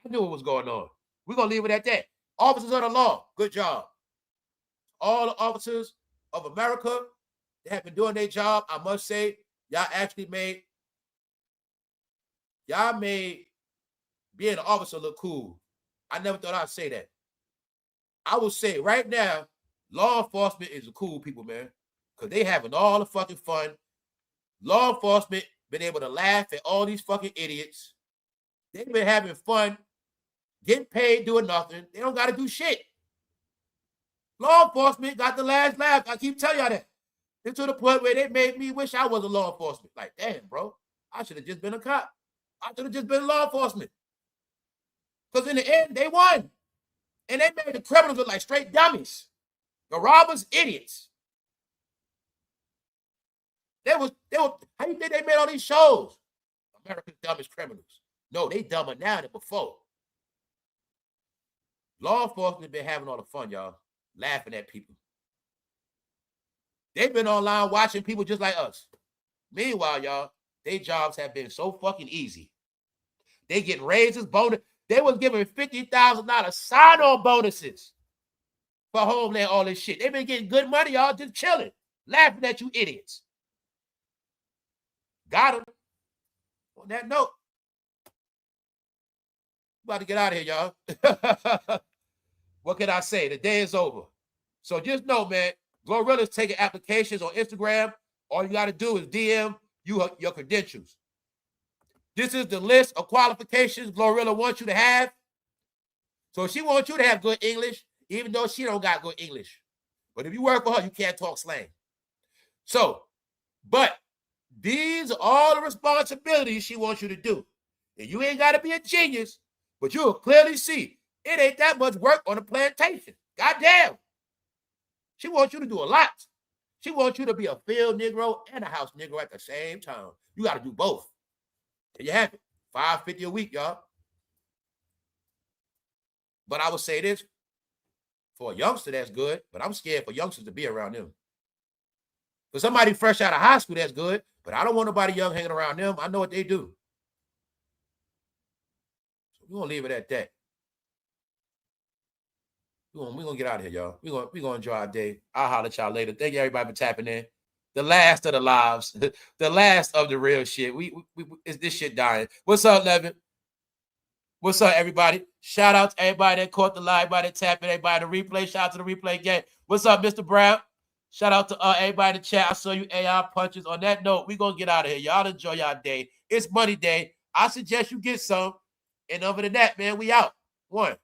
Speaker 1: I knew what was going on. We're going to leave it at that. Officers of the law, good job. All the officers of America, they have been doing their job. I must say, y'all made being an officer look cool. I never thought I'd say that. I will say right now, law enforcement is the cool people, man, because they having all the fucking fun. Law enforcement been able to laugh at all these fucking idiots. They've been having fun, getting paid, doing nothing. They don't got to do shit. Law enforcement got the last laugh. I keep telling y'all that. It's to the point where they made me wish I was a law enforcement. Like, damn, bro, I should have just been a cop. I should have just been law enforcement. Because in the end, they won. And they made the criminals look like straight dummies. The robbers, idiots. They was, how you think they made all these shows? America's dumbest criminals. No, they dumber now than before. Law enforcement been having all the fun, y'all. Laughing at people. They've been online watching people just like us. Meanwhile, y'all, their jobs have been so fucking easy. They getting raises, bonus. They was giving $50,000 sign-on bonuses for Homeland, all this shit. They've been getting good money, y'all, just chilling, laughing at you idiots. Got them. On that note, about to get out of here, y'all. What can I say? The day is over. So just know, man, GLORILLA's taking applications on Instagram. All you got to do is DM your credentials. This is the list of qualifications GLORILLA wants you to have. So she wants you to have good English, even though she don't got good English. But if you work for her, you can't talk slang. So, but these are all the responsibilities she wants you to do. And you ain't got to be a genius, but you'll clearly see it ain't that much work on a plantation. Goddamn. She wants you to do a lot. She wants you to be a field Negro and a house Negro at the same time. You got to do both. There you have it. $5.50 a week, y'all. But I would say this. For a youngster, that's good. But I'm scared for youngsters to be around them. For somebody fresh out of high school, that's good. But I don't want nobody young hanging around them. I know what they do. So we're going to leave it at that. We're going to get out of here, y'all. We're going to enjoy our day. I'll holler at y'all later. Thank you, everybody, for tapping in. The last of the lives. The last of the real shit. Is this shit dying. What's up, Levin? What's up, everybody? Shout out to everybody that caught the live, everybody that tapped in, everybody the replay. Shout out to the replay gang. What's up, Mr. Brown? Shout out to everybody in the chat. I saw you AI punches. On that note, we're going to get out of here. Y'all enjoy y'all day. It's money day. I suggest you get some. And other than that, man, we out. One.